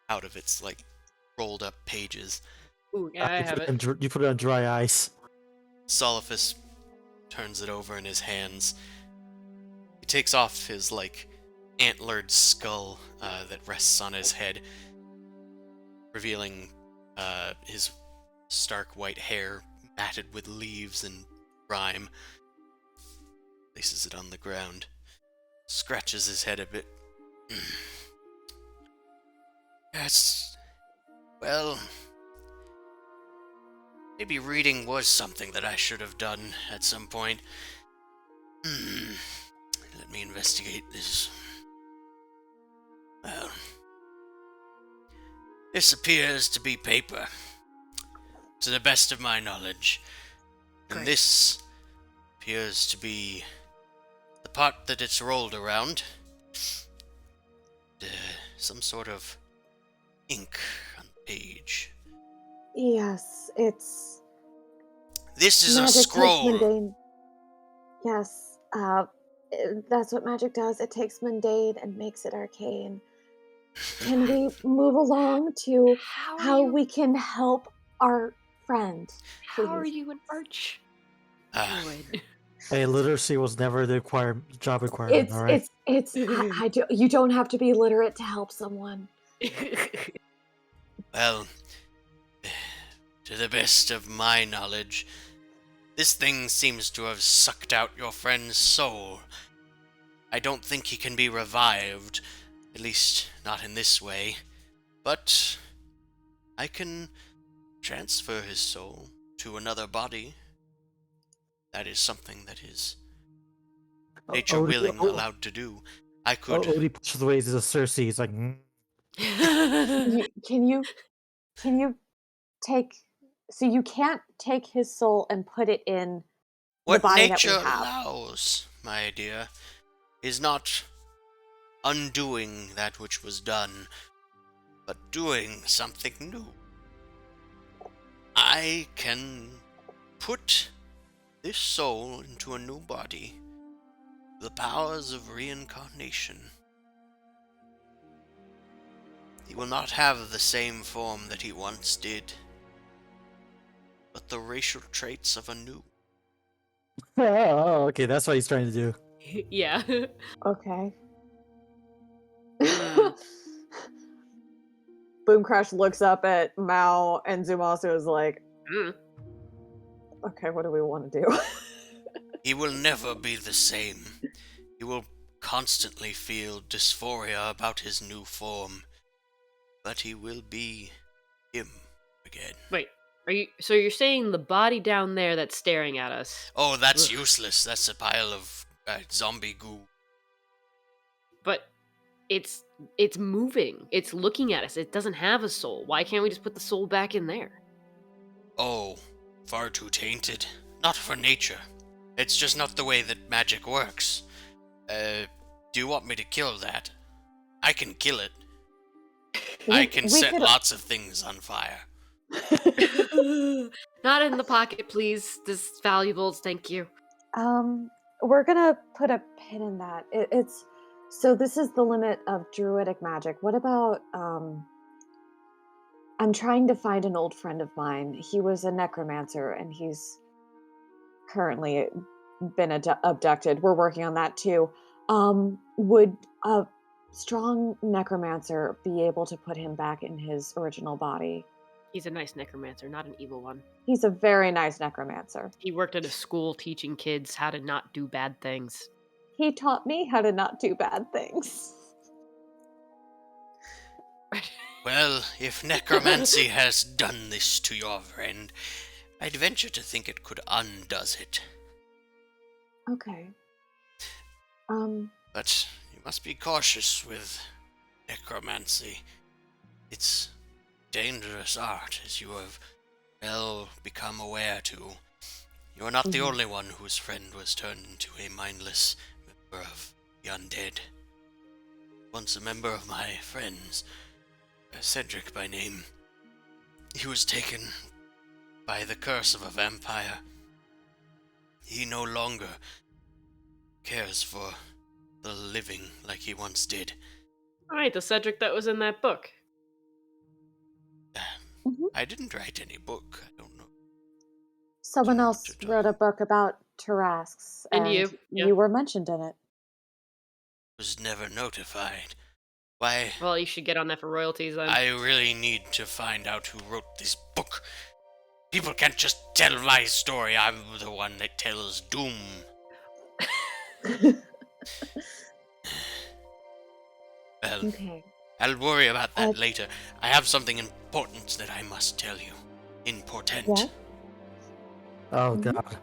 out of its rolled up pages. Ooh, yeah, I have it. You put it on dry ice. Solifus turns it over in his hands. He takes off his antlered skull that rests on his head, revealing his stark white hair matted with leaves and grime. Places it on the ground, scratches his head a bit. Yes, well, maybe reading was something that I should have done at some point. me investigate this. Well, this appears to be paper, to the best of my knowledge. And Great. this appears to be the part that it's rolled around. Some sort of ink on the page. Yes, it's This is a magic takes scroll. mundane. Yes, that's what magic does. It takes mundane and makes it arcane. Can we move along to how we can help our friend? How are please? you an arch Ah, druid? Hey, literacy was never the job requirement. All right. I do. You don't have to be literate to help someone. well, to the best of my knowledge, this thing seems to have sucked out your friend's soul. I don't think he can be revived, at least not in this way, but I can transfer his soul to another body. That is something that is nature willing allowed to do. I could. Odie pushes away his Cersei. He's like, Can you take? So you can't take his soul and put it in What the body nature that we have. allows, my dear, is not undoing that which was done, but doing something new. I can put this soul into a new body. The powers of reincarnation. He will not have the same form that he once did, but the racial traits of a new. oh, okay, that's what he's trying to do. Yeah. Okay. Hmm. Boom Crash looks up at Mao, and Zumasu is like, Mm. okay, what do we want to do? He will never be the same. He will constantly feel dysphoria about his new form, but he will be him again. Wait, so you're saying the body down there that's staring at us, Oh, that's Ugh. useless. That's a pile of zombie goo. but it's moving. It's looking at us. It doesn't have a soul. Why can't we just put the soul back in there? Oh, far too tainted. Not for nature. It's just not the way that magic works. Do you want me to kill that? I can kill it. I can set lots of things on fire. Not in the pocket, please. This valuables, thank you. We're gonna put a pin in that. It's so this is the limit of druidic magic. What about I'm trying to find an old friend of mine. He was a necromancer and he's currently been abducted. We're working on that too. Would a strong necromancer be able to put him back in his original body? He's a nice necromancer, not an evil one. He's a very nice necromancer. He worked at a school teaching kids how to not do bad things. He taught me how to not do bad things. Well, if necromancy has done this to your friend, I'd venture to think it could undoes it. Okay. But you must be cautious with necromancy. It's dangerous art, as you have well become aware to. You are not the only one whose friend was turned into a mindless member of the undead. Once a member of my friends, Cedric by name, he was taken by the curse of a vampire. He no longer cares for the living like he once did. Alright, the Cedric that was in that book. I didn't write any book. I don't know. Someone else wrote a book about Tarasques, And you, yeah. you were mentioned in it. Was never notified. Why? Well, you should get on that for royalties then. I really need to find out who wrote this book. People can't just tell my story. I'm the one that tells doom. Well, Okay. I'll worry about that later. I have something important that I must tell you. Important. Yeah? Oh god.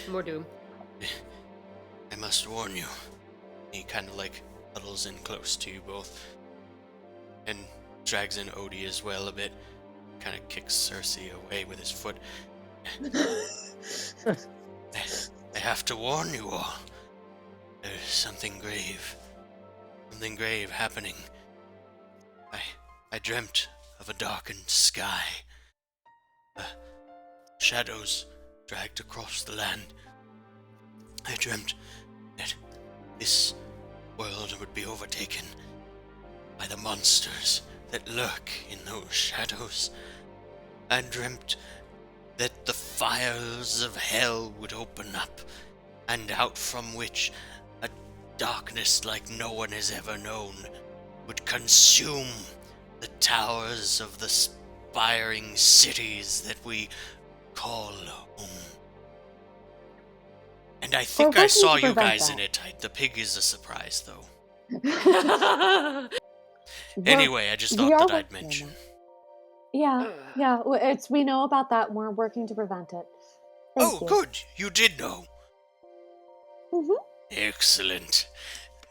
More doom. I must warn you. He kind of like huddles in close to you both and drags in Odie as well a bit. Kind of kicks Cersei away with his foot. I have to warn you all. There's something grave happening. I dreamt of a darkened sky. Shadows dragged across the land. I dreamt that this world would be overtaken by the monsters that lurk in those shadows. I dreamt that the fires of hell would open up, and out from which a darkness like no one has ever known would consume the towers of the spiring cities that we call home. And I think I saw you guys in it. The pig is a surprise, though. Anyway, I just thought that I'd mention. Yeah. We know about that, and we're working to prevent it. Thank you. Good. You did know. Mhm. Excellent.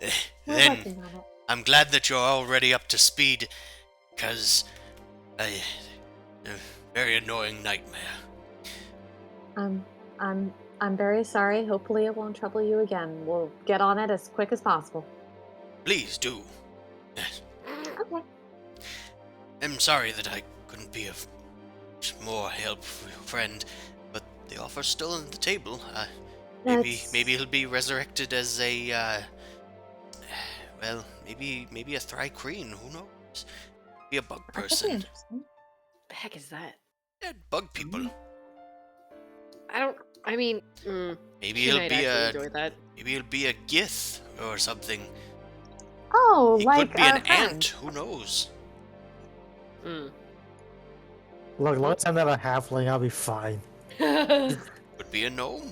We're Then working on it. I'm glad that you're already up to speed, because a very annoying nightmare. I'm very sorry. Hopefully it won't trouble you again. We'll get on it as quick as possible. Please do. Yes. Okay. I'm sorry that I couldn't be of more help for your friend, but the offer's still on the table. Maybe he'll be resurrected as a maybe a Thrycreen, who knows? Be a bug That could be person. interesting. The heck is that? Yeah, bug people. Maybe Maybe he'll be enjoy that. maybe he'll be a Gith or something. Oh, He like could be our an friend. ant, who knows? Look, as long as I'm not a halfling, I'll be fine. Could be a gnome.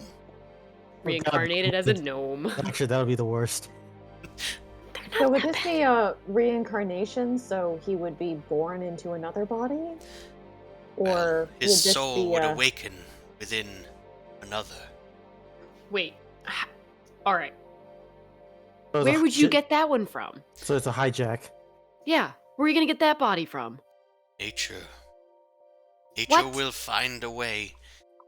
Reincarnated as a gnome. Actually, that would be the worst. So would this be a reincarnation? So he would be born into another body, or His would this soul be would a... awaken within another. Wait. Alright. So it's Where a would you hi- get that one from? So it's a hijack. Yeah. Where are you gonna get that body from? Nature. What? Nature will find a way.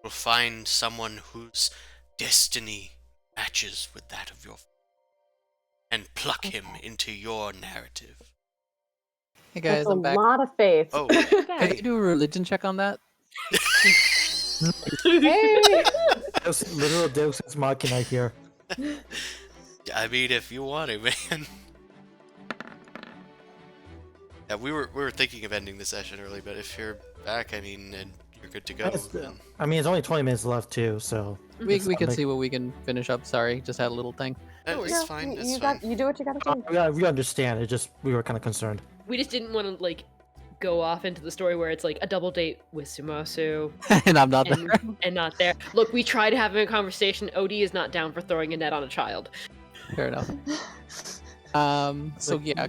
Will find someone whose destiny matches with that of your and pluck him into your narrative. Hey guys, That's a I'm back. lot of faith. Oh, Can you do a religion check on that? Hey! That's literal Deus Ex Machina here. I mean, if you want to, man. Yeah, we were thinking of ending the session early, but if you're back, I mean, and you're good to go. Then... I mean, it's only 20 minutes left too, so We can like- see what we can finish up. Sorry, just had a little thing. It's fine. It's fine. You do what you gotta do. we understand. It just we were kind of concerned. We just didn't want to go off into the story where it's like a double date with Sumasu And I'm not and, there. and not there. Look, we tried having a conversation. Odie is not down for throwing a net on a child. Fair enough. So yeah,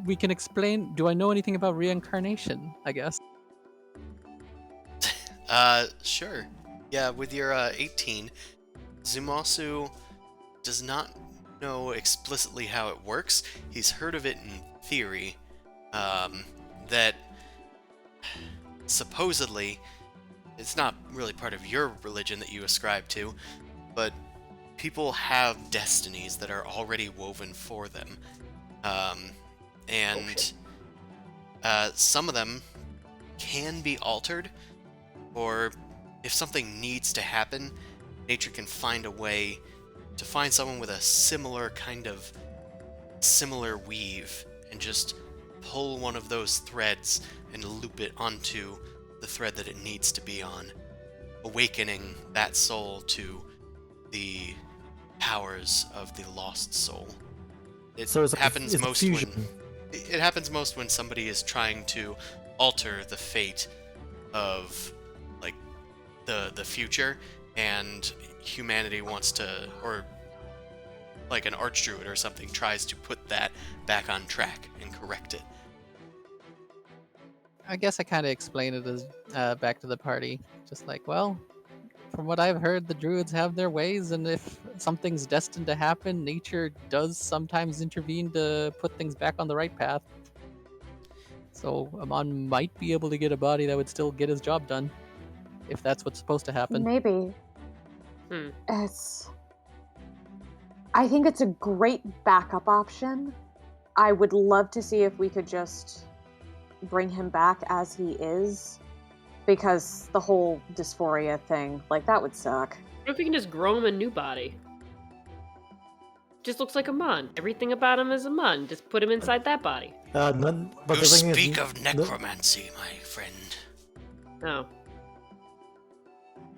we can explain. Do I know anything about reincarnation? I guess. Sure. Yeah, with your 18, Zumasu does not know explicitly how it works. He's heard of it in theory, that supposedly it's not really part of your religion that you ascribe to, but people have destinies that are already woven for them. And some of them can be altered, or if something needs to happen, nature can find a way to find someone with a similar weave and just pull one of those threads and loop it onto the thread that it needs to be on, awakening that soul to the powers of the lost soul. It So it's happens it's a most fusion. when it happens most when somebody is trying to alter the fate of the future, and humanity wants to, or like an archdruid or something tries to put that back on track and correct it. I guess I kind of explain it as back to the party, just like, well, from what I've heard, the druids have their ways, and if something's destined to happen, nature does sometimes intervene to put things back on the right path. So Amon might be able to get a body that would still get his job done, if that's what's supposed to happen. Maybe. Hmm. I think it's a great backup option. I would love to see if we could just bring him back as he is, because the whole dysphoria thing, like, that would suck. What if we can just grow him a new body? Just looks like a Mun. Everything about him is a Mun. Just put him inside that body. But You the thing speak is, of necromancy, my friend. Oh.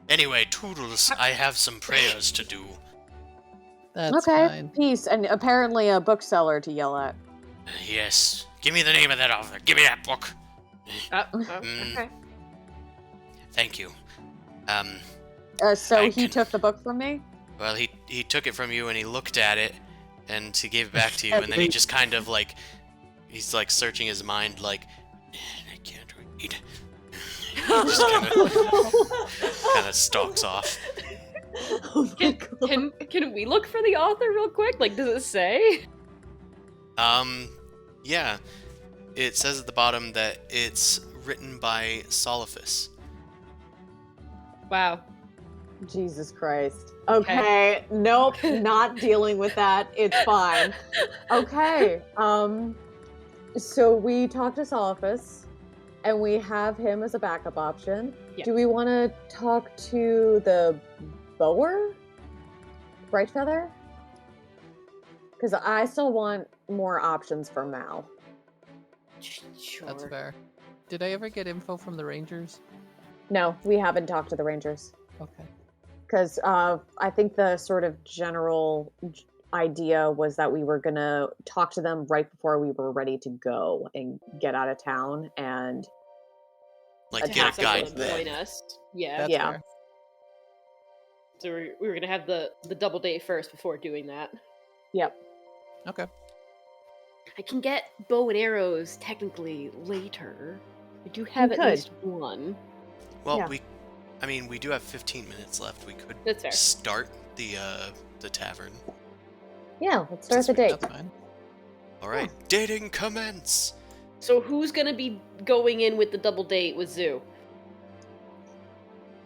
Anyway, Toodles, I have some prayers to do. That's okay, fine. peace, and apparently a bookseller to yell at. Yes. Give me the name of that author. Give me that book. Okay. Thank you. So I he can- took the book from me? Well, he took it from you and he looked at it, and he gave it back to you, and then he just kind of like, he's like searching his mind, like, I can't read. Just kind of stalks off. Oh my God. Can we look for the author real quick? Like, does it say? Yeah. It says at the bottom that it's written by Soliphus. Wow. Jesus Christ. Okay, nope, not dealing with that. It's fine. Okay. So we talked to Soliphus, and we have him as a backup option. Yeah. Do we want to talk to the Bower? Bright Feather? Because I still want more options for Mal. Sure. That's fair. Did I ever get info from the Rangers? No, we haven't talked to the Rangers. Okay. Because I think the sort of general idea was that we were going to talk to them right before we were ready to go and get out of town. And Like, To get have a someone guide to then. Join us. Yeah. That's Yeah. fair. So we were gonna have the double date first before doing that. yep. Okay. I can get bow and arrows technically later. I do have You at could. least one. Well, Yeah. we do have 15 minutes left. We could That's fair. start the tavern. Yeah, let's start the date. That's fine. All right, dating commence. So who's gonna be going in with the double date with Zoo?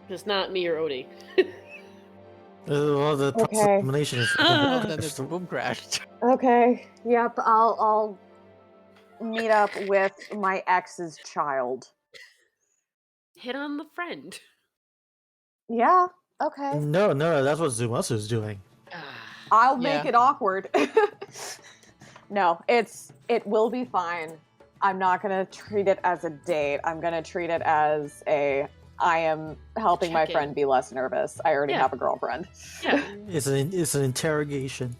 It's not me or Odie. well, the Okay. elimination is. Well, then it's boom crashed. Okay. Yep, I'll meet up with my ex's child. Hit on the friend. Yeah, okay. No, that's what Zumasu's doing. I'll make Yeah. it awkward. No, it will be fine. I'm not gonna treat it as a date. I'm gonna treat it as I am helping my Check-in. friend be less nervous. I already Yeah. have a girlfriend. Yeah. It's an interrogation.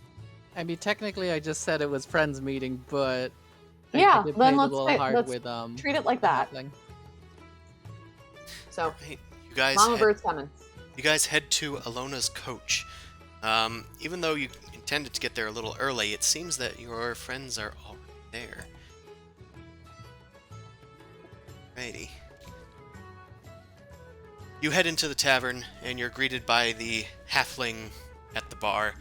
I mean, technically, I just said it was friends meeting, but I Yeah, did then play let's the little say- hard let's with treat it like the that. halfling. So, Hey, you guys. Mama Bird's coming. You guys head to Alona's coach. Even though you intended to get there a little early, it seems that your friends are already there. Righty. You head into the tavern, and you're greeted by the halfling at the bar.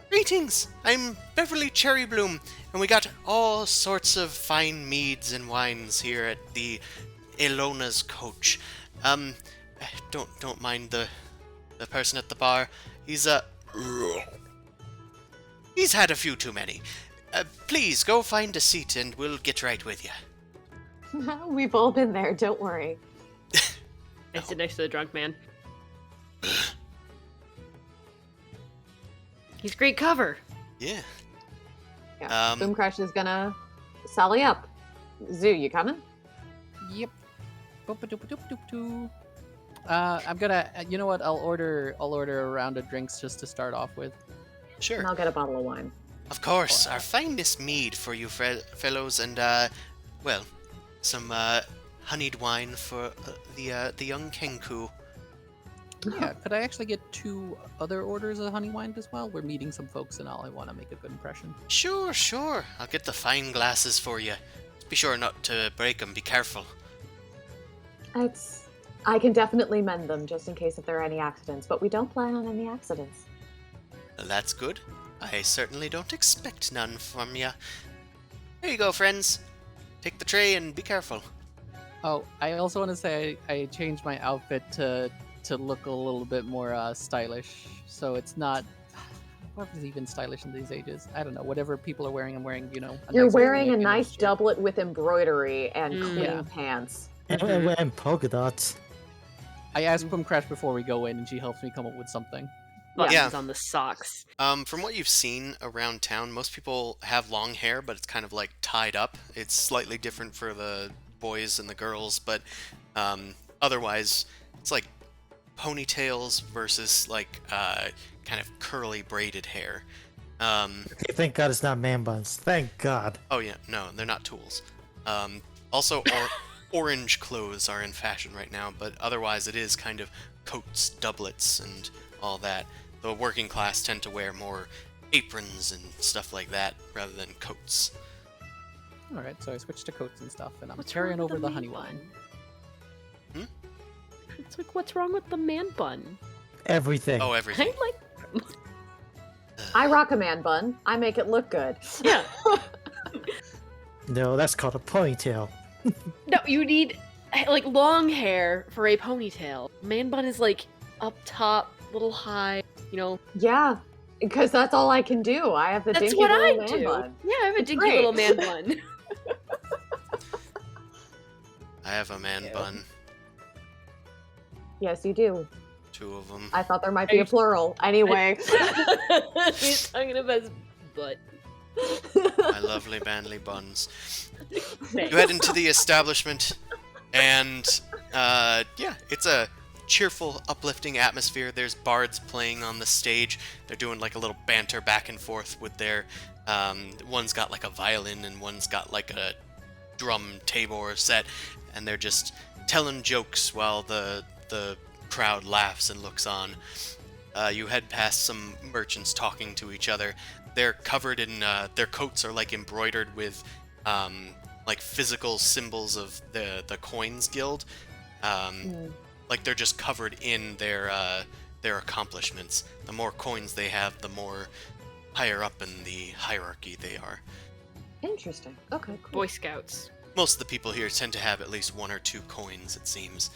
Greetings! I'm Beverly Cherrybloom, and we got all sorts of fine meads and wines here at the Alona's coach. Don't mind the person at the bar. He's had a few too many. Please go find a seat, and we'll get right with you. We've all been there, don't worry. I sit next to the drunk man. He's great cover. Yeah. Yeah. Boom Crush is gonna sally up. Zoo, you coming? Yep. Boop-a-doop-a-doop-doop-doo. I'm gonna. You know what? I'll order a round of drinks just to start off with. Sure. And I'll get a bottle of wine. Of course, our finest mead for you fellows, and well, some honeyed wine for the young Kenku. Yeah. Could I actually get 2 other orders of honey wine as well? We're meeting some folks, and I want to make a good impression. Sure. I'll get the fine glasses for you. Be sure not to break them. Be careful. I can definitely mend them just in case if there are any accidents, but we don't plan on any accidents. That's good. I certainly don't expect none from ya. Here you go, friends. Take the tray and be careful. Oh, I also want to say I changed my outfit to look a little bit more stylish. So it's not. What is even stylish in these ages? I don't know. Whatever people are wearing, I'm wearing. You know. You're nice wearing a V-neck and nice shirt. doublet with embroidery and clean Yeah. pants. And polka dots. I asked Boom Crash before we go in, and she helps me come up with something. Buttons Yeah. on the socks. From what you've seen around town, most people have long hair, but it's kind of like tied up. It's slightly different for the boys and the girls, but otherwise, it's like ponytails versus like kind of curly braided hair. Okay, thank God it's not man buns. Thank God. Oh yeah, no, they're not tools. Also, orange clothes are in fashion right now, but otherwise it is kind of coats, doublets, and all that. The working class tend to wear more aprons and stuff like that rather than coats. All right, so I switched to coats and stuff, and I'm What's carrying wrong with over the man honey wine. bun? It's like, what's wrong with the man bun? Everything. Oh, everything. I like. I rock a man bun. I make it look good. Yeah. No, that's called a ponytail. No, you need like long hair for a ponytail. Man bun is like up top, little high. You know. Yeah, because that's all I can do. I have the That's dinky what little I man do. bun. Yeah, I have a It's dinky great. little man bun. I have a man Ew. bun. Yes, you do. 2 of them. I thought there might be a plural. Anyway. He's talking about his butt. My lovely manly buns. You head into the establishment, and yeah, it's a cheerful, uplifting atmosphere. There's bards playing on the stage. They're doing like a little banter back and forth with their. One's got like a violin, and one's got like a drum tabor set, and they're just telling jokes while the crowd laughs and looks on. You head past some merchants talking to each other. They're covered in their coats are like embroidered with like physical symbols of the Coins Guild. Like they're just covered in their accomplishments. The more coins they have, the more higher up in the hierarchy they are. Interesting. Okay, cool. Boy Scouts. Most of the people here tend to have at least 1 or 2 coins, it seems.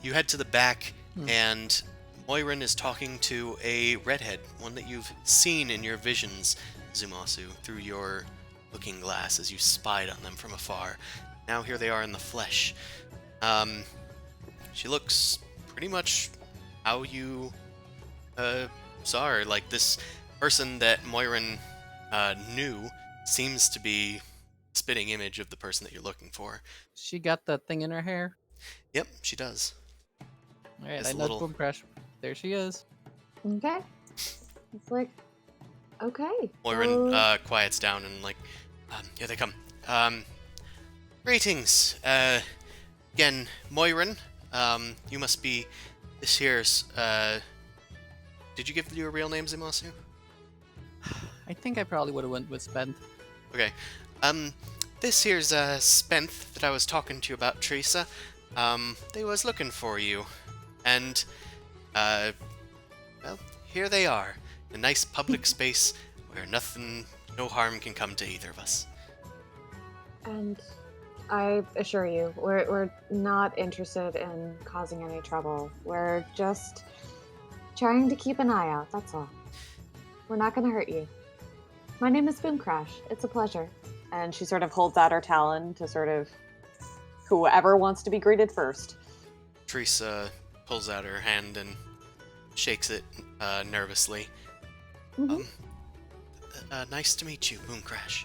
You head to the back, and Moirin is talking to a redhead, one that you've seen in your visions, Zumasu, through your looking glass as you spied on them from afar. Now here they are in the flesh. She looks pretty much how you saw her. Like, this person that Moirin knew seems to be a spitting image of the person that you're looking for. She got the thing in her hair. Yep, she does. All right, It's I a nudged little- Boom Crash. There she is. Okay. It's like, okay. Moirin quiets down and like, here they come. Greetings. Again, Moirin. You must be this here's. Did you give your real name, Zimasu? I think I probably would have went with Spent. Okay. This here's Spence that I was talking to you about, Teresa. They was looking for you, and well, here they are. A nice public space where no harm can come to either of us. And I assure you, we're not interested in causing any trouble. We're just trying to keep an eye out, that's all. We're not going to hurt you. My name is Boom Crash. It's a pleasure. And she sort of holds out her talon to sort of whoever wants to be greeted first. Teresa pulls out her hand and shakes it nervously. Mhm. Nice to meet you, Boomcrash.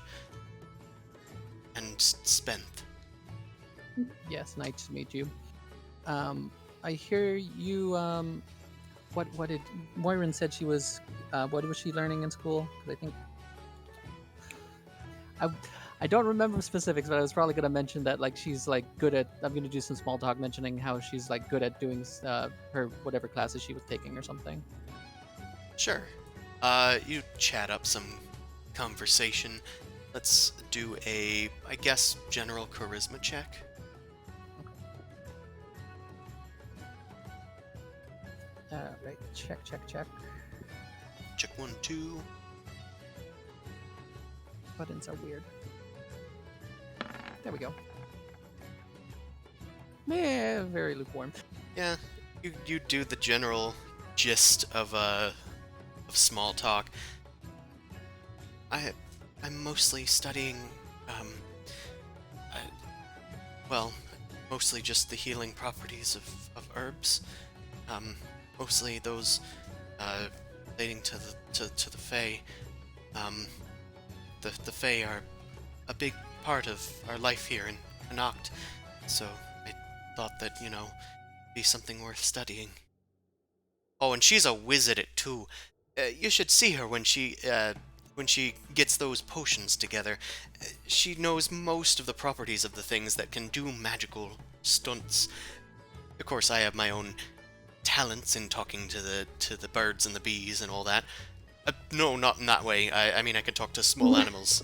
And Spence. Yes, nice to meet you. I hear you. What did Moirin said she was? What was she learning in school? 'Cause I think I don't remember specifics, but I was probably gonna mention that like she's like good at. I'm gonna do some small talk mentioning how she's like good at doing her whatever classes she was taking or something. Sure. You chat up some conversation. Let's do a, I guess, general charisma check. Right, check. Check 1, 2. Buttons are weird. There we go. Yeah, very lukewarm. Yeah, you do the general gist of small talk. I'm mostly studying well, mostly just the healing properties of herbs. Mostly those relating to the Fae. The Fae are a big part of our life here in Connacht, so I thought that, be something worth studying. Oh, and she's a whiz at it too. You should see her when she gets those potions together. She knows most of the properties of the things that can do magical stunts. Of course, I have my own talents in talking to the birds and the bees and all that. No, not in that way. I mean, I can talk to small animals.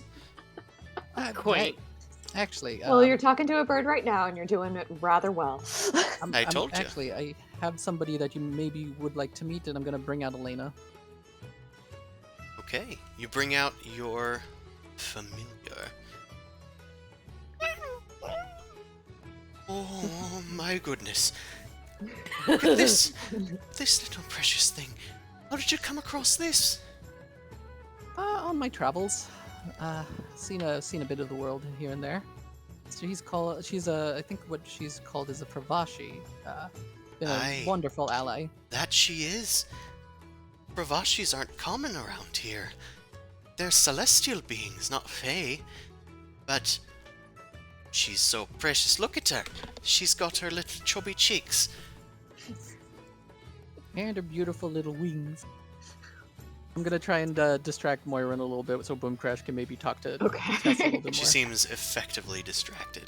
Quaint. Actually, Well, you're talking to a bird right now, and you're doing it rather well. I told you. Actually, I have somebody that you maybe would like to meet, and I'm going to bring out Elena. Okay, you bring out your familiar. Oh my goodness. Look at this little precious thing. How did you come across this? On my travels, seen a bit of the world here and there. So I think what she's called is a Pravashi. Been a wonderful ally. That she is. Pravashis aren't common around here. They're celestial beings, not fae. But she's so precious. Look at her. She's got her little chubby cheeks. And her beautiful little wings. I'm gonna try and distract Moira a little bit so Boom Crash can maybe talk to Tess a little bit more. She seems effectively distracted.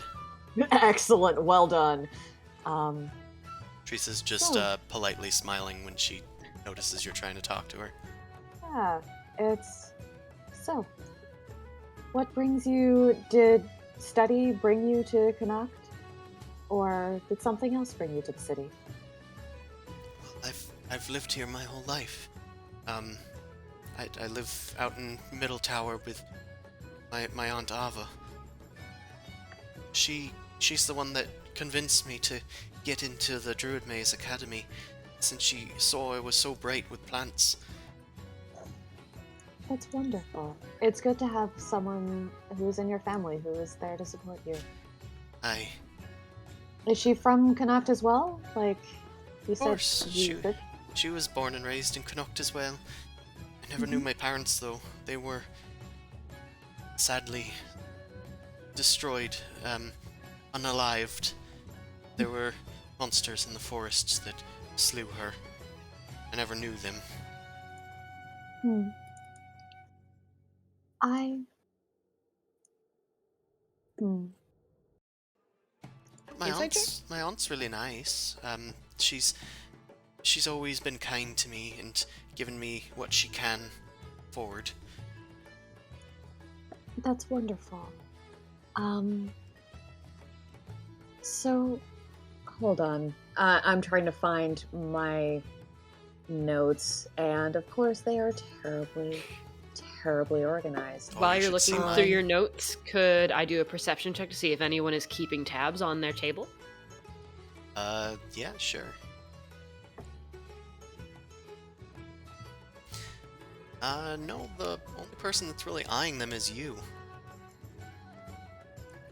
Excellent, well done. Teresa's just politely smiling when she notices you're trying to talk to her. Yeah, it's... So, what brings you... Did study bring you to Connacht? Or did something else bring you to the city? I've lived here my whole life. I live out in Middle Tower with my Aunt Ava. She's the one that convinced me to get into the Druid Maze Academy, since she saw I was so bright with plants. That's wonderful. It's good to have someone who's in your family who is there to support you. Aye. Is she from Connacht as well? Like, you Of said... course, she was born and raised in Connacht as well. I never knew my parents, though. They were sadly destroyed, unalived. There were monsters in the forests that slew her. I never knew them. My aunt's really nice. She's always been kind to me and given me what she can forward. That's wonderful. So, hold on. I'm trying to find my notes, and of course they are terribly organized. Oh, While you you're should looking see through mine. your notes, could I do a perception check to see if anyone is keeping tabs on their table? Yeah, sure. No, the only person that's really eyeing them is you.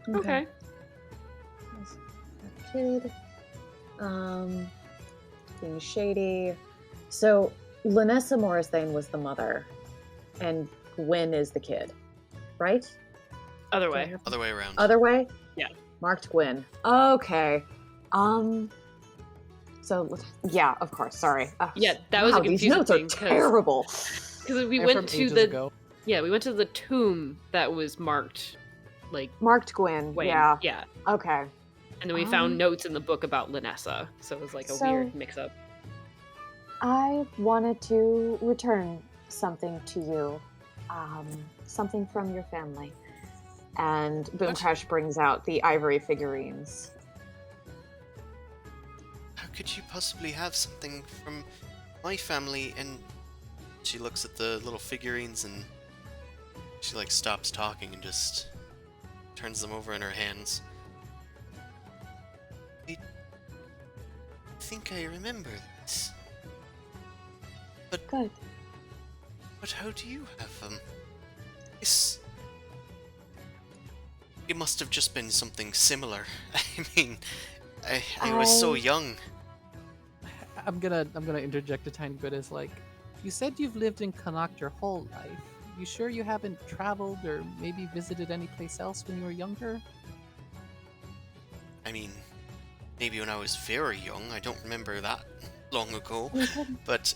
Okay. Kid. Being shady. So, Lanessa Morristhane was the mother, and Gwyn is the kid, right? Other way. Other way around. Other way? Yeah. Marked Gwyn. Okay. So, yeah, of course, sorry. Yeah, that was a these confusing notes thing. are terrible. Because we They're went from to ages the ago. we went to the tomb that was marked like Marked Gwyn, Wayne. yeah. Yeah. Okay. And then we found notes in the book about Lanessa, so it was like a So- weird mix-up. I wanted to return something to you. Something from your family. And Boom What? Crash brings out the ivory figurines. How could you possibly have something from my family and She looks at the little figurines and she like stops talking and just turns them over in her hands. I think I remember this. Good. But how do you have them? It must have just been something similar. I mean, I was so young. I'm gonna interject a tiny bit as like, you said you've lived in Connacht your whole life. You sure you haven't traveled or maybe visited any place else when you were younger? I mean, maybe when I was very young. I don't remember that long ago. But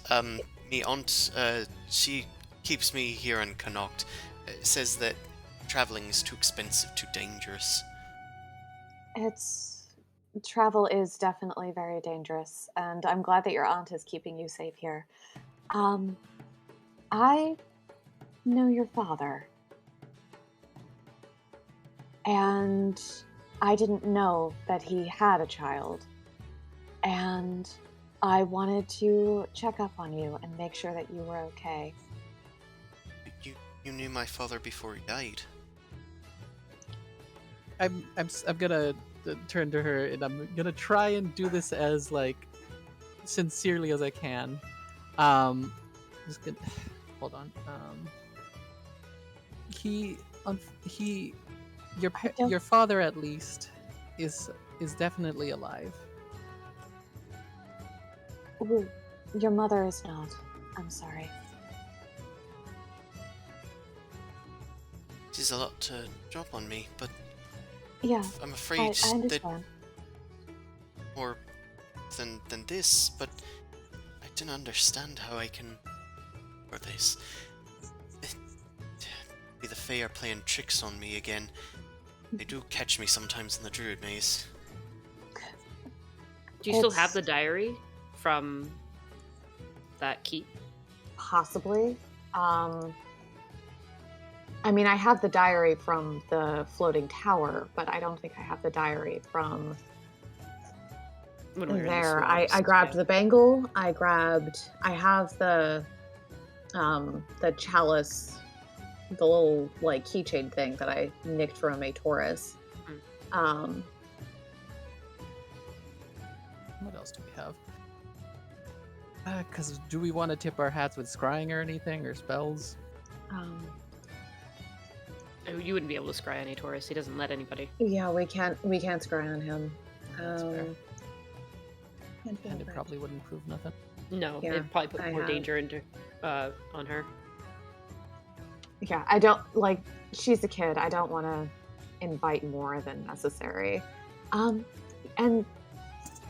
me aunt, she keeps me here in Connacht. Says that traveling is too expensive, too dangerous. Travel is definitely very dangerous, and I'm glad that your aunt is keeping you safe here. I know your father, and I didn't know that he had a child, and I wanted to check up on you and make sure that you were okay. You knew my father before he died. I'm gonna turn to her and I'm gonna try and do this as like sincerely as I can. Just gonna hold on. Your father at least is definitely alive. Ooh, your mother is not. I'm sorry. It is a lot to drop on me, but Yeah, I'm afraid I that understand. more than this, but I don't understand how I can for this. Be the Fae are playing tricks on me again. They do catch me sometimes in the Druid Maze. Do you still have the diary from that keep? Possibly. I mean, I have the diary from the floating tower, but I don't think I have the diary from When we were in the there. swamps, I grabbed yeah. the bangle. I have the chalice, the little like keychain thing that I nicked from a Taurus. What else do we have? Because do we want to tip our hats with scrying or anything or spells? Oh, you wouldn't be able to scry any Taurus. He doesn't let anybody. Yeah, we can't scry on him. That's fair. Can't do And it that. probably wouldn't prove nothing. No, Yeah, it'd probably put I more have. danger into on her. Yeah, I don't like. She's a kid. I don't want to invite more than necessary. And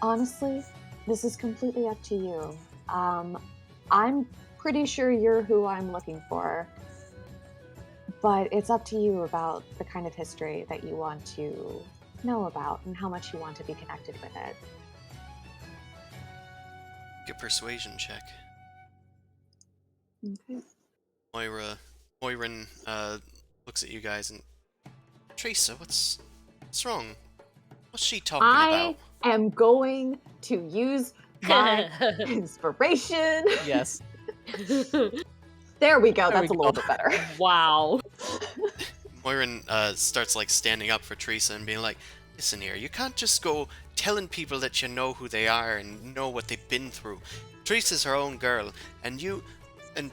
honestly, this is completely up to you. I'm pretty sure you're who I'm looking for, but it's up to you about the kind of history that you want to know about and how much you want to be connected with it. Get Persuasion check. Okay. Moirin looks at you guys and Teresa, what's wrong? What's she talking I about? am going to use my inspiration. Yes. There we go. There That's we a little go. bit better. Wow. Moirin starts like standing up for Teresa and being like, listen here, you can't just go telling people that you know who they are and know what they've been through. Teresa's her own girl, and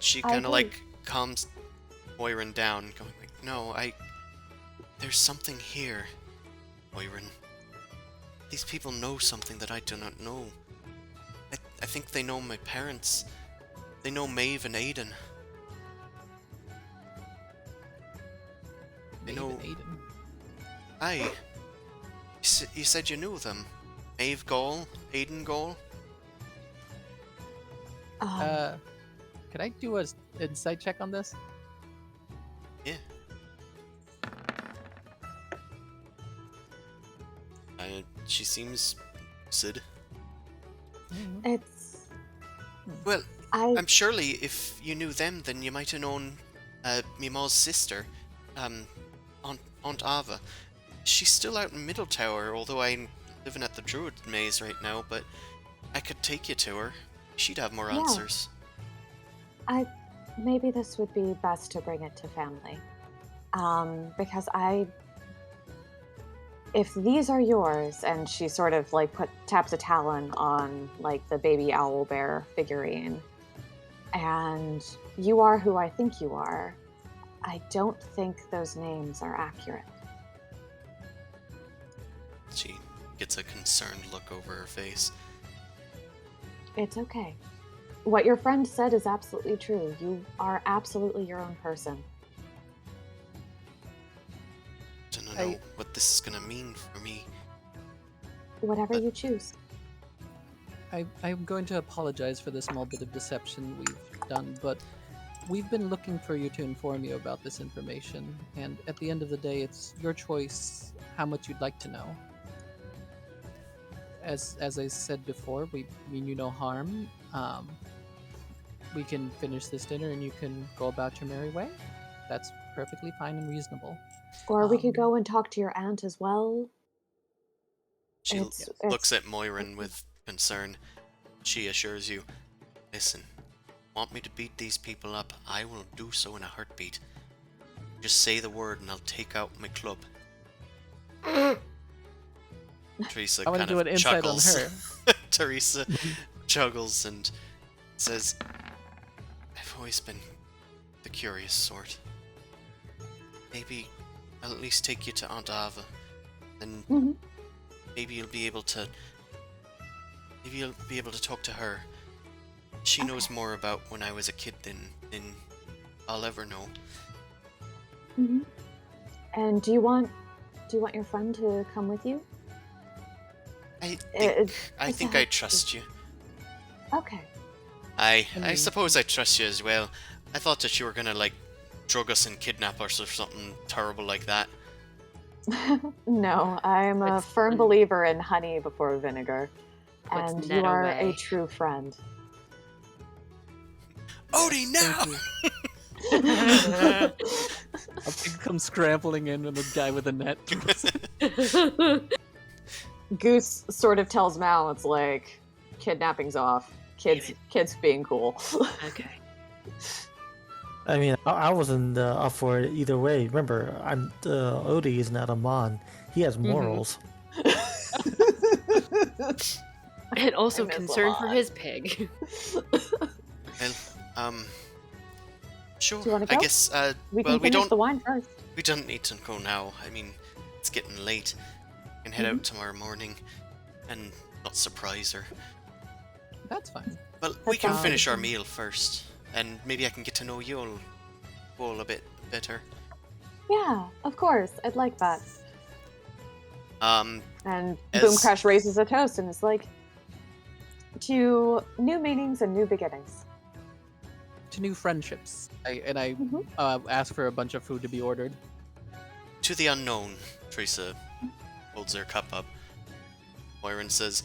she I kind of agree. like calms Moirin down, going like, no, there's something here, Moirin. These people know something that I do not know. I think they know my parents. They know Maeve and Aiden. They know. Aiden. Aye. You said you knew them. Maeve Gall, Aiden Gall. Could I do a insight check on this? Yeah. She seems lucid. It's Well, I I'm surely if you knew them, then you might have known Mima's sister, Aunt Ava. She's still out in Middle Tower, although I'm living at the Druid Maze right now, but I could take you to her. She'd have more Yeah. answers. maybe this would be best to bring it to family. Because if these are yours, and she sort of like taps a talon on like the baby owl bear figurine, and you are who I think you are, I don't think those names are accurate. She gets a concerned look over her face. It's okay. What your friend said is absolutely true. You are absolutely your own person. Don't know what this is gonna mean for me. Whatever you choose. I'm going to apologize for the small bit of deception we've done, but we've been looking for you to inform you about this information, and at the end of the day, it's your choice how much you'd like to know. As I said before, we mean you no harm. We can finish this dinner and you can go about your merry way. That's perfectly fine and reasonable. Or we could go and talk to your aunt as well. She looks at Moirin with concern. She assures you, listen, want me to beat these people up? I will do so in a heartbeat. Just say the word and I'll take out my club. Teresa I want to do an insight on her. Teresa chuckles and says, I've always been the curious sort. Maybe I'll at least take you to Aunt Ava, and maybe you'll be able to talk to her. She knows more about when I was a kid than I'll ever know. And do you want your friend to come with you? I think I trust you. Okay. I suppose I trust you as well. I thought that you were gonna like drug us and kidnap us or something terrible like that. No, I'm a firm believer in honey before vinegar. And you are a true friend. Odie, now! A pig comes scrambling in and a guy with a net. Goose sort of tells Mal it's like, kidnapping's off. Kids being cool. Okay. I mean, I wasn't up for it either way. Remember, Odie is not a Mon. He has morals. And also concern for his pig. And, sure. Do you want to go? I guess, we can finish the wine first. We don't need to go now. I mean, it's getting late. We can head out tomorrow morning and not surprise her. That's fine. Well, we can finish our meal first, and maybe I can get to know you all a bit better. Yeah, of course. I'd like that. And as- Boom Crash raises a toast and is like, to new meanings and new beginnings. To new friendships. I ask for a bunch of food to be ordered. To the unknown, Teresa holds her cup up. Moirin says,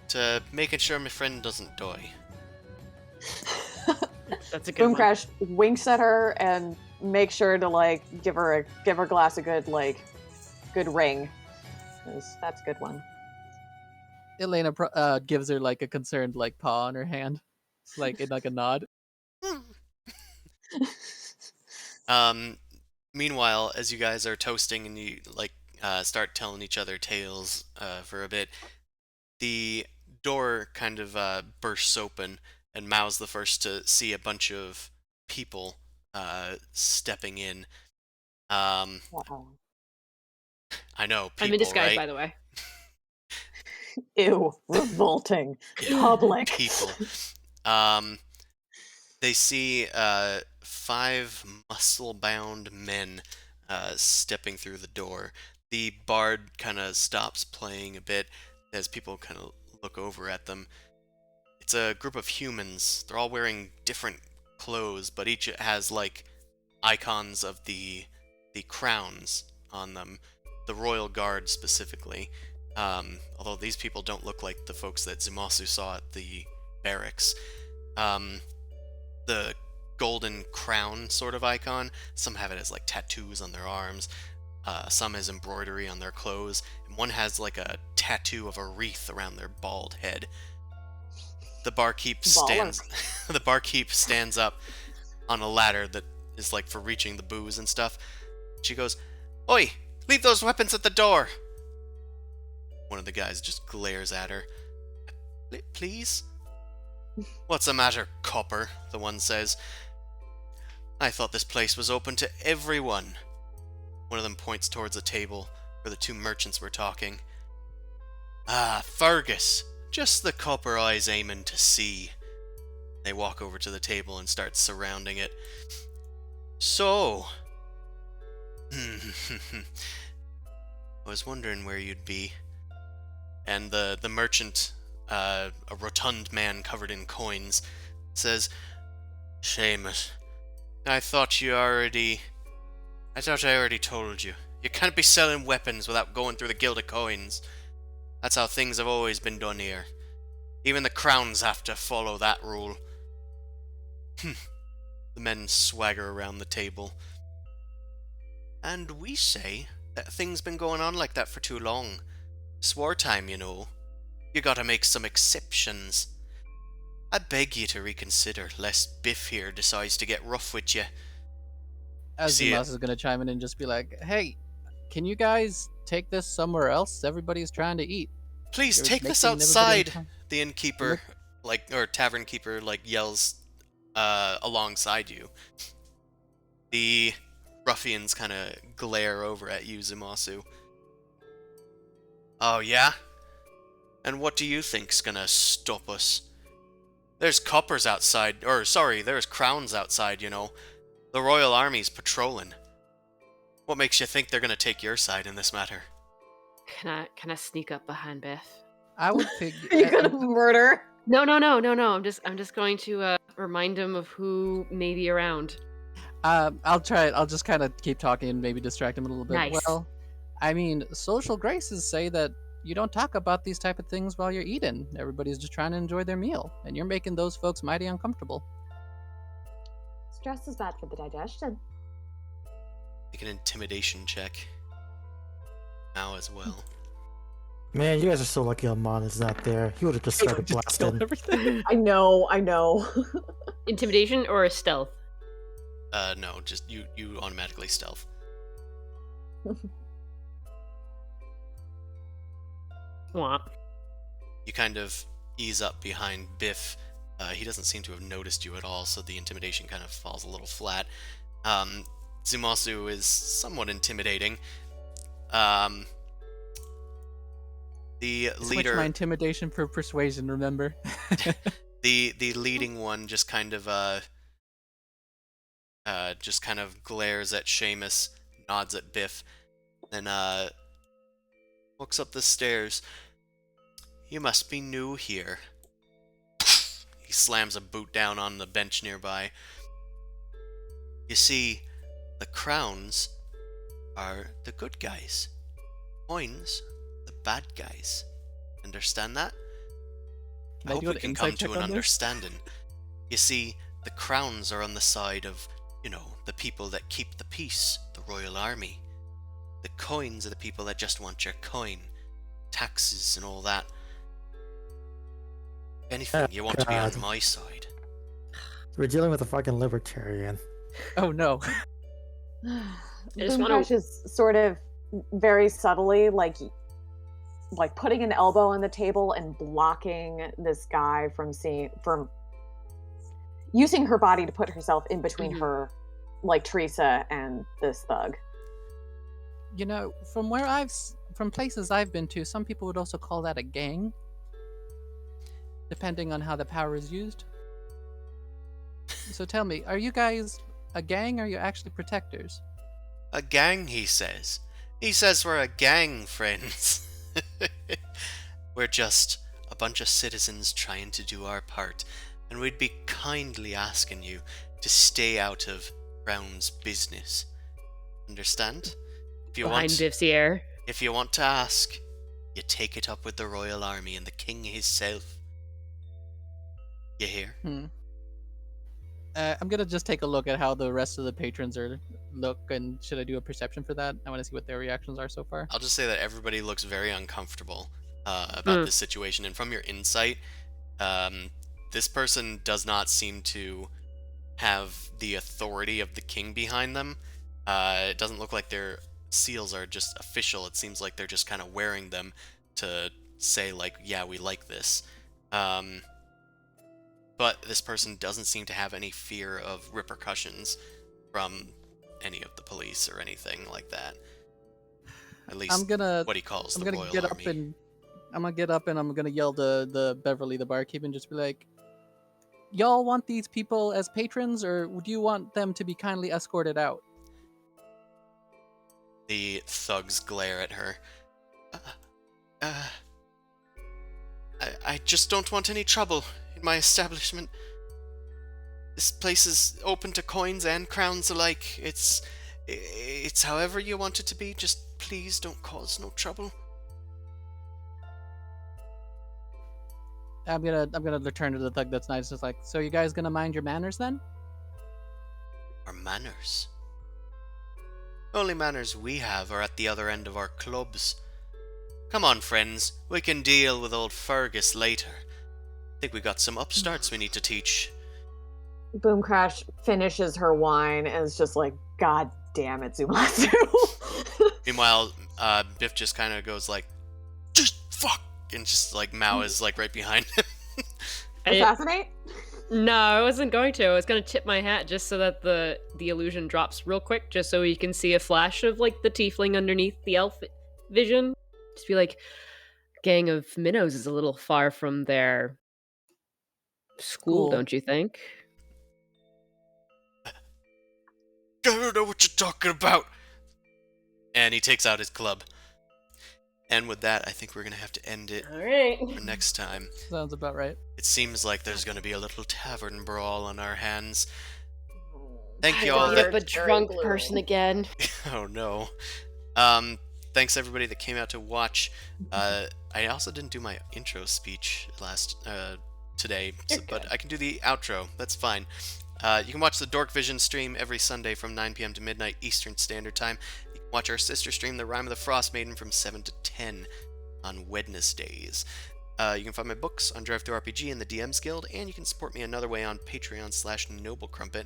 to making sure my friend doesn't die. That's a good Boom one. Crash winks at her and makes sure to like give her glass a good ring. 'Cause that's a good one. Elena gives her like a concerned like paw on her hand. It's like a nod. Meanwhile, as you guys are toasting and you start telling each other tales for a bit, the door kind of bursts open, and Mao's the first to see a bunch of people stepping in. Wow. I know, people, I'm in disguise, right? by the way. Ew, revolting. Yeah, Public. people. They see 5 muscle-bound men stepping through the door. The bard kind of stops playing a bit as people kind of look over at them. It's a group of humans. They're all wearing different clothes, but each has like icons of the crowns on them, the royal guard specifically. Although these people don't look like the folks that Zumasu saw at the barracks. The golden crown sort of icon, some have it as like tattoos on their arms, some as embroidery on their clothes, and one has like a tattoo of a wreath around their bald head. The barkeep stands. The barkeep stands up on a ladder that is like for reaching the booze and stuff. She goes, "Oi, leave those weapons at the door." One of the guys just glares at her. "Please?" "What's the matter, copper?" the one says. "I thought this place was open to everyone." One of them points towards a table where the two merchants were talking. "Ah, Fergus, just the copper eyes aiming to see." They walk over to the table and start surrounding it. "So, I was wondering where you'd be." And the merchant, a rotund man covered in coins, says, "Seamus, I thought I already told you. You can't be selling weapons without going through the Guild of Coins. That's how things have always been done here. Even the crowns have to follow that rule." The men swagger around the table. "And we say that things been going on like that for too long. It's wartime, you know. You gotta make some exceptions. I beg you to reconsider, lest Biff here decides to get rough with you." Azumas is gonna chime in and just be like, "Hey, can you guys take this somewhere else? Everybody's trying to eat. "Please You're take this making everybody outside!" The innkeeper, or tavern keeper, yells alongside you. The ruffians kind of glare over at you, Zumasu. "Oh yeah? And what do you think's gonna stop us? There's coppers outside, there's crowns outside, you know. The Royal Army's patrolling. What makes you think they're gonna take your side in this matter?" Can I sneak up behind Beth? I would You're figure. gonna murder. No. I'm just going to remind him of who may be around. I'll try it. I'll just kind of keep talking and maybe distract him a little bit. Nice. Well, I mean, social graces say that you don't talk about these type of things while you're eating. Everybody's just trying to enjoy their meal, and you're making those folks mighty uncomfortable. Stress is bad for the digestion. Make an intimidation check. Now as well. Man, you guys are so lucky Alman is not there. He would have just started blasting. Everything. I know. Intimidation or a stealth? No, just you automatically stealth. Womp. You kind of ease up behind Biff. He doesn't seem to have noticed you at all, so the intimidation kind of falls a little flat. Zumasu is somewhat intimidating. The Switch leader, my intimidation for persuasion. Remember. the leading one, just kind of glares at Seamus, nods at Biff, then walks up the stairs. "You must be new here." He slams a boot down on the bench nearby. "You see, the crowns are the good guys. Coins, the bad guys. Understand that? Can I I hope do we an can insight come check to an on this? understanding. You see, the crowns are on the side of, the people that keep the peace, the Royal Army. The coins are the people that just want your coin. Taxes and all that. If anything, you want to be on God. my side." We're dealing with a fucking libertarian. Oh no. just wanna- Boomcrash is sort of very subtly like putting an elbow on the table and blocking this guy from using her body to put herself in between her, like Teresa and this thug. From places I've been to, some people would also call that a gang, depending on how the power is used. So tell me, are you guys a gang or are you actually protectors? "A gang," he says. He says we're a gang, friends. We're just a bunch of citizens trying to do our part, and we'd be kindly asking you to stay out of Brown's business. Understand? Behind Biff's ear. If you want to ask, you take it up with the Royal Army and the King himself. You hear? I'm gonna just take a look at how the rest of the patrons look, and should I do a perception for that? I want to see what their reactions are so far. I'll just say that everybody looks very uncomfortable about this situation, and from your insight, this person does not seem to have the authority of the king behind them. It doesn't look like their seals are just official. It seems like they're just kind of wearing them to say, like, yeah, we like this. But this person doesn't seem to have any fear of repercussions from any of the police or anything like that. At least what he calls the Royal Army. I'm gonna get up and I'm gonna yell to the Beverly, the barkeep, and just be like, y'all want these people as patrons, or do you want them to be kindly escorted out? The thugs glare at her. I just don't want any trouble in my establishment. This place is open to coins and crowns alike. It's however you want it to be. Just please don't cause no trouble. I'm gonna return to the thug that's nice. It's like, so you guys gonna mind your manners then? Our manners? Only manners we have are at the other end of our clubs. Come on, friends. We can deal with old Fergus later. I think we got some upstarts we need to teach. Boom Crash finishes her wine and is just like, God damn it, Zumatsu. Meanwhile, Biff just kind of goes like, just fuck, and just like Mao is like right behind him. Assassinate? No, I wasn't going to. I was going to tip my hat just so that the illusion drops real quick, just so you can see a flash of like the tiefling underneath the elf vision. Just be like, gang of minnows is a little far from their school, don't you think? I don't know what you're talking about. And he takes out his club. And with that, I think we're going to have to end it for next time. Sounds about right. It seems like there's going to be a little tavern brawl on our hands. Thank you all. A drunk person again. Oh no. Thanks everybody that came out to watch. I also didn't do my intro speech today, but I can do the outro. That's fine. You can watch the Dorkvision stream every Sunday from 9 p.m. to midnight Eastern Standard Time. You can watch our sister stream, The Rime of the Frost Maiden, from 7 to 10 on Wednesdays. You can find my books on Drive-Thru-RPG and the DM's Guild, and you can support me another way on Patreon/NobleCrumpet.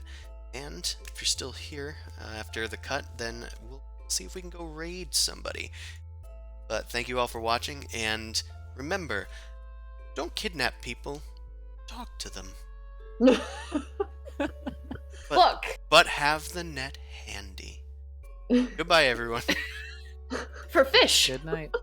And if you're still here after the cut, then we'll see if we can go raid somebody. But thank you all for watching, and remember, don't kidnap people. Talk to them. But have the net handy. Goodbye, everyone. For fish. Good night.